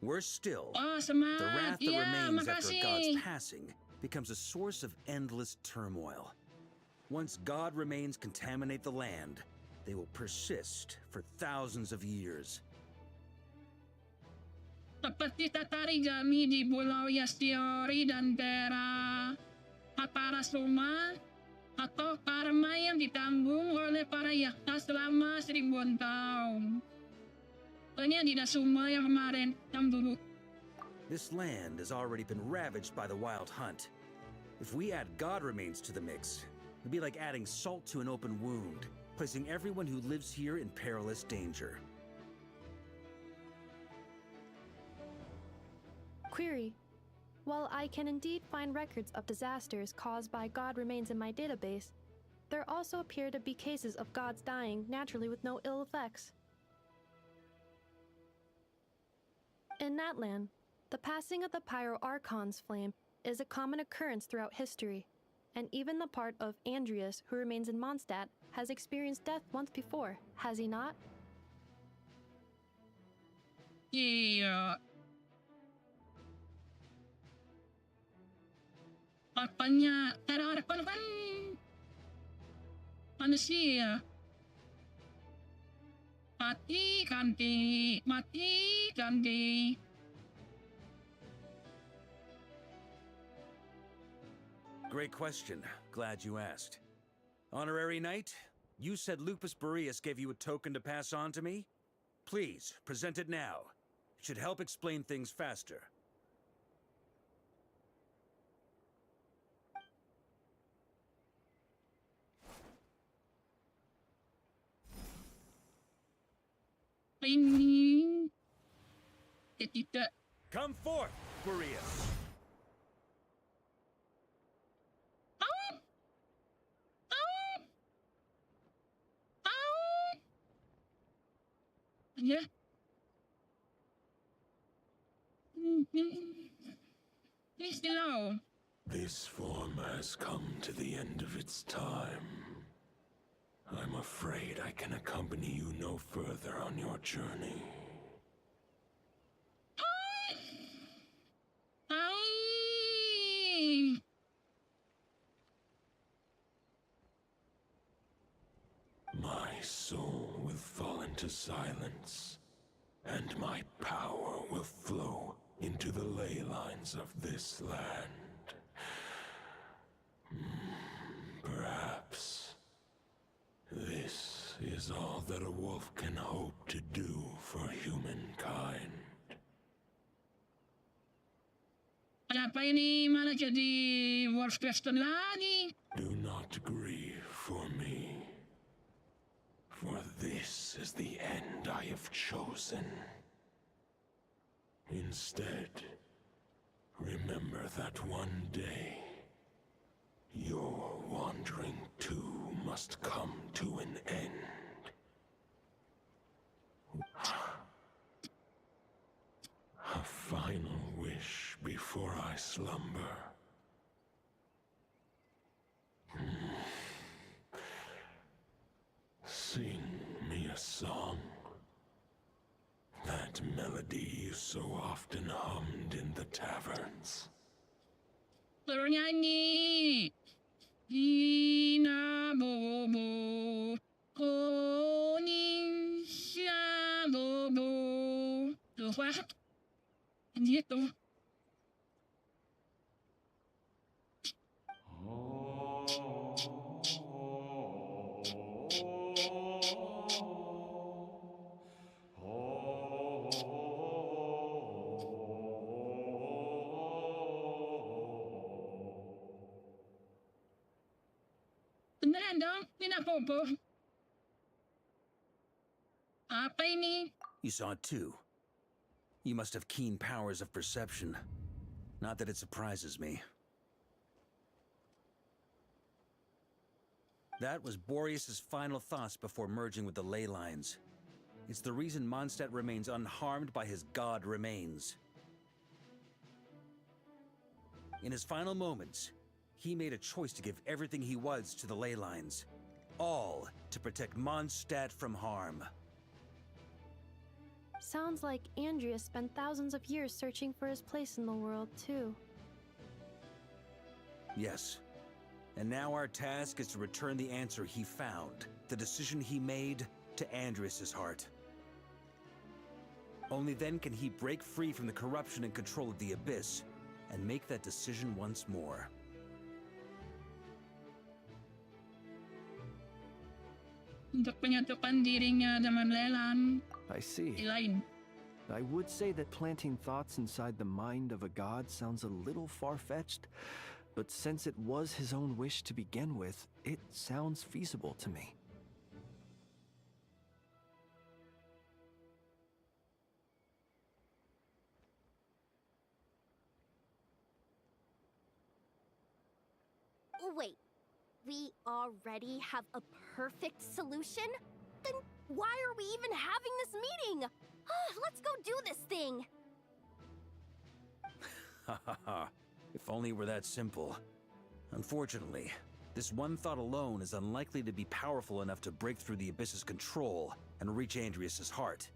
Worse still, oh, the wrath that remains after a god's passing becomes a source of endless turmoil. Once God remains contaminate the land, they will persist for thousands of years. Seperti tatarigami di Pulau Yastiori dan Terra Aparasuma, atau karma yang ditanggung oleh para yakta selama 1000 tahun. Ini tidak semua yang kemarin, yang dulu. This land has already been ravaged by the wild hunt. If we add god remains to the mix, it'd be like adding salt to an open wound, placing everyone who lives here in perilous danger. Query. While I can indeed find records of disasters caused by god remains in my database, there also appear to be cases of gods dying naturally with no ill effects. In that land, the passing of the Pyro-Archon's flame is a common occurrence throughout history, and even the part of Andreas who remains in Mondstadt has experienced death once before, has he not? Iya. Apanya Pyro-Archon kan manusia. Mati ganti. Great question. Glad you asked. Honorary Knight, you said Lupus Boreas gave you a token to pass on to me? Please, present it now. It should help explain things faster. Come forth, Boreas. Yeah. Please below. This form has come to the end of its time. I'm afraid I can accompany you no further on your journey. My soul will fall into silence, and my power will flow into the ley lines of this land. Perhaps this is all that a wolf can hope to do for humankind. Kenapa ini malah jadi wolf question lagi? Do not grieve for me, for this is the end I have chosen. Instead, remember that one day, your wandering too must come to an end. A final wish before I slumber. Sing me a song that that melody you so often hummed in the taverns. Bernyanyi. Inabobo. Onishabobo. Tuh, what? Gitu. Beneran dong, Inabobo. Apa ini? You saw it too. You must have keen powers of perception. Not that it surprises me. That was Boreas's final thoughts before merging with the ley lines. It's the reason Mondstadt remains unharmed by his god remains. In his final moments, he made a choice to give everything he was to the ley lines. All to protect Mondstadt from harm. Sounds like Andreas spent thousands of years searching for his place in the world, too. Yes. And now our task is to return the answer he found, the decision he made, to Andreas' heart. Only then can he break free from the corruption and control of the Abyss, and make that decision once more. Untuk penyatukan dirinya dengan Leland. I see. Lain. I would say that planting thoughts inside the mind of a god sounds a little far-fetched, but since it was his own wish to begin with, it sounds feasible to me. Wait, we already have a perfect solution? Then why are we even having this meeting? Let's go do this thing! Ha ha ha. If only it were that simple. Unfortunately, this one thought alone is unlikely to be powerful enough to break through the Abyss's control and reach Andreas' heart.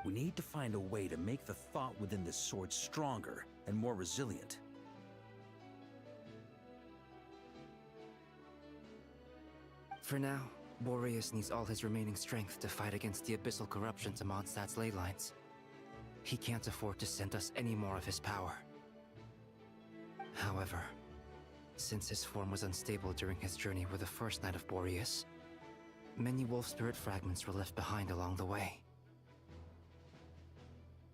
We need to find a way to make the thought within this sword stronger and more resilient. For now, Boreas needs all his remaining strength to fight against the abyssal corruption to Mondstadt's ley lines. He can't afford to send us any more of his power. However, since his form was unstable during his journey with the first night of Boreas, many wolf spirit fragments were left behind along the way.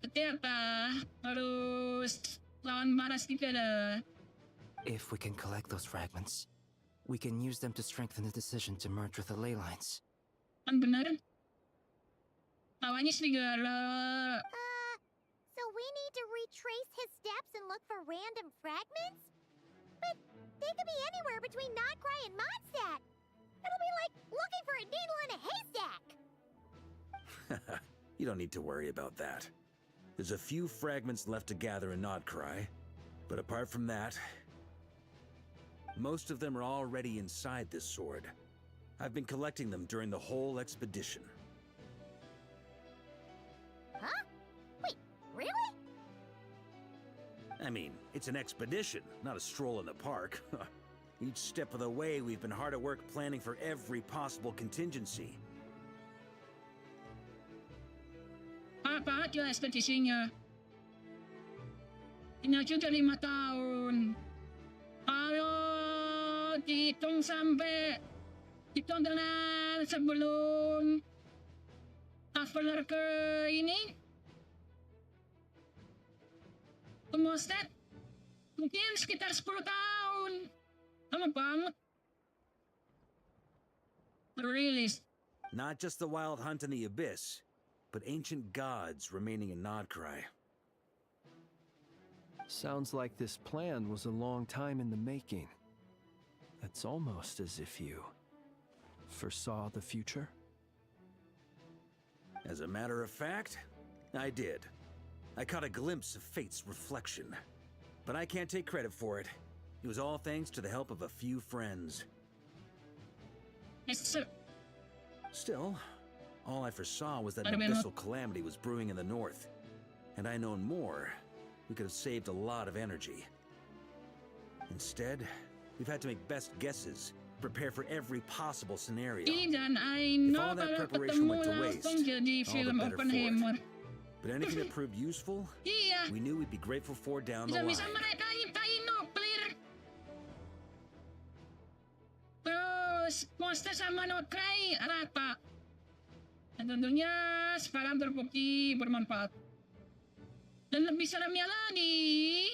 Ternyata harus lawan Maras juga dah. If we can collect those fragments, we can use them to strengthen the decision to merge with the ley lines. Kan benar? Lawannya serigala. So we need to retrace his steps and look for random fragments? But they could be anywhere between Nodcry and Mondstadt. It'll be like looking for a needle in a haystack. You don't need to worry about that. There's a few fragments left to gather in Nodcry, but apart from that, most of them are already inside this sword. I've been collecting them during the whole expedition. Huh? Wait, really? I mean, it's an expedition, not a stroll in the park. Each step of the way, we've been hard at work planning for every possible contingency. Apa aja ekspedisinya? Inaju udah 5 tahun. Kalau dihitung sampai hitung dengan sebelum traveler ke ini ke Mondstadt mungkin sekitar 10 tahun. Lama banget. Really? Not just the wild hunt in the Abyss, but ancient gods remaining in Nodcry. Sounds like this plan was a long time in the making. It's almost as if you foresaw the future. As a matter of fact, I did. I caught a glimpse of fate's reflection. But I can't take credit for it. It was all thanks to the help of a few friends. Still, All I foresaw was that Ano an ba yun? abyssal calamity was brewing in the north. Had I known more, we could have saved a lot of energy. Instead, we've had to make best guesses, prepare for every possible scenario. Iyan ay If all that preparation went to waste, langsung jadi all the film better for Oppenheimer. it. But anything that proved useful, Iya. we knew we'd be grateful for down the Bisa-bisa line. mereka iptain nuclear. Terus monster sama nuklir rata. Dan tentunya sekarang terbukti bermanfaat. Dan lebih seremnya lagi,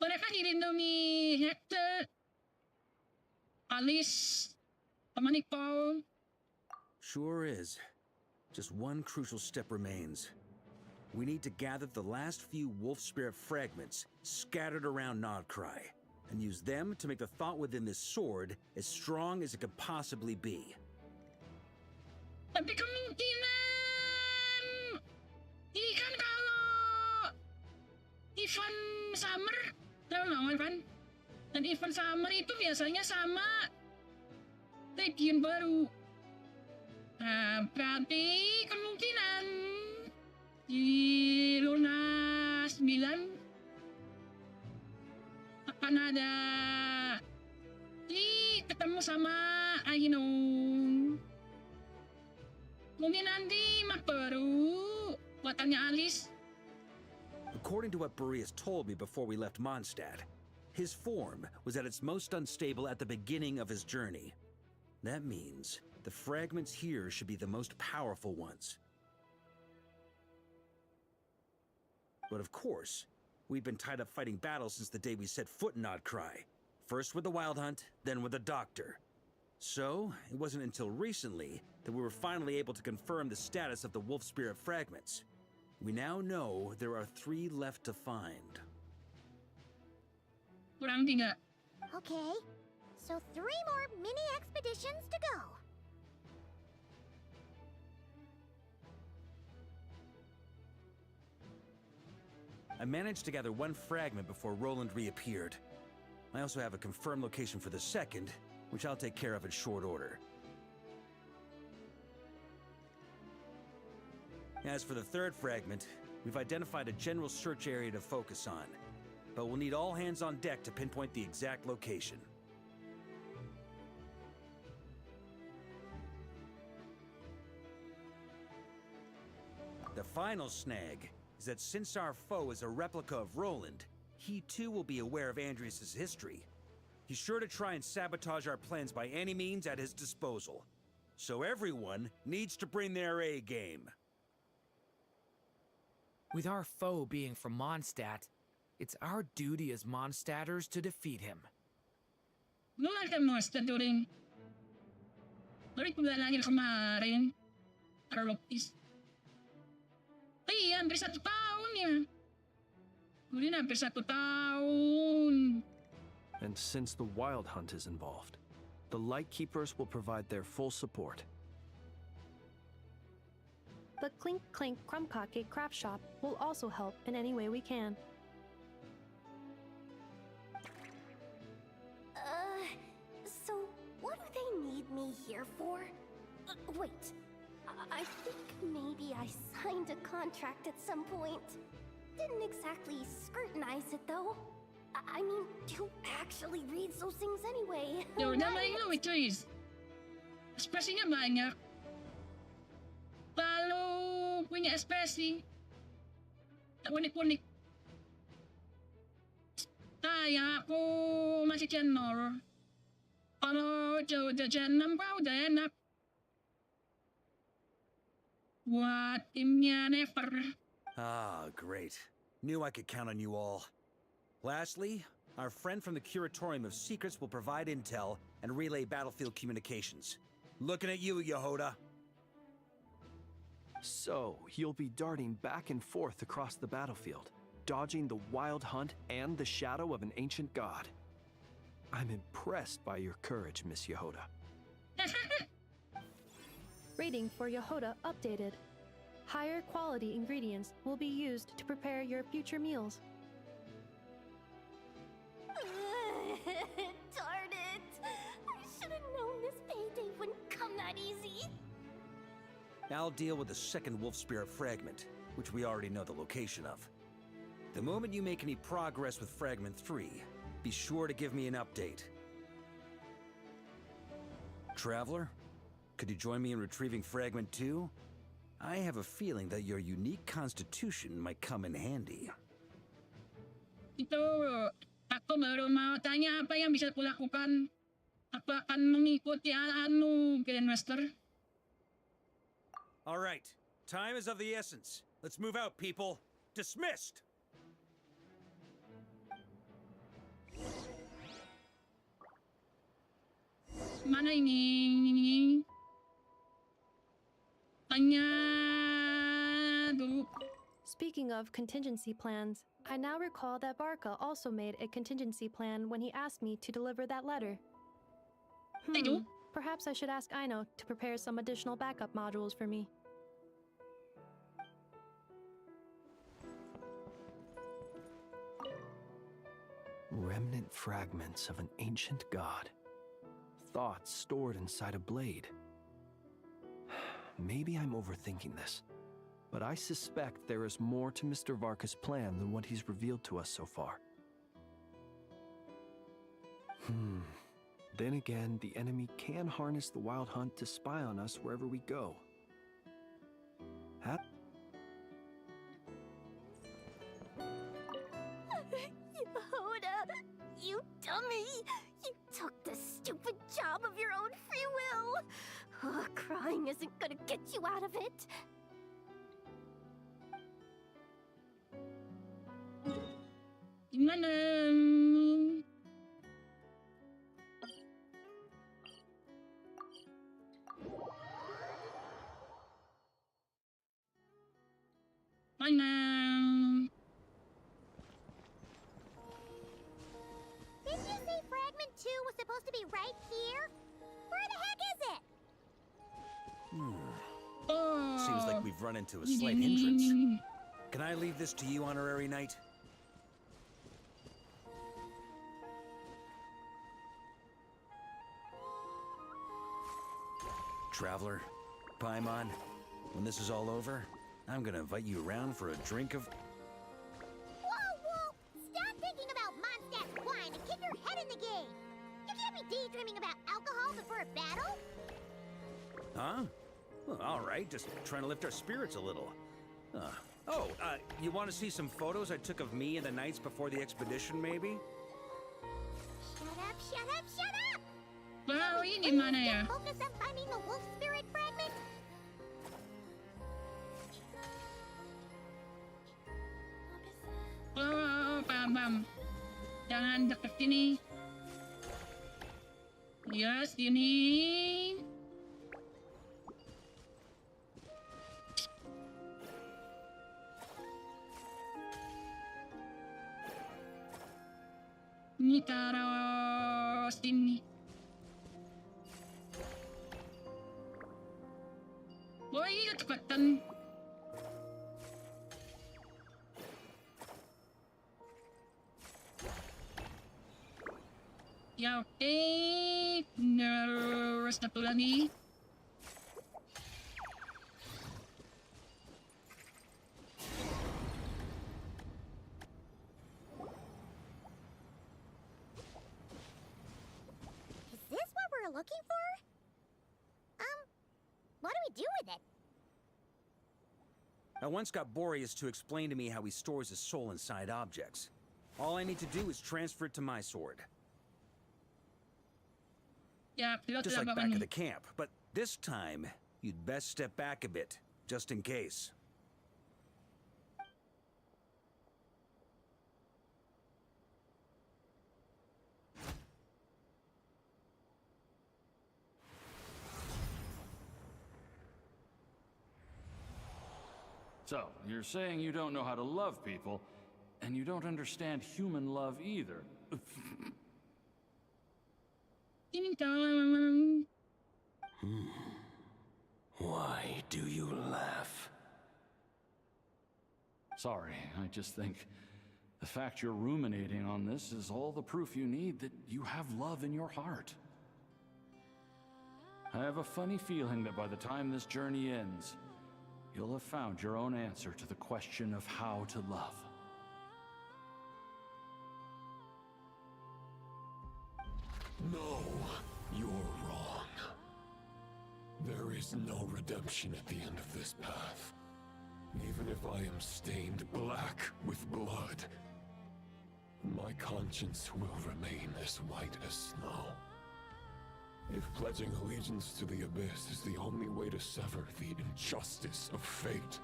mereka dilindungi Hector, Alice, teman Paul. Sure is. Just one crucial step remains. We need to gather the last few wolf spirit fragments scattered around Nodcry and use them to make the thought within this sword as strong as it could possibly be. Tapi kemungkinan ini kan kalau event summer, tahu nggak kan? Dan event summer itu biasanya sama region baru. Nah, berarti kemungkinan di Luna 9 akan ada ketemu sama Ainun. Mungkin nanti map baru buatannya Alice. According to what Boreas told me before we left Mondstadt, his form was at its most unstable at the beginning of his journey. That means the fragments here should be the most powerful ones. But of course, we've been tied up fighting battles since the day we set foot in Nodcry. First with the Wild Hunt, then with the Doctor. So, it wasn't until recently that we were finally able to confirm the status of the Wolf Spirit fragments. We now know there are 3 left to find. Kurang 3. Okay, so 3 more mini expeditions to go. I managed to gather 1 fragment before Roland reappeared. I also have a confirmed location for the second, which I'll take care of in short order. As for the 3rd fragment, we've identified a general search area to focus on, but we'll need all hands on deck to pinpoint the exact location. The final snag is that since our foe is a replica of Roland, he too will be aware of Andrias' history. He's sure to try and sabotage our plans by any means at his disposal. So everyone needs to bring their A game. With our foe being from Mondstadt, it's our duty as Mondstadters to defeat him. Lumayan ka Mondstadt rin. Balik mo lang yung kemarin. Arlopis. Ay, hampir 1 tahun ya. Udah hampir 1 tahun. And since the Wild Hunt is involved, the Lightkeepers will provide their full support. The Clink Clink Crumbcockade craft shop will also help in any way we can. So what do they need me here for? Wait, I think maybe I signed a contract at some point. Didn't exactly scrutinize it though. I mean, who actually reads those things anyway? Ya udah main lu cuys. Ekspresinya banyak. Lalu punya ekspresi. Tak unik-unik. Kayak aku masih channel. Kalau udah Gen 6 kau udah enak. Buat timnya Never. Ah, great. Knew I could count on you all. Lastly, our friend from the Curatorium of Secrets will provide intel and relay battlefield communications. Looking at you, Yehoda. So, you'll be darting back and forth across the battlefield, dodging the Wild Hunt and the shadow of an ancient god. I'm impressed by your courage, Miss Yehoda. Rating for Yehoda updated. Higher quality ingredients will be used to prepare your future meals. Darn it! I should have known this payday wouldn't come that easy. I'll deal with the second wolf spirit fragment, which we already know the location of. The moment you make any progress with Fragment 3, be sure to give me an update. Traveler, could you join me in retrieving Fragment 2? I have a feeling that your unique constitution might come in handy. Itu, aku baru mau tanya apa yang bisa kulakukan. Aku akan mengikuti arahanmu, Grandmaster. All right, time is of the essence. Let's move out, people. Dismissed! Mana ini? Tanya dulu. Speaking of contingency plans, I now recall that Varka also made a contingency plan when he asked me to deliver that letter. Perhaps I should ask Aino to prepare some additional backup modules for me. Remnant fragments of an ancient god. Thoughts stored inside a blade. Maybe I'm overthinking this, but I suspect there is more to Mr. Varka's plan than what he's revealed to us so far. Then again, the enemy can harness the Wild Hunt to spy on us wherever we go. Yehuda, you dummy! You took the stupid job of your own free will! Oh, crying isn't gonna get you out of it! Gimana? Mana? Didn't you say Fragment 2 was supposed to be right here? Where the heck is it? Seems like we've run into a slight hindrance. Can I leave this to you, Honorary Knight? Traveler, Paimon, when this is all over, I'm gonna invite you around for a drink of... Whoa! Stop thinking about Mondstadt wine and keep your head in the game! You can't be daydreaming about alcohol before a battle! Huh? Well, all right, just trying to lift our spirits a little. You want to see some photos I took of me and the knights before the expedition, maybe? Shut up! Wow, ini mana ya? Focus on finding the wolf spirit fragment. Oh, paham. Jangan deket sini. Ya, sini. Ini taruh sini. Oh iya, cepatan. Ya oke. Terus satu lagi. Is this what we're looking for? What do we do with it? I once got Boreas to explain to me how he stores his soul inside objects. All I need to do is transfer it to my sword. Yeah, just like back at the camp, but this time, you'd best step back a bit, just in case. So, you're saying you don't know how to love people, and you don't understand human love either. Why do you laugh? Sorry, I just think the fact you're ruminating on this is all the proof you need that you have love in your heart. have a funny feeling that by the time this journey ends, you'll have found your own answer to the question of how to love. No, you're wrong. There is no redemption at the end of this path. Even if I am stained black with blood, my conscience will remain as white as snow. If pledging allegiance to the Abyss is the only way to sever the injustice of fate,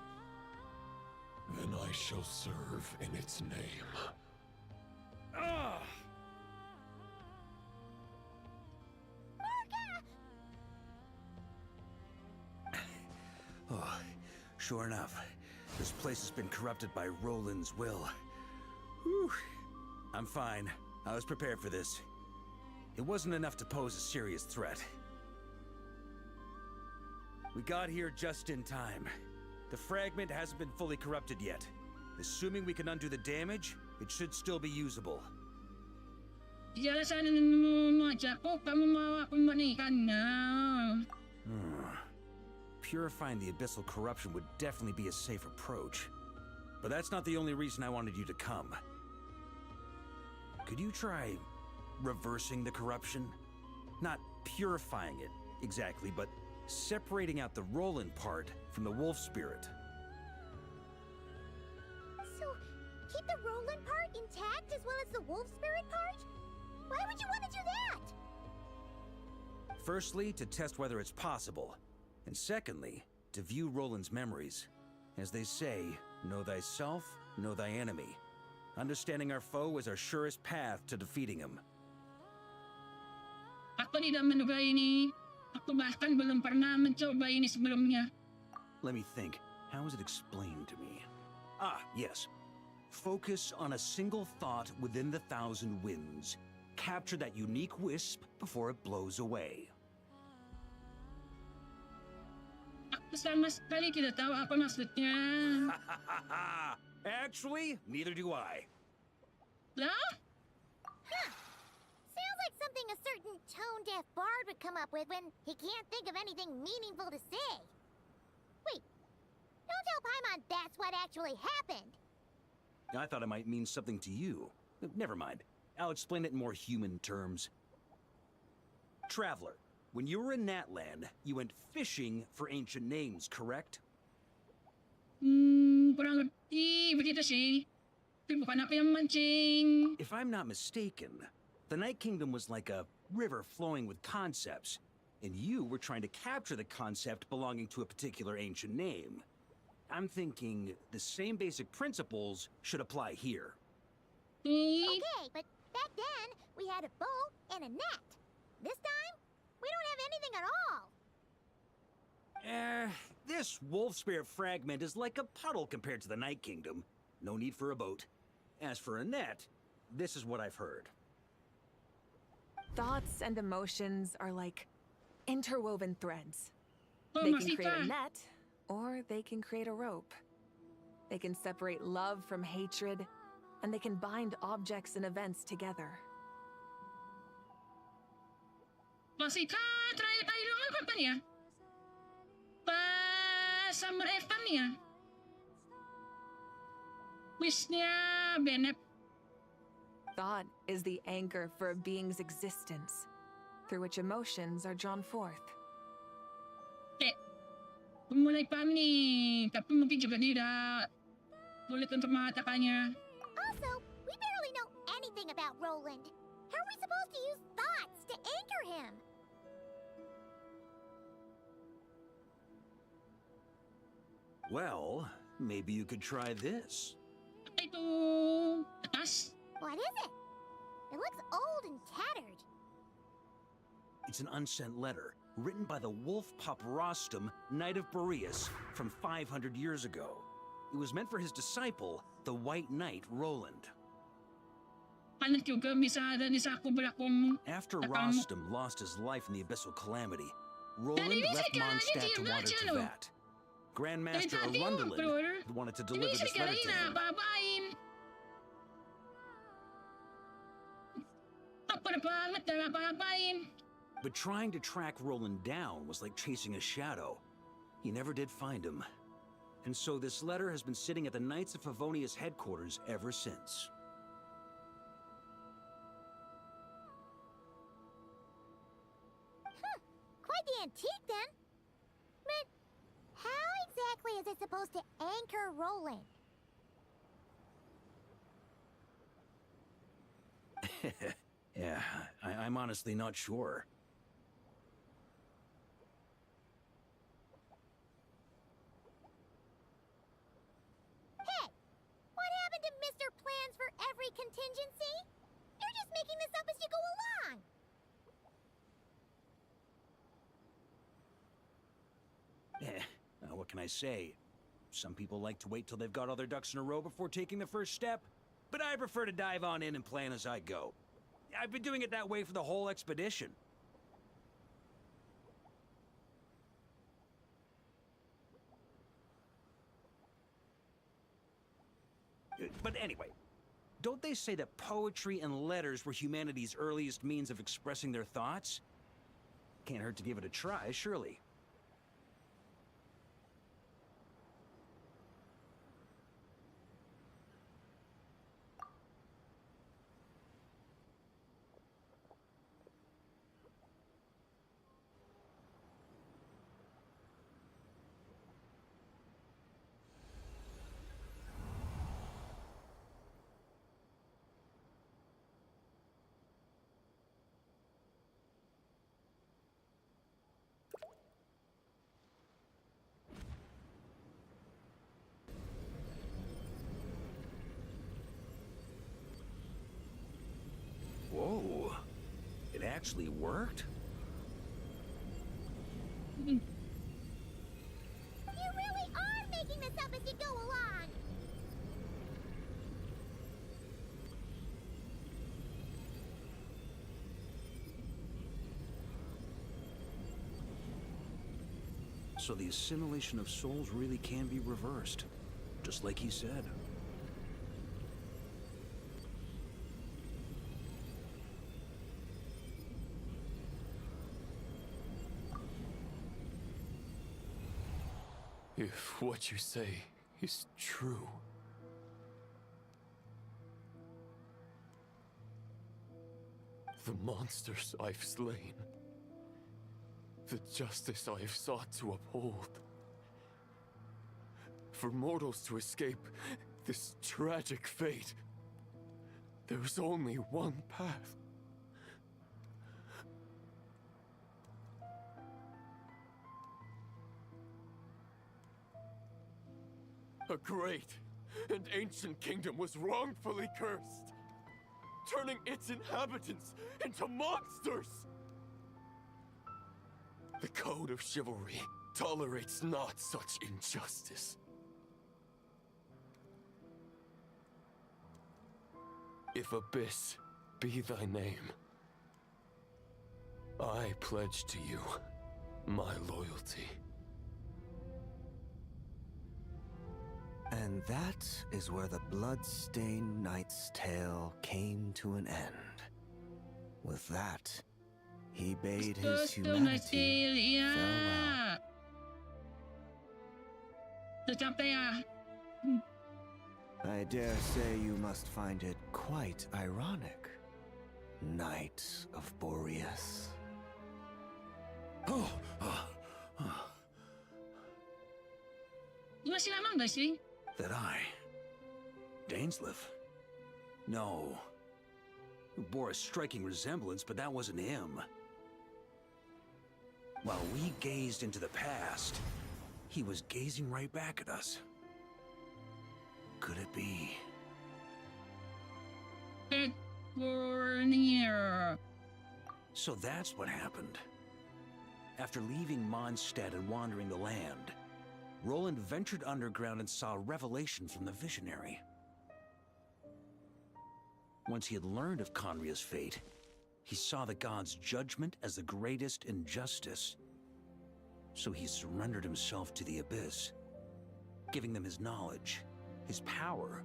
then I shall serve in its name. Ah! Oh, sure enough, this place has been corrupted by Roland's will. Whew. I'm fine. I was prepared for this. It wasn't enough to pose a serious threat. We got here just in time. The fragment hasn't been fully corrupted yet. Assuming we can undo the damage, it should still be usable. Purifying the abyssal corruption would definitely be a safe approach. But that's not the only reason I wanted you to come. Could you try reversing the corruption? Not purifying it, exactly, but separating out the Roland part from the wolf spirit. So, keep the Roland part intact as well as the wolf spirit part? Why would you want to do that? Firstly, to test whether it's possible. And secondly, to view Roland's memories. As they say, know thyself, know thy enemy. Understanding our foe is our surest path to defeating him. Ako tidak menduga ini. Aku bahkan belum pernah mencoba ini sebelumnya. Let me think. How was it explained to me? Ah, yes. Focus on a single thought within the 1,000 winds. Capture that unique wisp before it blows away. Aku sama sekali tidak tahu apa maksudnya. Actually, neither do I. No? Huh. Sounds like something a certain tone-deaf bard would come up with when he can't think of anything meaningful to say. Wait, don't tell Paimon that's what actually happened. I thought it might mean something to you. Never mind. I'll explain it in more human terms. Traveler, when you were in Natland, you went fishing for ancient names, correct? Kurang lebih begitu sih. Tapi bukan aku yang mancing. If I'm not mistaken, the Night Kingdom was like a river flowing with concepts, and you were trying to capture the concept belonging to a particular ancient name. I'm thinking the same basic principles should apply here. Okay, but back then, we had a bow and a net. This time, we don't have anything at all. This wolf spirit fragment is like a puddle compared to the Night Kingdom. No need for a boat. As for a net, this is what I've heard. Thoughts and emotions are like interwoven threads. They can create a net, or they can create a rope. They can separate love from hatred, and they can bind objects and events together. Masih try tayo ako pa niya. Sama Evan niya. Wish niya, Benep. Thought is the anchor for a being's existence, through which emotions are drawn forth. Mulai panik, tapi mungkin juga tidak sulit untuk mengatakannya. Also, we barely know anything about Roland. How are we supposed to use thoughts to anchor him? Well, maybe you could try this. Ito, atas. What is it? It looks old and tattered. It's an unsent letter, written by the wolf pup Rostam, Knight of Boreas, from 500 years ago. It was meant for his disciple, the White Knight Roland. After Rostam lost his life in the Abyssal Calamity, Roland left Mondstadt to wander to Vat. Grandmaster Arundelin wanted to deliver this letter to him. But trying to track Roland down was like chasing a shadow. He never did find him. And so this letter has been sitting at the Knights of Favonius headquarters ever since. Quite the antique, then. But how exactly is it supposed to anchor Roland? Yeah, I'm honestly not sure. Hey! What happened to Mr. Plans for every contingency? You're just making this up as you go along! What can I say? Some people like to wait till they've got all their ducks in a row before taking the first step, but I prefer to dive on in and plan as I go. I've been doing it that way for the whole expedition. But anyway, don't they say that poetry and letters were humanity's earliest means of expressing their thoughts? Can't hurt to give it a try, surely. Whoa, it actually worked? You really are making this up as you go along! So the assimilation of souls really can be reversed, just like he said. If what you say is true, the monsters I've slain, the justice I have sought to uphold, for mortals to escape this tragic fate, there's only one path. A great and ancient kingdom was wrongfully cursed, turning its inhabitants into monsters! The code of chivalry tolerates not such injustice. If Abyss be thy name, I pledge to you my loyalty. And that is where the blood-stained knight's tale came to an end. With that, he bade his humanity farewell. I dare say you must find it quite ironic, Knight of Boreas. That I? Dainsleif? No. Bore a striking resemblance, but that wasn't him. While we gazed into the past, he was gazing right back at us. Could it be? So that's what happened. After leaving Mondstadt and wandering the land, Roland ventured underground and saw a revelation from the visionary. Once he had learned of Conria's fate, he saw the gods' judgment as the greatest injustice. So he surrendered himself to the Abyss, giving them his knowledge, his power,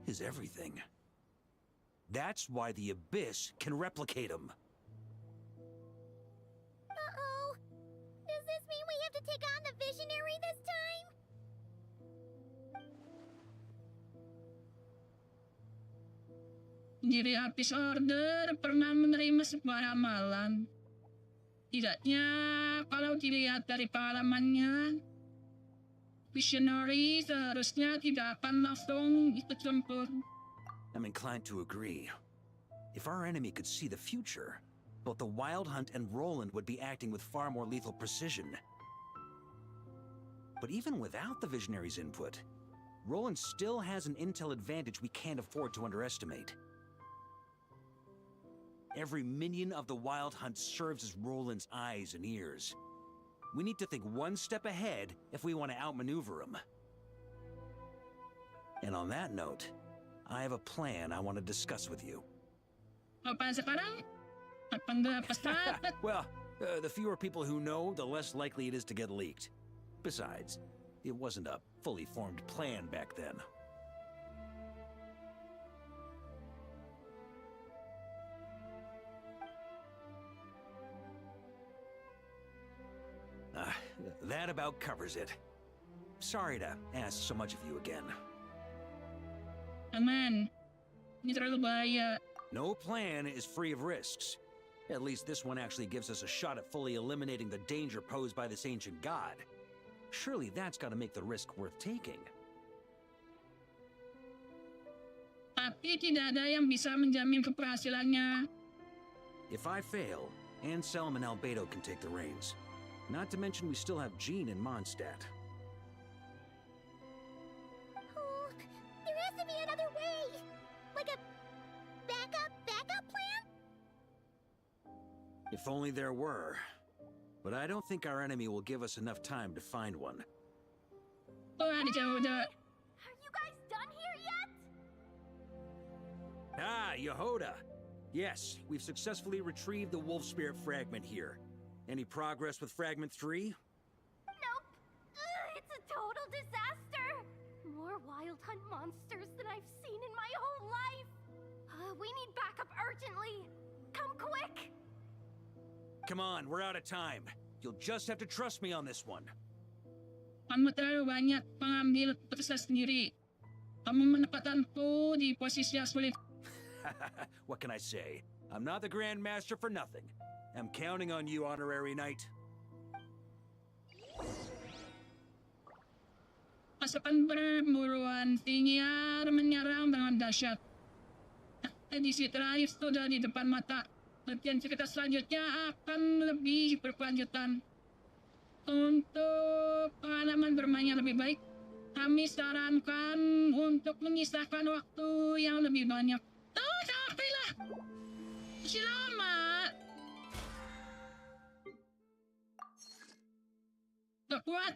his everything. That's why the Abyss can replicate him. Pendiri Artis Order pernah menerima sebuah ramalan. Tidaknya, kalau dilihat dari pengalamannya, Visionary seharusnya tidak akan langsung ikut campur. I'm inclined to agree. If our enemy could see the future, both the Wild Hunt and Roland would be acting with far more lethal precision. But even without the Visionary's input, Roland still has an intel advantage we can't afford to underestimate. Every minion of the Wild Hunt serves as Roland's eyes and ears. We need to think one step ahead if we want to outmaneuver him. And on that note, I have a plan I want to discuss with you. Apa sekarang? Apa pesat? Well, the fewer people who know, the less likely it is to get leaked. Besides, it wasn't a fully formed plan back then. That about covers it. Sorry to ask so much of you again. Aman. Ini terlalu bahaya. No plan is free of risks. At least this one actually gives us a shot at fully eliminating the danger posed by this ancient god. Surely that's got to make the risk worth taking. Tapi tidak ada yang bisa menjamin keberhasilannya. If I fail, Anselm and Albedo can take the reins. Not to mention we still have Jean and Mondstadt. Oh, there has to be another way! Like a backup plan? If only there were. But I don't think our enemy will give us enough time to find one. Oh, ada jauh dah. Are you guys done here yet? Ah, Yehoda! Yes, we've successfully retrieved the Wolf Spirit fragment here. Any progress with Fragment 3? Nope. It's a total disaster. More Wild Hunt monsters than I've seen in my whole life. We need backup urgently. Come quick. Come on, we're out of time. You'll just have to trust me on this one. Kamu terlalu banyak mengambil keputusan sendiri. Kamu menempatanku di posisi yang sulit. What can I say? I'm not the Grand Master for nothing. I'm counting on you, Honorary Knight. Pasukan perburuan Singiar menyerang dengan dahsyat. Edisi terakhir sudah di depan mata. Latihan cerita selanjutnya akan lebih berkelanjutan. Untuk pengalaman bermain yang lebih baik, kami sarankan untuk menyisakan waktu yang lebih banyak. Oh, capeklah. Masih lama. Gak kuat.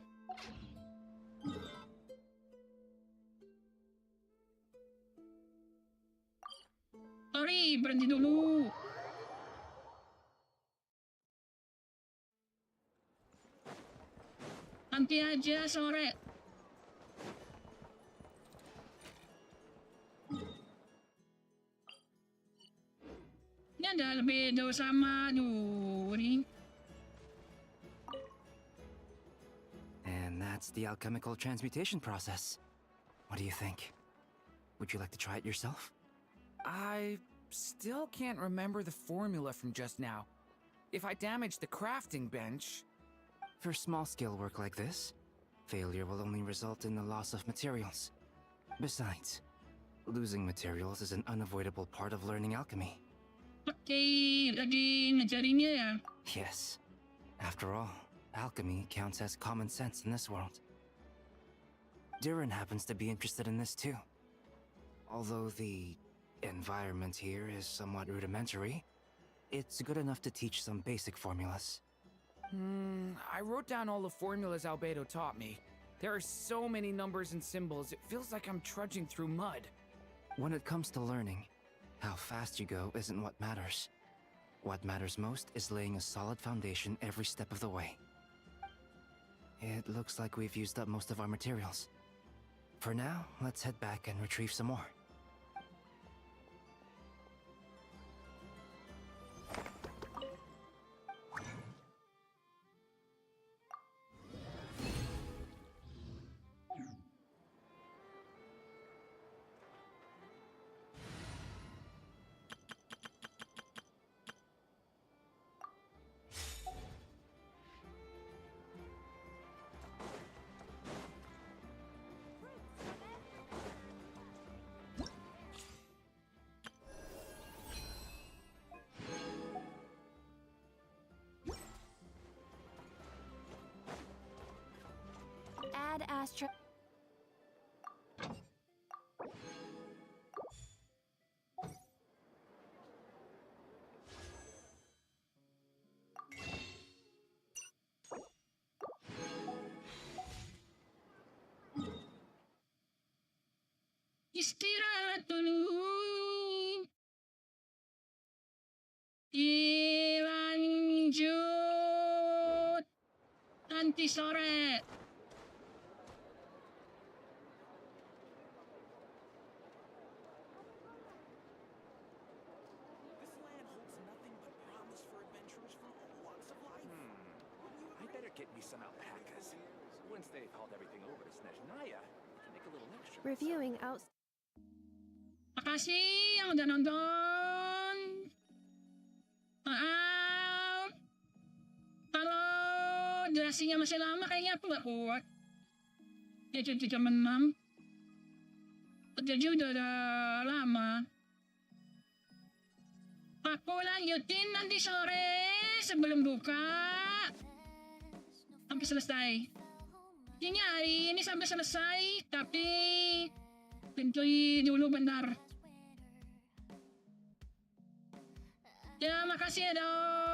Sorry, berhenti dulu. Nanti aja sore. Ini ada Albedo sama Duri. And that's the alchemical transmutation process. What do you think? Would you like to try it yourself? I still can't remember the formula from just now. If I damage the crafting bench... For small-scale work like this, failure will only result in the loss of materials. Besides, losing materials is an unavoidable part of learning alchemy. Okay, lagi ngejarinya ya? Yes. After all, alchemy counts as common sense in this world. Durin happens to be interested in this too. Although the environment here is somewhat rudimentary, it's good enough to teach some basic formulas. I wrote down all the formulas Albedo taught me. There are so many numbers and symbols, it feels like I'm trudging through mud. When it comes to learning, how fast you go isn't what matters. What matters most is laying a solid foundation every step of the way. It looks like we've used up most of our materials. For now, let's head back and retrieve some more. Ad Astra. Istirahat dulu. Dilanjut nanti sore. I better get me some alpacas. Once they've hauled everything over to Snezhnaya, we can make a little extra. Reviewing out. Makasih yang udah nonton. Maaf. Kalau durasinya masih lama kayaknya aku gak kuat. Ya jadi 3 menam. Jadi udah lama. Aku lanjutin nanti sore sebelum buka. Sampai selesai. Ini hari ini sampai selesai, tapi pintuin dulu bentar. Ya, makasih ya dong.